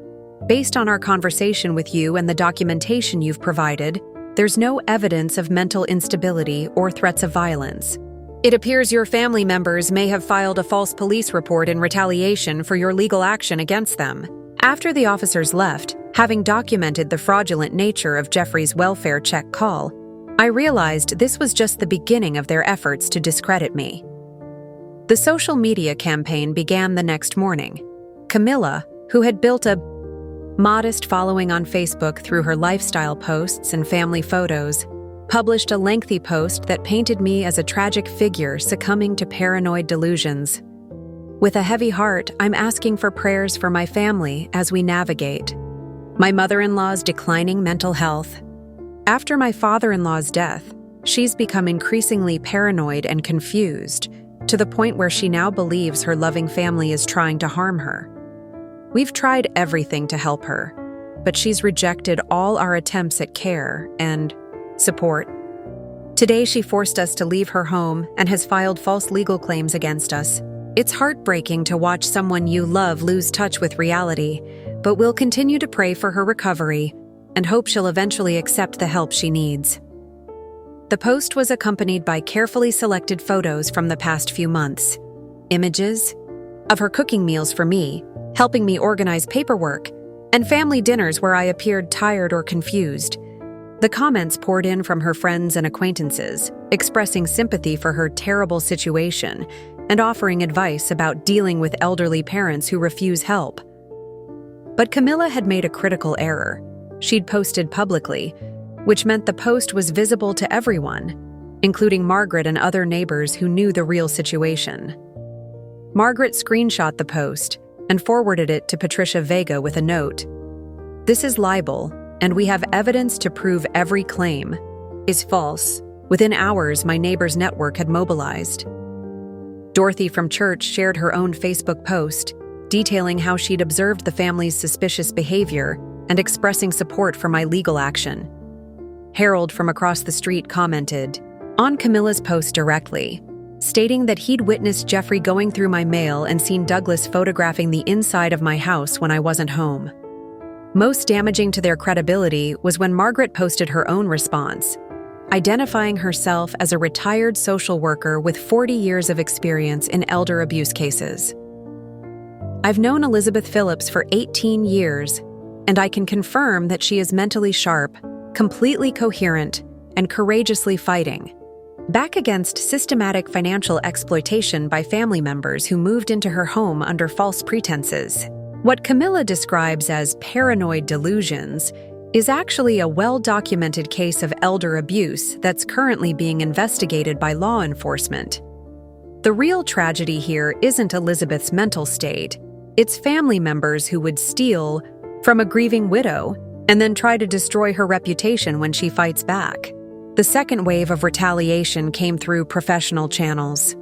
Based on our conversation with you and the documentation you've provided, there's no evidence of mental instability or threats of violence. It appears your family members may have filed a false police report in retaliation for your legal action against them. After the officers left, having documented the fraudulent nature of Jeffrey's welfare check call, I realized this was just the beginning of their efforts to discredit me. The social media campaign began the next morning. Camila, who had built a modest following on Facebook through her lifestyle posts and family photos, published a lengthy post that painted me as a tragic figure succumbing to paranoid delusions. With a heavy heart, I'm asking for prayers for my family as we navigate my mother-in-law's declining mental health. After my father-in-law's death, she's become increasingly paranoid and confused, to the point where she now believes her loving family is trying to harm her. We've tried everything to help her, but she's rejected all our attempts at care and support. Today, she forced us to leave her home and has filed false legal claims against us. It's heartbreaking to watch someone you love lose touch with reality, but we'll continue to pray for her recovery and hope she'll eventually accept the help she needs. The post was accompanied by carefully selected photos from the past few months, images of her cooking meals for me, helping me organize paperwork, and family dinners where I appeared tired or confused. The comments poured in from her friends and acquaintances, expressing sympathy for her terrible situation and offering advice about dealing with elderly parents who refuse help. But Camila had made a critical error. She'd posted publicly, which meant the post was visible to everyone, including Margaret and other neighbors who knew the real situation. Margaret screenshot the post and forwarded it to Patricia Vega with a note. This is libel, and we have evidence to prove every claim is false. Within hours, my neighbor's network had mobilized. Dorothy from church shared her own Facebook post, detailing how she'd observed the family's suspicious behavior and expressing support for my legal action. Harold from across the street commented on Camila's post directly, stating that he'd witnessed Jeffrey going through my mail and seen Douglas photographing the inside of my house when I wasn't home. Most damaging to their credibility was when Margaret posted her own response, identifying herself as a retired social worker with 40 years of experience in elder abuse cases. I've known Elizabeth Phillips for 18 years, and I can confirm that she is mentally sharp, completely coherent, and courageously fighting back against systematic financial exploitation by family members who moved into her home under false pretenses. What Camila describes as paranoid delusions is actually a well-documented case of elder abuse that's currently being investigated by law enforcement. The real tragedy here isn't Elizabeth's mental state, it's family members who would steal from a grieving widow and then try to destroy her reputation when she fights back. The second wave of retaliation came through professional channels.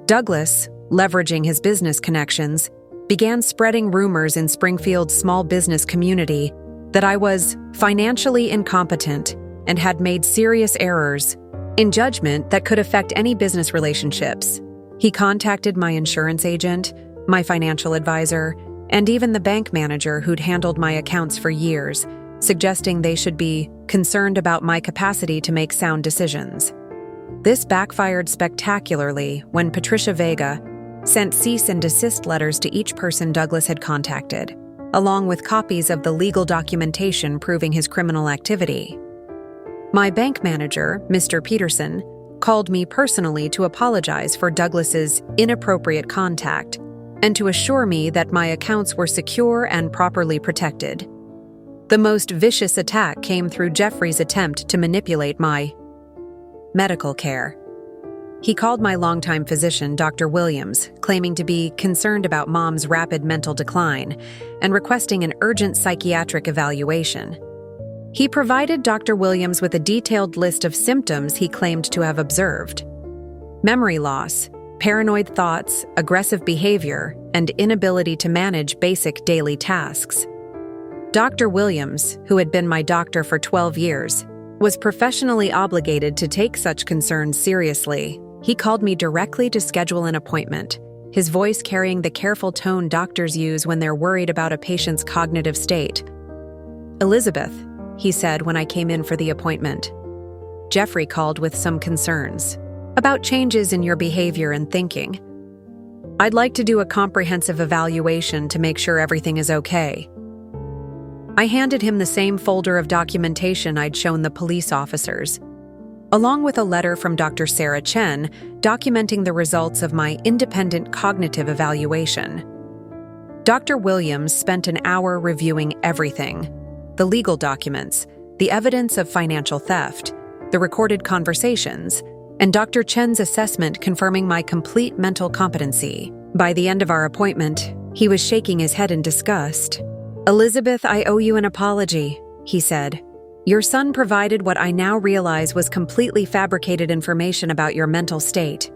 Douglas, leveraging his business connections, began spreading rumors in Springfield's small business community that I was financially incompetent and had made serious errors in judgment that could affect any business relationships. He contacted my insurance agent, my financial advisor, and even the bank manager who'd handled my accounts for years, suggesting they should be concerned about my capacity to make sound decisions. This backfired spectacularly when Patricia Vega sent cease and desist letters to each person Douglas had contacted, along with copies of the legal documentation proving his criminal activity. My bank manager, Mr. Peterson, called me personally to apologize for Douglas's inappropriate contact and to assure me that my accounts were secure and properly protected. The most vicious attack came through Jeffrey's attempt to manipulate my medical care. He called my longtime physician, Dr. Williams, claiming to be concerned about Mom's rapid mental decline and requesting an urgent psychiatric evaluation. He provided Dr. Williams with a detailed list of symptoms he claimed to have observed: memory loss, paranoid thoughts, aggressive behavior, and inability to manage basic daily tasks. Dr. Williams, who had been my doctor for 12 years, was professionally obligated to take such concerns seriously. He called me directly to schedule an appointment, his voice carrying the careful tone doctors use when they're worried about a patient's cognitive state. "Elizabeth," he said when I came in for the appointment, "Jeffrey called with some concerns about changes in your behavior and thinking. I'd like to do a comprehensive evaluation to make sure everything is okay." I handed him the same folder of documentation I'd shown the police officers, along with a letter from Dr. Sarah Chen documenting the results of my independent cognitive evaluation. Dr. Williams spent an hour reviewing everything: the legal documents, the evidence of financial theft, the recorded conversations, and Dr. Chen's assessment confirming my complete mental competency. By the end of our appointment, he was shaking his head in disgust. "Elizabeth, I owe you an apology," he said. "Your son provided what I now realize was completely fabricated information about your mental state.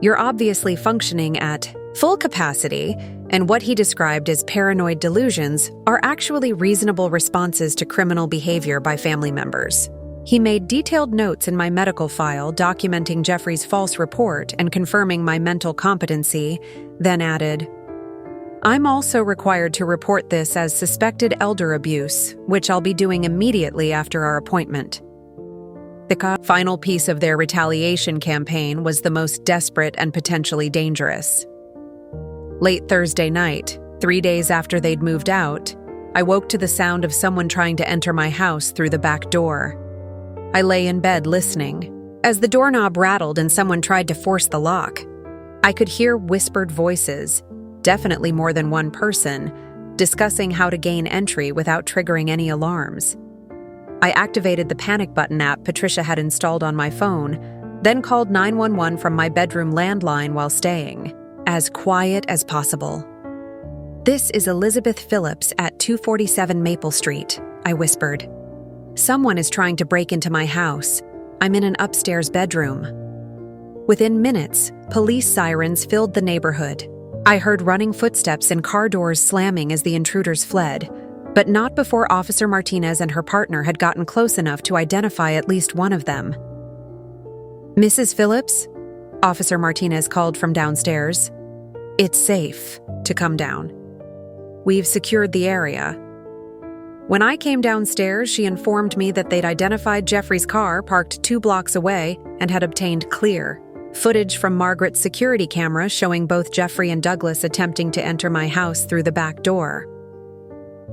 You're obviously functioning at full capacity, and what he described as paranoid delusions are actually reasonable responses to criminal behavior by family members." He made detailed notes in my medical file documenting Jeffrey's false report and confirming my mental competency, then added, "I'm also required to report this as suspected elder abuse, which I'll be doing immediately after our appointment." The final piece of their retaliation campaign was the most desperate and potentially dangerous. Late Thursday night, 3 days after they'd moved out, I woke to the sound of someone trying to enter my house through the back door. I lay in bed listening, as the doorknob rattled and someone tried to force the lock. I could hear whispered voices, definitely more than one person, discussing how to gain entry without triggering any alarms. I activated the panic button app Patricia had installed on my phone, then called 911 from my bedroom landline while staying, as quiet as possible. "This is Elizabeth Phillips at 247 Maple Street," I whispered. "Someone is trying to break into my house. I'm in an upstairs bedroom." Within minutes, police sirens filled the neighborhood. I heard running footsteps and car doors slamming as the intruders fled, but not before Officer Martinez and her partner had gotten close enough to identify at least one of them. "Mrs. Phillips?" Officer Martinez called from downstairs. "It's safe to come down. We've secured the area." When I came downstairs, she informed me that they'd identified Jeffrey's car parked 2 blocks away and had obtained clear footage from Margaret's security camera showing both Jeffrey and Douglas attempting to enter my house through the back door.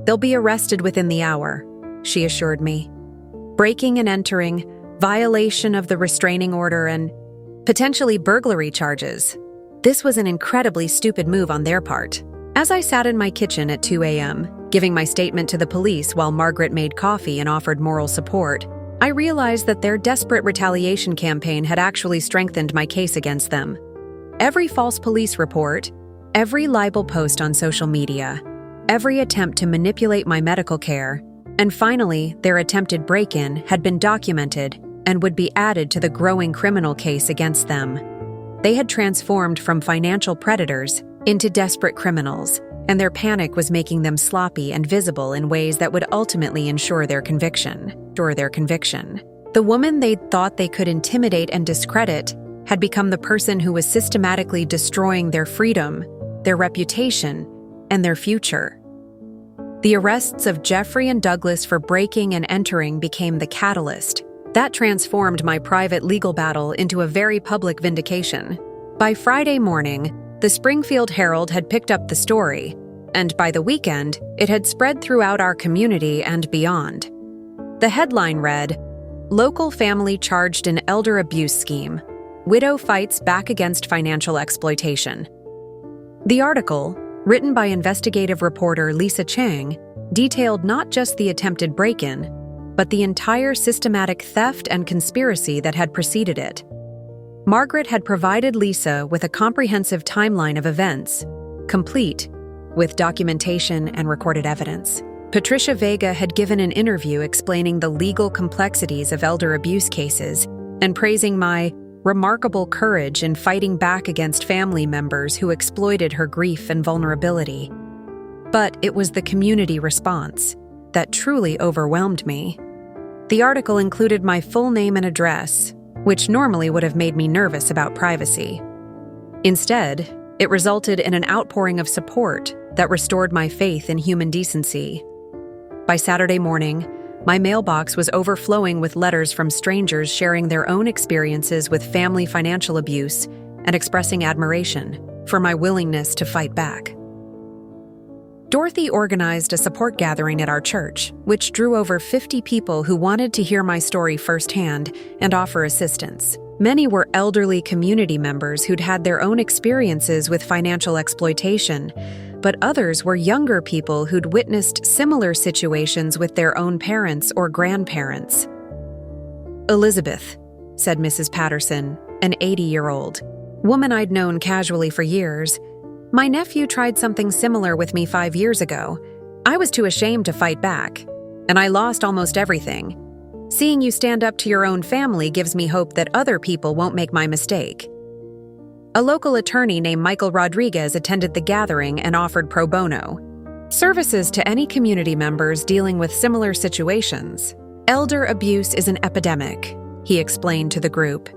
"They'll be arrested within the hour," she assured me. "Breaking and entering, violation of the restraining order, and potentially burglary charges." This was an incredibly stupid move on their part. As I sat in my kitchen at 2 a.m., giving my statement to the police while Margaret made coffee and offered moral support, I realized that their desperate retaliation campaign had actually strengthened my case against them. Every false police report, every libel post on social media, every attempt to manipulate my medical care, and finally, their attempted break-in had been documented and would be added to the growing criminal case against them. They had transformed from financial predators into desperate criminals, and their panic was making them sloppy and visible in ways that would ultimately ensure their conviction. The woman they'd thought they could intimidate and discredit had become the person who was systematically destroying their freedom, their reputation, and their future. The arrests of Jeffrey and Douglas for breaking and entering became the catalyst. That transformed my private legal battle into a very public vindication. By Friday morning, the Springfield Herald had picked up the story, and by the weekend, it had spread throughout our community and beyond. The headline read, "Local Family Charged in Elder Abuse Scheme. Widow Fights Back Against Financial Exploitation." The article, written by investigative reporter Lisa Chang, detailed not just the attempted break-in, but the entire systematic theft and conspiracy that had preceded it. Margaret had provided Lisa with a comprehensive timeline of events, complete with documentation and recorded evidence. Patricia Vega had given an interview explaining the legal complexities of elder abuse cases and praising my remarkable courage in fighting back against family members who exploited her grief and vulnerability. But it was the community response that truly overwhelmed me. The article included my full name and address, which normally would have made me nervous about privacy. Instead, it resulted in an outpouring of support that restored my faith in human decency. By Saturday morning, my mailbox was overflowing with letters from strangers sharing their own experiences with family financial abuse and expressing admiration for my willingness to fight back. Dorothy organized a support gathering at our church, which drew over 50 people who wanted to hear my story firsthand and offer assistance. Many were elderly community members who'd had their own experiences with financial exploitation, but others were younger people who'd witnessed similar situations with their own parents or grandparents. "Elizabeth," said Mrs. Patterson, an 80-year-old woman I'd known casually for years, "my nephew tried something similar with me 5 years ago. I was too ashamed to fight back, and I lost almost everything. Seeing you stand up to your own family gives me hope that other people won't make my mistake." A local attorney named Michael Rodriguez attended the gathering and offered pro bono services to any community members dealing with similar situations. "Elder abuse is an epidemic," he explained to the group.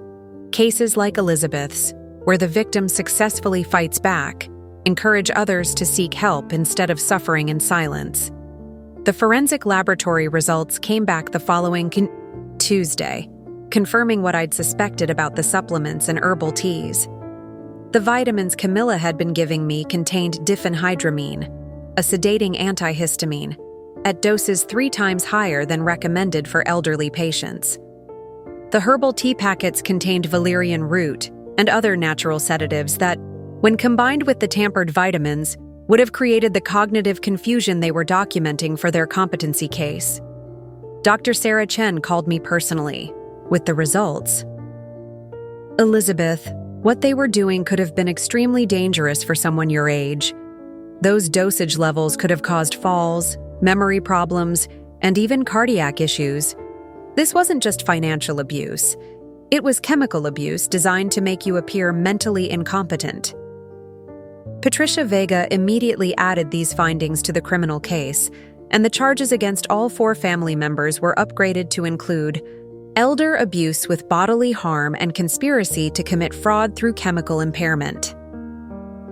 "Cases like Elizabeth's, where the victim successfully fights back, encourage others to seek help instead of suffering in silence." The forensic laboratory results came back the following Tuesday, confirming what I'd suspected about the supplements and herbal teas. The vitamins Camila had been giving me contained diphenhydramine, a sedating antihistamine, at doses 3 times higher than recommended for elderly patients. The herbal tea packets contained valerian root and other natural sedatives that, when combined with the tampered vitamins, would have created the cognitive confusion they were documenting for their competency case. Dr. Sarah Chen called me personally with the results. "Elizabeth, what they were doing could have been extremely dangerous for someone your age. Those dosage levels could have caused falls, memory problems, and even cardiac issues. This wasn't just financial abuse. It was chemical abuse designed to make you appear mentally incompetent." Patricia Vega immediately added these findings to the criminal case, and the charges against all 4 family members were upgraded to include elder abuse with bodily harm and conspiracy to commit fraud through chemical impairment.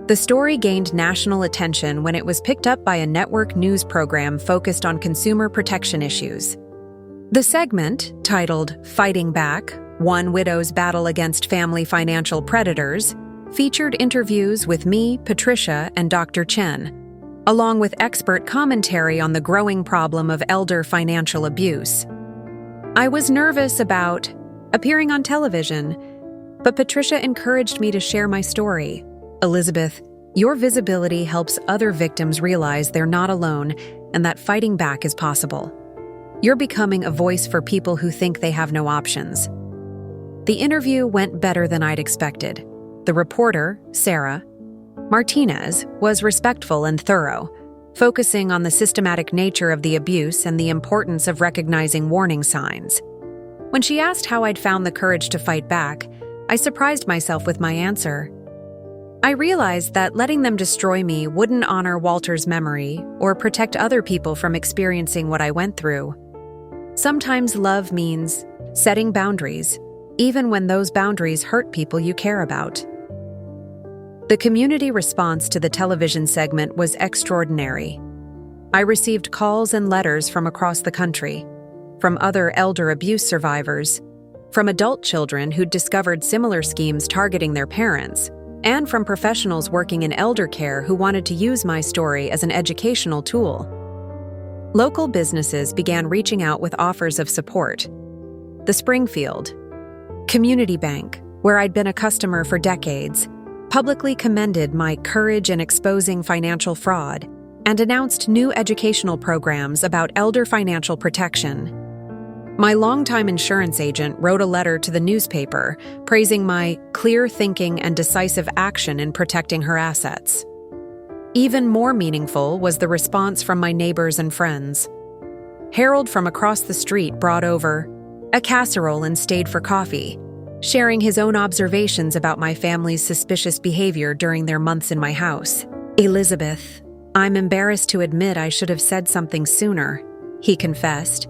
The story gained national attention when it was picked up by a network news program focused on consumer protection issues. The segment, titled Fighting Back: One Widow's Battle Against Family Financial Predators, featured interviews with me, Patricia, and Dr. Chen, along with expert commentary on the growing problem of elder financial abuse. I was nervous about appearing on television, but Patricia encouraged me to share my story. Elizabeth, your visibility helps other victims realize they're not alone and that fighting back is possible. You're becoming a voice for people who think they have no options. The interview went better than I'd expected. The reporter, Sarah Martinez, was respectful and thorough, focusing on the systematic nature of the abuse and the importance of recognizing warning signs. When she asked how I'd found the courage to fight back, I surprised myself with my answer. I realized that letting them destroy me wouldn't honor Walter's memory or protect other people from experiencing what I went through. Sometimes love means setting boundaries, even when those boundaries hurt people you care about. The community response to the television segment was extraordinary. I received calls and letters from across the country, from other elder abuse survivors, from adult children who'd discovered similar schemes targeting their parents, and from professionals working in elder care who wanted to use my story as an educational tool. Local businesses began reaching out with offers of support. The Springfield Community Bank, where I'd been a customer for decades, publicly commended my courage in exposing financial fraud and announced new educational programs about elder financial protection. My longtime insurance agent wrote a letter to the newspaper praising my clear thinking and decisive action in protecting her assets. Even more meaningful was the response from my neighbors and friends. Harold from across the street brought over a casserole and stayed for coffee, sharing his own observations about my family's suspicious behavior during their months in my house. Elizabeth, I'm embarrassed to admit I should have said something sooner, he confessed.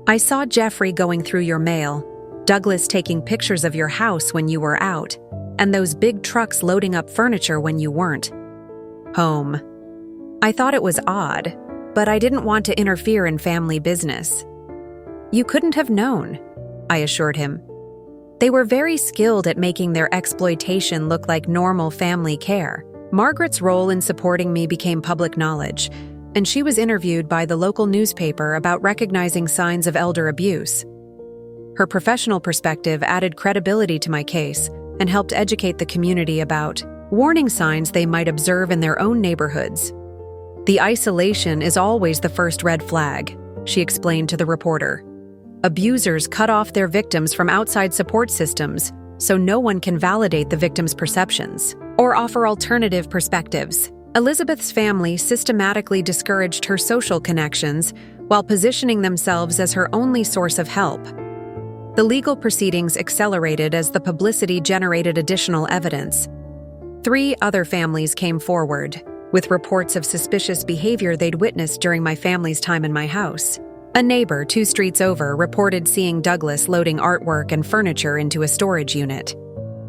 I saw Jeffrey going through your mail, Douglas taking pictures of your house when you were out, and those big trucks loading up furniture when you weren't home. I thought it was odd, but I didn't want to interfere in family business. You couldn't have known, I assured him. They were very skilled at making their exploitation look like normal family care. Margaret's role in supporting me became public knowledge, and she was interviewed by the local newspaper about recognizing signs of elder abuse. Her professional perspective added credibility to my case and helped educate the community about warning signs they might observe in their own neighborhoods. The isolation is always the first red flag, she explained to the reporter. Abusers cut off their victims from outside support systems, so no one can validate the victim's perceptions or offer alternative perspectives. Elizabeth's family systematically discouraged her social connections while positioning themselves as her only source of help. The legal proceedings accelerated as the publicity generated additional evidence. 3 other families came forward, with reports of suspicious behavior they'd witnessed during my family's time in my house. A neighbor 2 streets over reported seeing Douglas loading artwork and furniture into a storage unit.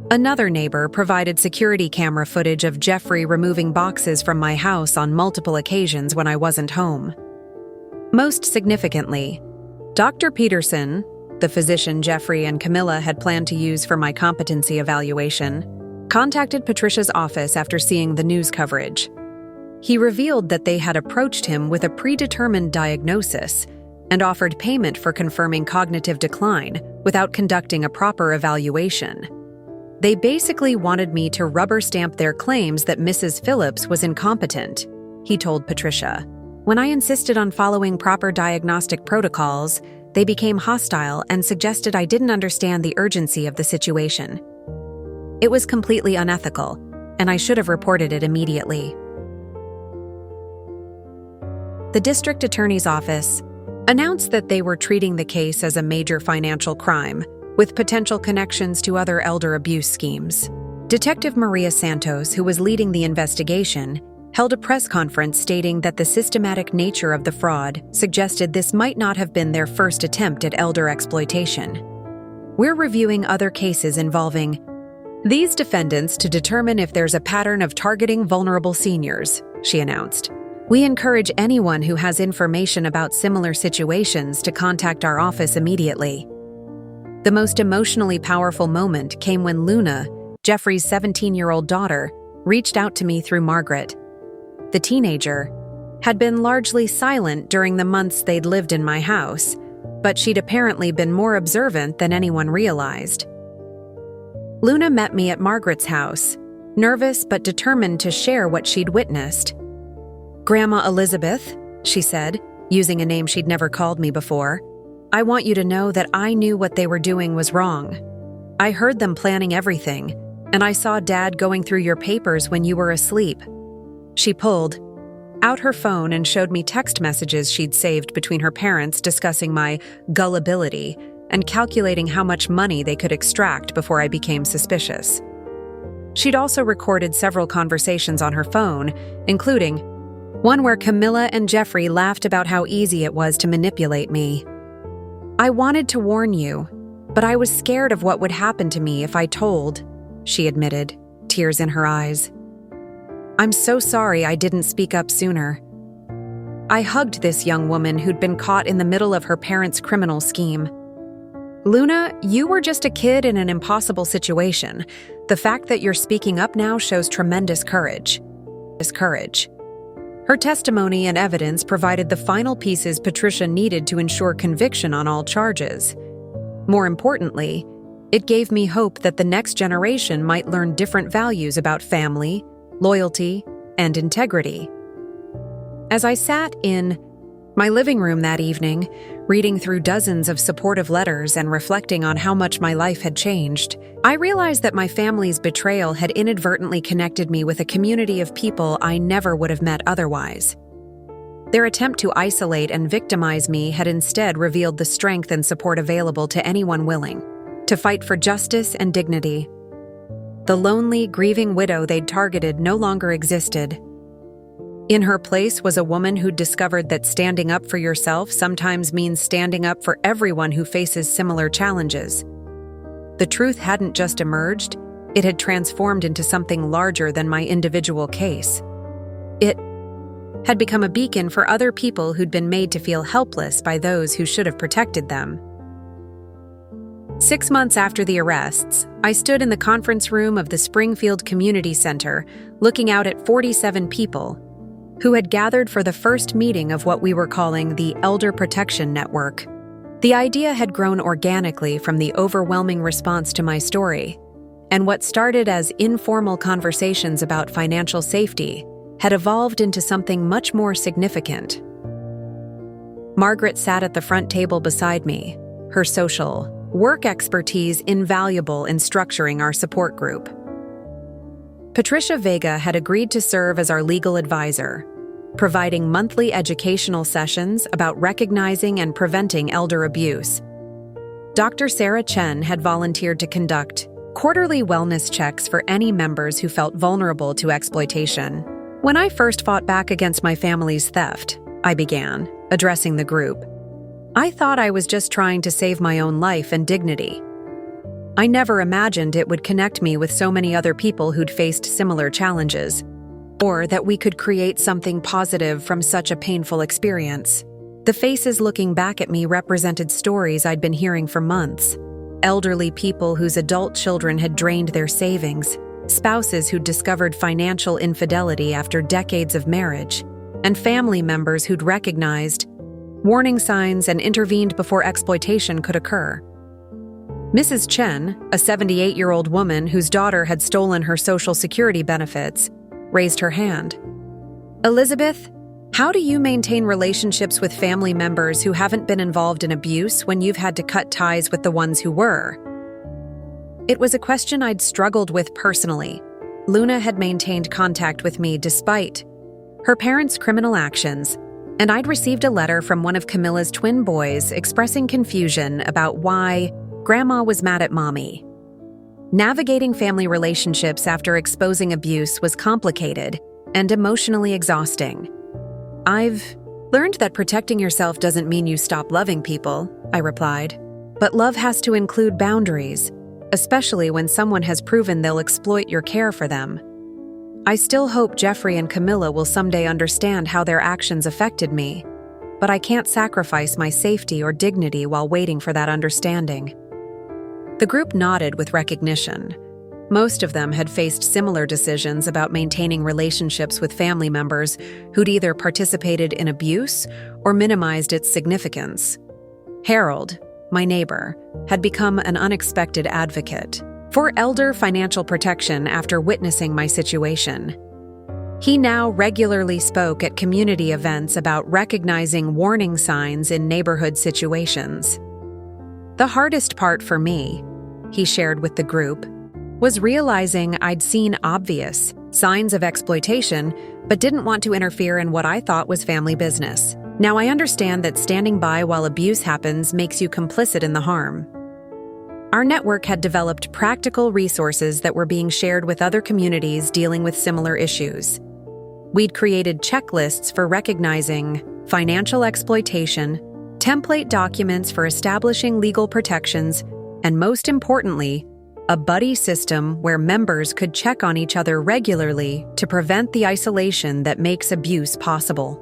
Another neighbor provided security camera footage of Jeffrey removing boxes from my house on multiple occasions when I wasn't home. Most significantly, Dr. Peterson, the physician Jeffrey and Camila had planned to use for my competency evaluation, contacted Patricia's office after seeing the news coverage. He revealed that they had approached him with a predetermined diagnosis and offered payment for confirming cognitive decline without conducting a proper evaluation. They basically wanted me to rubber stamp their claims that Mrs. Phillips was incompetent, he told Patricia. When I insisted on following proper diagnostic protocols, they became hostile and suggested I didn't understand the urgency of the situation. It was completely unethical, and I should have reported it immediately. The district attorney's office announced that they were treating the case as a major financial crime, with potential connections to other elder abuse schemes. Detective Maria Santos, who was leading the investigation, held a press conference stating that the systematic nature of the fraud suggested this might not have been their first attempt at elder exploitation. We're reviewing other cases involving these defendants to determine if there's a pattern of targeting vulnerable seniors, she announced. We encourage anyone who has information about similar situations to contact our office immediately. The most emotionally powerful moment came when Luna, Jeffrey's 17-year-old daughter, reached out to me through Margaret. The teenager had been largely silent during the months they'd lived in my house, but she'd apparently been more observant than anyone realized. Luna met me at Margaret's house, nervous but determined to share what she'd witnessed. "Grandma Elizabeth," she said, using a name she'd never called me before, "I want you to know that I knew what they were doing was wrong. I heard them planning everything, and I saw Dad going through your papers when you were asleep." She pulled out her phone and showed me text messages she'd saved between her parents discussing my gullibility and calculating how much money they could extract before I became suspicious. She'd also recorded several conversations on her phone, including one where Camila and Jeffrey laughed about how easy it was to manipulate me. "I wanted to warn you, but I was scared of what would happen to me if I told," she admitted, tears in her eyes. "I'm so sorry I didn't speak up sooner." I hugged this young woman who'd been caught in the middle of her parents' criminal scheme. "Luna, you were just a kid in an impossible situation. The fact that you're speaking up now shows tremendous courage." Her testimony and evidence provided the final pieces Patricia needed to ensure conviction on all charges. More importantly, it gave me hope that the next generation might learn different values about family, loyalty, and integrity. As I sat in my living room that evening, reading through dozens of supportive letters and reflecting on how much my life had changed, I realized that my family's betrayal had inadvertently connected me with a community of people I never would have met otherwise. Their attempt to isolate and victimize me had instead revealed the strength and support available to anyone willing to fight for justice and dignity. The lonely, grieving widow they'd targeted no longer existed. In her place was a woman who'd discovered that standing up for yourself sometimes means standing up for everyone who faces similar challenges. The truth hadn't just emerged, it had transformed into something larger than my individual case. It had become a beacon for other people who'd been made to feel helpless by those who should have protected them. 6 months after the arrests, I stood in the conference room of the Springfield Community Center, looking out at 47 people who had gathered for the first meeting of what we were calling the Elder Protection Network. The idea had grown organically from the overwhelming response to my story, and what started as informal conversations about financial safety had evolved into something much more significant. Margaret sat at the front table beside me, her social work expertise invaluable in structuring our support group. Patricia Vega had agreed to serve as our legal advisor, providing monthly educational sessions about recognizing and preventing elder abuse. Dr. Sarah Chen had volunteered to conduct quarterly wellness checks for any members who felt vulnerable to exploitation. When I first fought back against my family's theft, I began, addressing the group. I thought I was just trying to save my own life and dignity. I never imagined it would connect me with so many other people who'd faced similar challenges, or that we could create something positive from such a painful experience. The faces looking back at me represented stories I'd been hearing for months. Elderly people whose adult children had drained their savings, spouses who'd discovered financial infidelity after decades of marriage, and family members who'd recognized warning signs and intervened before exploitation could occur. Mrs. Chen, a 78-year-old woman whose daughter had stolen her Social Security benefits, raised her hand. "Elizabeth, how do you maintain relationships with family members who haven't been involved in abuse when you've had to cut ties with the ones who were?" It was a question I'd struggled with personally. Luna had maintained contact with me despite her parents' criminal actions, and I'd received a letter from one of Camila's twin boys expressing confusion about why Grandma was mad at Mommy. Navigating family relationships after exposing abuse was complicated, and emotionally exhausting. "I've learned that protecting yourself doesn't mean you stop loving people," I replied. "But love has to include boundaries, especially when someone has proven they'll exploit your care for them. I still hope Jeffrey and Camila will someday understand how their actions affected me, but I can't sacrifice my safety or dignity while waiting for that understanding." The group nodded with recognition. Most of them had faced similar decisions about maintaining relationships with family members who'd either participated in abuse or minimized its significance. Harold, my neighbor, had become an unexpected advocate for elder financial protection after witnessing my situation. He now regularly spoke at community events about recognizing warning signs in neighborhood situations. "The hardest part for me," he shared with the group, "was realizing I'd seen obvious signs of exploitation but didn't want to interfere in what I thought was family business. Now I understand that standing by while abuse happens makes you complicit in the harm." Our network had developed practical resources that were being shared with other communities dealing with similar issues. We'd created checklists for recognizing financial exploitation, template documents for establishing legal protections, and most importantly, a buddy system where members could check on each other regularly to prevent the isolation that makes abuse possible.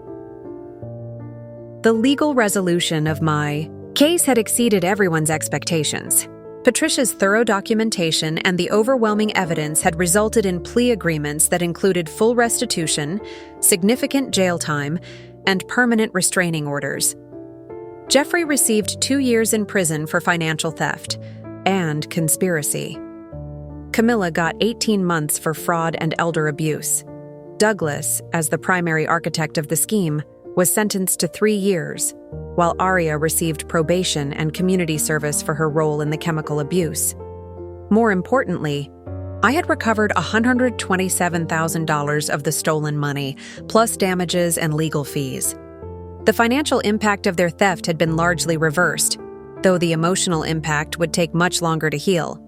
The legal resolution of my case had exceeded everyone's expectations. Patricia's thorough documentation and the overwhelming evidence had resulted in plea agreements that included full restitution, significant jail time, and permanent restraining orders. Jeffrey received 2 years in prison for financial theft and conspiracy. Camila got 18 months for fraud and elder abuse. Douglas, as the primary architect of the scheme, was sentenced to 3 years, while Aria received probation and community service for her role in the chemical abuse. More importantly, I had recovered $127,000 of the stolen money, plus damages and legal fees. The financial impact of their theft had been largely reversed, though the emotional impact would take much longer to heal.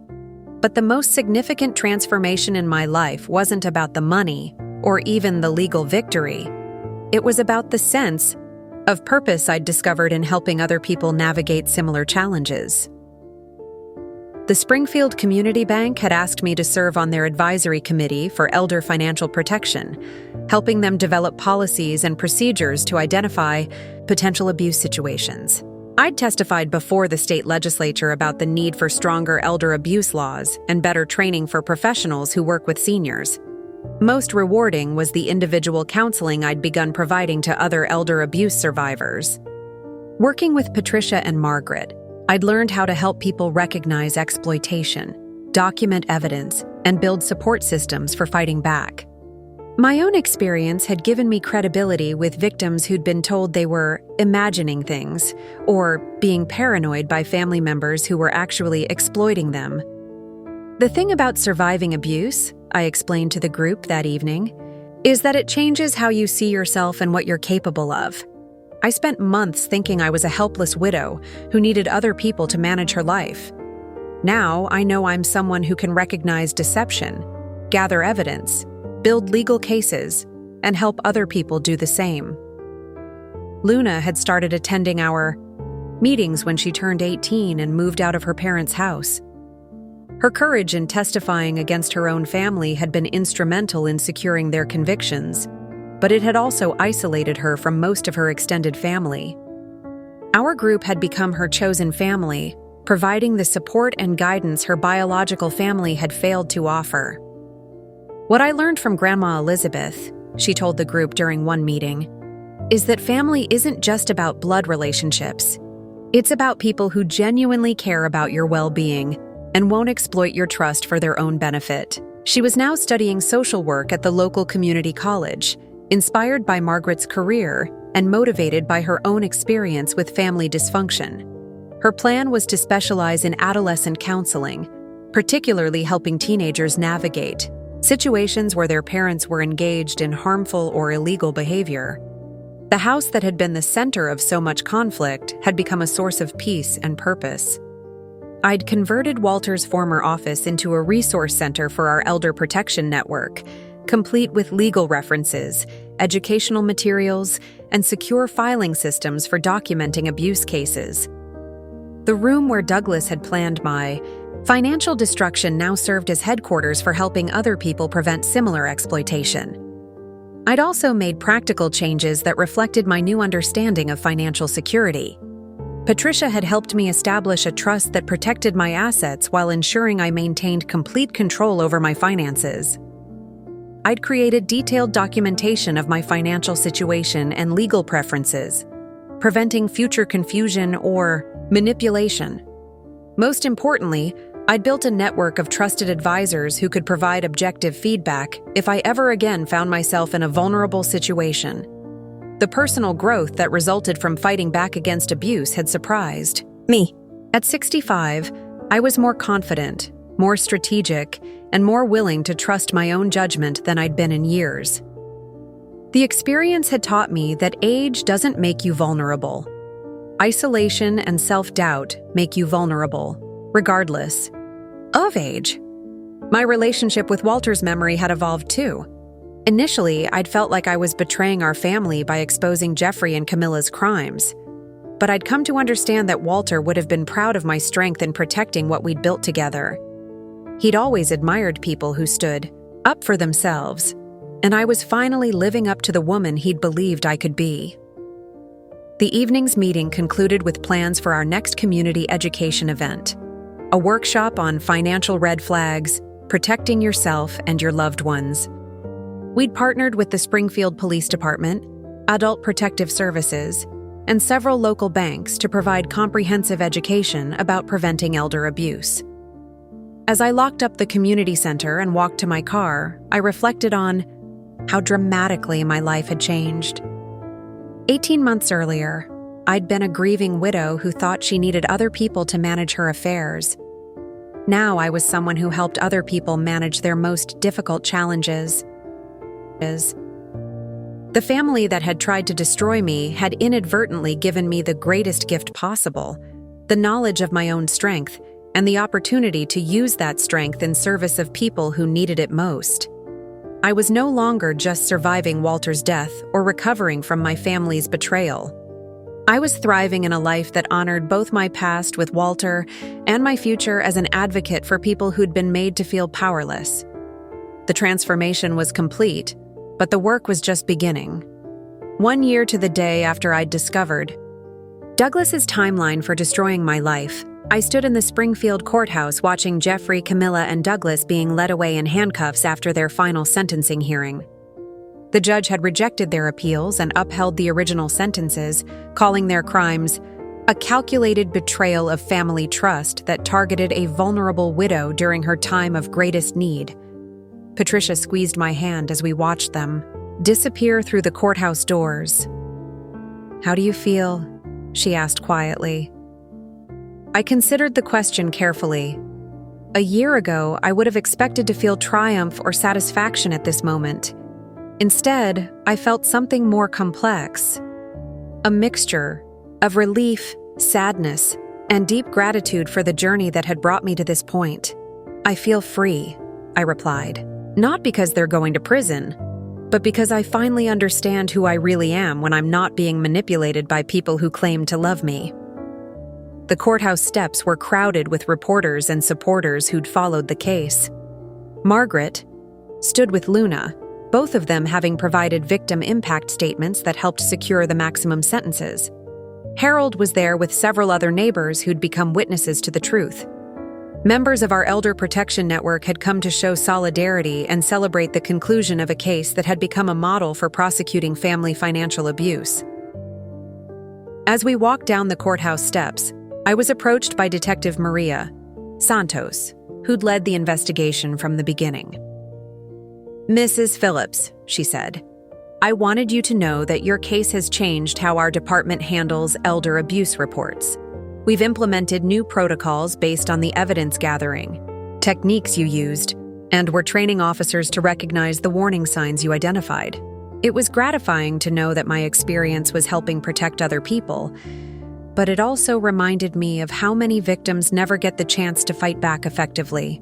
But the most significant transformation in my life wasn't about the money or even the legal victory. It was about the sense of purpose I'd discovered in helping other people navigate similar challenges. The Springfield Community Bank had asked me to serve on their advisory committee for elder financial protection, helping them develop policies and procedures to identify potential abuse situations. I'd testified before the state legislature about the need for stronger elder abuse laws and better training for professionals who work with seniors. Most rewarding was the individual counseling I'd begun providing to other elder abuse survivors. Working with Patricia and Margaret, I'd learned how to help people recognize exploitation, document evidence, and build support systems for fighting back. My own experience had given me credibility with victims who'd been told they were imagining things or being paranoid by family members who were actually exploiting them. The thing about surviving abuse, I explained to the group that evening, is that it changes how you see yourself and what you're capable of. I spent months thinking I was a helpless widow who needed other people to manage her life. Now I know I'm someone who can recognize deception, gather evidence, build legal cases, and help other people do the same. Luna had started attending our meetings when she turned 18 and moved out of her parents' house. Her courage in testifying against her own family had been instrumental in securing their convictions, but it had also isolated her from most of her extended family. Our group had become her chosen family, providing the support and guidance her biological family had failed to offer. What I learned from Grandma Elizabeth, she told the group during one meeting, is that family isn't just about blood relationships. It's about people who genuinely care about your well-being and won't exploit your trust for their own benefit. She was now studying social work at the local community college, inspired by Margaret's career and motivated by her own experience with family dysfunction. Her plan was to specialize in adolescent counseling, particularly helping teenagers navigate situations where their parents were engaged in harmful or illegal behavior. The house that had been the center of so much conflict had become a source of peace and purpose. I'd converted Walter's former office into a resource center for our elder protection network, complete with legal references, educational materials, and secure filing systems for documenting abuse cases. The room where Douglas had planned my financial destruction now served as headquarters for helping other people prevent similar exploitation. I'd also made practical changes that reflected my new understanding of financial security. Patricia had helped me establish a trust that protected my assets while ensuring I maintained complete control over my finances. I'd created detailed documentation of my financial situation and legal preferences, preventing future confusion or manipulation. Most importantly, I'd built a network of trusted advisors who could provide objective feedback if I ever again found myself in a vulnerable situation. The personal growth that resulted from fighting back against abuse had surprised me. At 65, I was more confident, more strategic, and more willing to trust my own judgment than I'd been in years. The experience had taught me that age doesn't make you vulnerable. Isolation and self-doubt make you vulnerable, regardless of age. My relationship with Walter's memory had evolved too. Initially, I'd felt like I was betraying our family by exposing Jeffrey and Camila's crimes. But I'd come to understand that Walter would have been proud of my strength in protecting what we'd built together. He'd always admired people who stood up for themselves, and I was finally living up to the woman he'd believed I could be. The evening's meeting concluded with plans for our next community education event, a workshop on financial red flags, protecting yourself and your loved ones. We'd partnered with the Springfield Police Department, Adult Protective Services, and several local banks to provide comprehensive education about preventing elder abuse. As I locked up the community center and walked to my car, I reflected on how dramatically my life had changed. 18 months earlier, I'd been a grieving widow who thought she needed other people to manage her affairs. Now I was someone who helped other people manage their most difficult challenges. The family that had tried to destroy me had inadvertently given me the greatest gift possible, the knowledge of my own strength, and the opportunity to use that strength in service of people who needed it most. I was no longer just surviving Walter's death or recovering from my family's betrayal. I was thriving in a life that honored both my past with Walter and my future as an advocate for people who'd been made to feel powerless. The transformation was complete, but the work was just beginning. 1 year to the day after I'd discovered Douglas's timeline for destroying my life, I stood in the Springfield courthouse watching Jeffrey, Camila, and Douglas being led away in handcuffs after their final sentencing hearing. The judge had rejected their appeals and upheld the original sentences, calling their crimes a calculated betrayal of family trust that targeted a vulnerable widow during her time of greatest need. Patricia squeezed my hand as we watched them disappear through the courthouse doors. "How do you feel?" she asked quietly. I considered the question carefully. A year ago, I would have expected to feel triumph or satisfaction at this moment. Instead, I felt something more complex. A mixture of relief, sadness, and deep gratitude for the journey that had brought me to this point. "I feel free," I replied. "Not because they're going to prison, but because I finally understand who I really am when I'm not being manipulated by people who claim to love me." The courthouse steps were crowded with reporters and supporters who'd followed the case. Margaret stood with Luna, both of them having provided victim impact statements that helped secure the maximum sentences. Harold was there with several other neighbors who'd become witnesses to the truth. Members of our Elder Protection Network had come to show solidarity and celebrate the conclusion of a case that had become a model for prosecuting family financial abuse. As we walked down the courthouse steps, I was approached by Detective Maria Santos, who'd led the investigation from the beginning. "Mrs. Phillips," she said, "I wanted you to know that your case has changed how our department handles elder abuse reports. We've implemented new protocols based on the evidence gathering, techniques you used, and we're training officers to recognize the warning signs you identified. It was gratifying to know that my experience was helping protect other people, but it also reminded me of how many victims never get the chance to fight back effectively."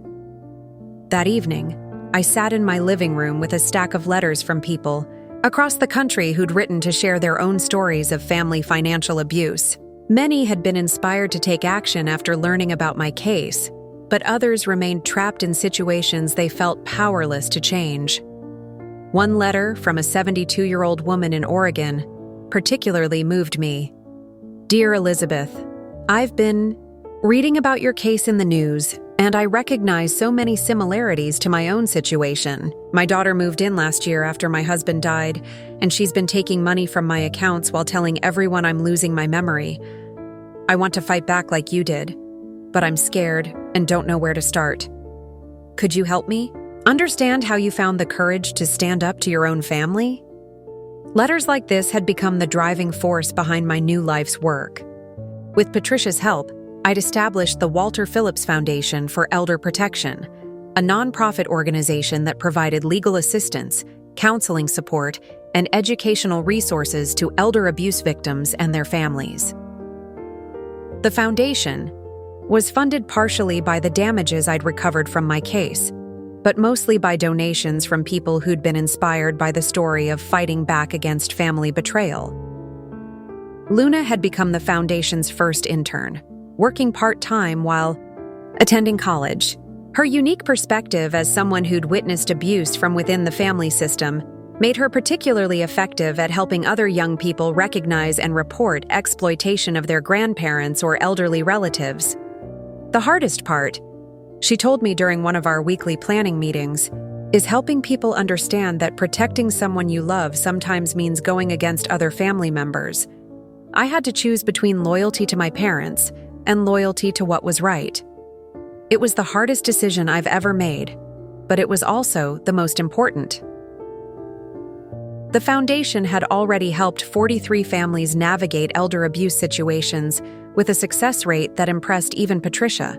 That evening, I sat in my living room with a stack of letters from people across the country who'd written to share their own stories of family financial abuse. Many had been inspired to take action after learning about my case, but others remained trapped in situations they felt powerless to change. One letter from a 72-year-old woman in Oregon particularly moved me. Dear Elizabeth, I've been reading about your case in the news, and I recognize so many similarities to my own situation. My daughter moved in last year after my husband died, and she's been taking money from my accounts while telling everyone I'm losing my memory. I want to fight back like you did, but I'm scared and don't know where to start. Could you help me? Understand how you found the courage to stand up to your own family? Letters like this had become the driving force behind my new life's work. With Patricia's help, I'd established the Walter Phillips Foundation for Elder Protection, a nonprofit organization that provided legal assistance, counseling support, and educational resources to elder abuse victims and their families. The foundation was funded partially by the damages I'd recovered from my case, but mostly by donations from people who'd been inspired by the story of fighting back against family betrayal. Luna had become the foundation's first intern, working part-time while attending college. Her unique perspective as someone who'd witnessed abuse from within the family system made her particularly effective at helping other young people recognize and report exploitation of their grandparents or elderly relatives. The hardest part, she told me during one of our weekly planning meetings, is helping people understand that protecting someone you love sometimes means going against other family members. I had to choose between loyalty to my parents and loyalty to what was right. It was the hardest decision I've ever made, but it was also the most important. The foundation had already helped 43 families navigate elder abuse situations with a success rate that impressed even Patricia.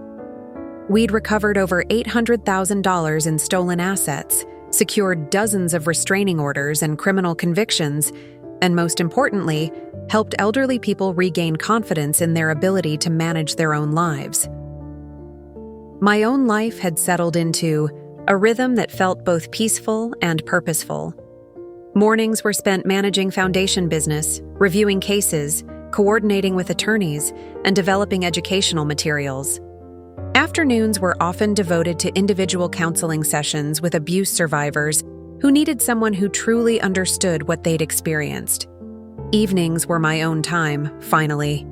We'd recovered over $800,000 in stolen assets, secured dozens of restraining orders and criminal convictions, and most importantly, helped elderly people regain confidence in their ability to manage their own lives. My own life had settled into a rhythm that felt both peaceful and purposeful. Mornings were spent managing foundation business, reviewing cases, coordinating with attorneys, and developing educational materials. Afternoons were often devoted to individual counseling sessions with abuse survivors who needed someone who truly understood what they'd experienced. Evenings were my own time, finally.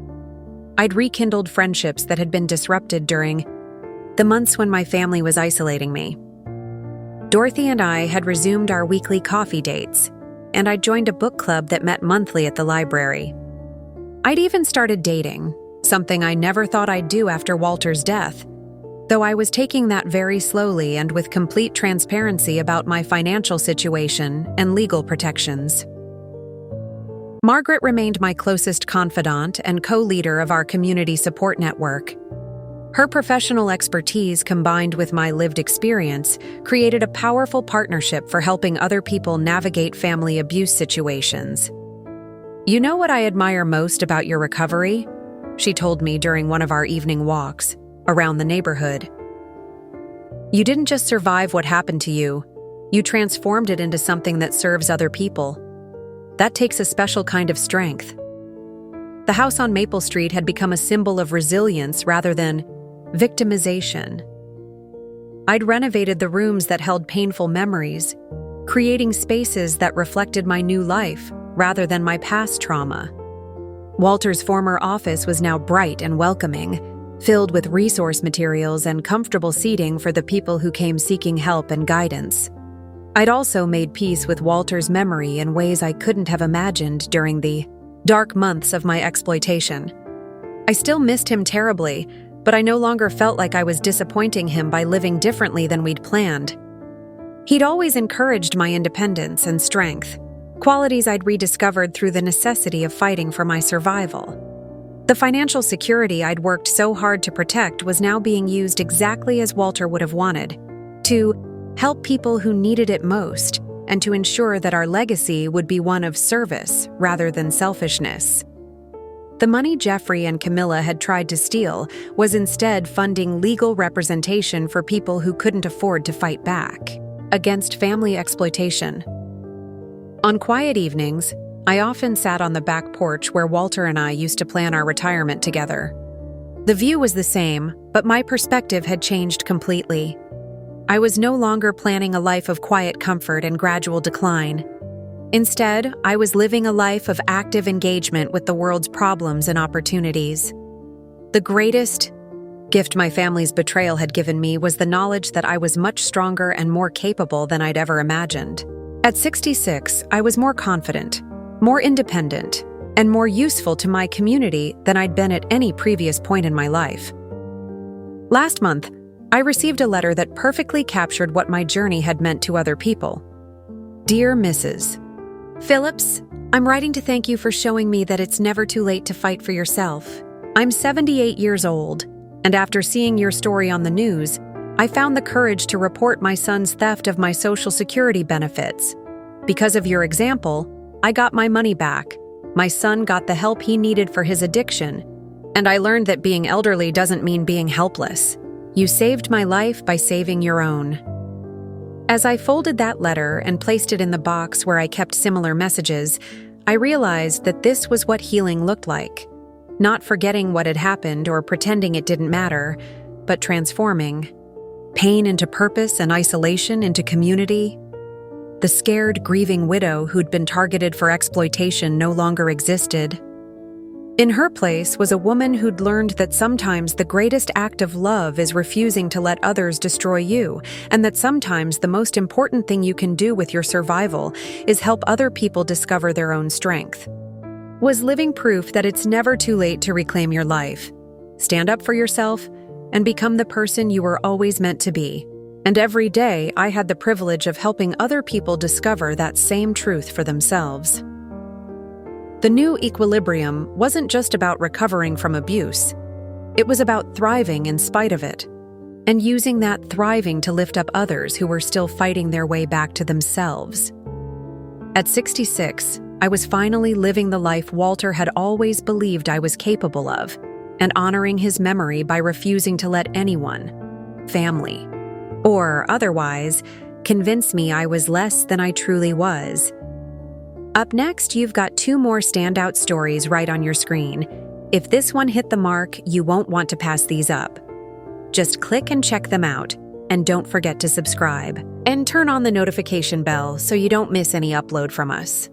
I'd rekindled friendships that had been disrupted during the months when my family was isolating me. Dorothy and I had resumed our weekly coffee dates, and I'd joined a book club that met monthly at the library. I'd even started dating, something I never thought I'd do after Walter's death, though I was taking that very slowly and with complete transparency about my financial situation and legal protections. Margaret remained my closest confidant and co-leader of our community support network. Her professional expertise combined with my lived experience created a powerful partnership for helping other people navigate family abuse situations. You know what I admire most about your recovery? She told me during one of our evening walks around the neighborhood. You didn't just survive what happened to you, you transformed it into something that serves other people. That takes a special kind of strength. The house on Maple Street had become a symbol of resilience rather than victimization. I'd renovated the rooms that held painful memories, creating spaces that reflected my new life rather than my past trauma. Walter's former office was now bright and welcoming, filled with resource materials and comfortable seating for the people who came seeking help and guidance. I'd also made peace with Walter's memory in ways I couldn't have imagined during the dark months of my exploitation. I still missed him terribly, but I no longer felt like I was disappointing him by living differently than we'd planned. He'd always encouraged my independence and strength, qualities I'd rediscovered through the necessity of fighting for my survival. The financial security I'd worked so hard to protect was now being used exactly as Walter would have wanted, to help people who needed it most, and to ensure that our legacy would be one of service rather than selfishness. The money Jeffrey and Camila had tried to steal was instead funding legal representation for people who couldn't afford to fight back. against family exploitation. On quiet evenings, I often sat on the back porch where Walter and I used to plan our retirement together. The view was the same, but my perspective had changed completely. I was no longer planning a life of quiet comfort and gradual decline. Instead, I was living a life of active engagement with the world's problems and opportunities. The greatest gift my family's betrayal had given me was the knowledge that I was much stronger and more capable than I'd ever imagined. At 66, I was more confident, more independent, and more useful to my community than I'd been at any previous point in my life. Last month, I received a letter that perfectly captured what my journey had meant to other people. Dear Mrs. Phillips, I'm writing to thank you for showing me that it's never too late to fight for yourself. I'm 78 years old, and after seeing your story on the news, I found the courage to report my son's theft of my Social Security benefits. Because of your example, I got my money back. My son got the help he needed for his addiction, and I learned that being elderly doesn't mean being helpless. You saved my life by saving your own. As I folded that letter and placed it in the box where I kept similar messages, I realized that this was what healing looked like. Not forgetting what had happened or pretending it didn't matter, but transforming. Pain into purpose and isolation into community. The scared, grieving widow who'd been targeted for exploitation no longer existed. In her place was a woman who'd learned that sometimes the greatest act of love is refusing to let others destroy you, and that sometimes the most important thing you can do with your survival is help other people discover their own strength. Was living proof that it's never too late to reclaim your life, stand up for yourself, and become the person you were always meant to be. And every day, I had the privilege of helping other people discover that same truth for themselves. The new equilibrium wasn't just about recovering from abuse. It was about thriving in spite of it, and using that thriving to lift up others who were still fighting their way back to themselves. At 66, I was finally living the life Walter had always believed I was capable of, and honoring his memory by refusing to let anyone, family, or otherwise, convince me I was less than I truly was. Up next, you've got 2 more standout stories right on your screen. If this one hit the mark, you won't want to pass these up. Just click and check them out, and don't forget to subscribe. And turn on the notification bell so you don't miss any upload from us.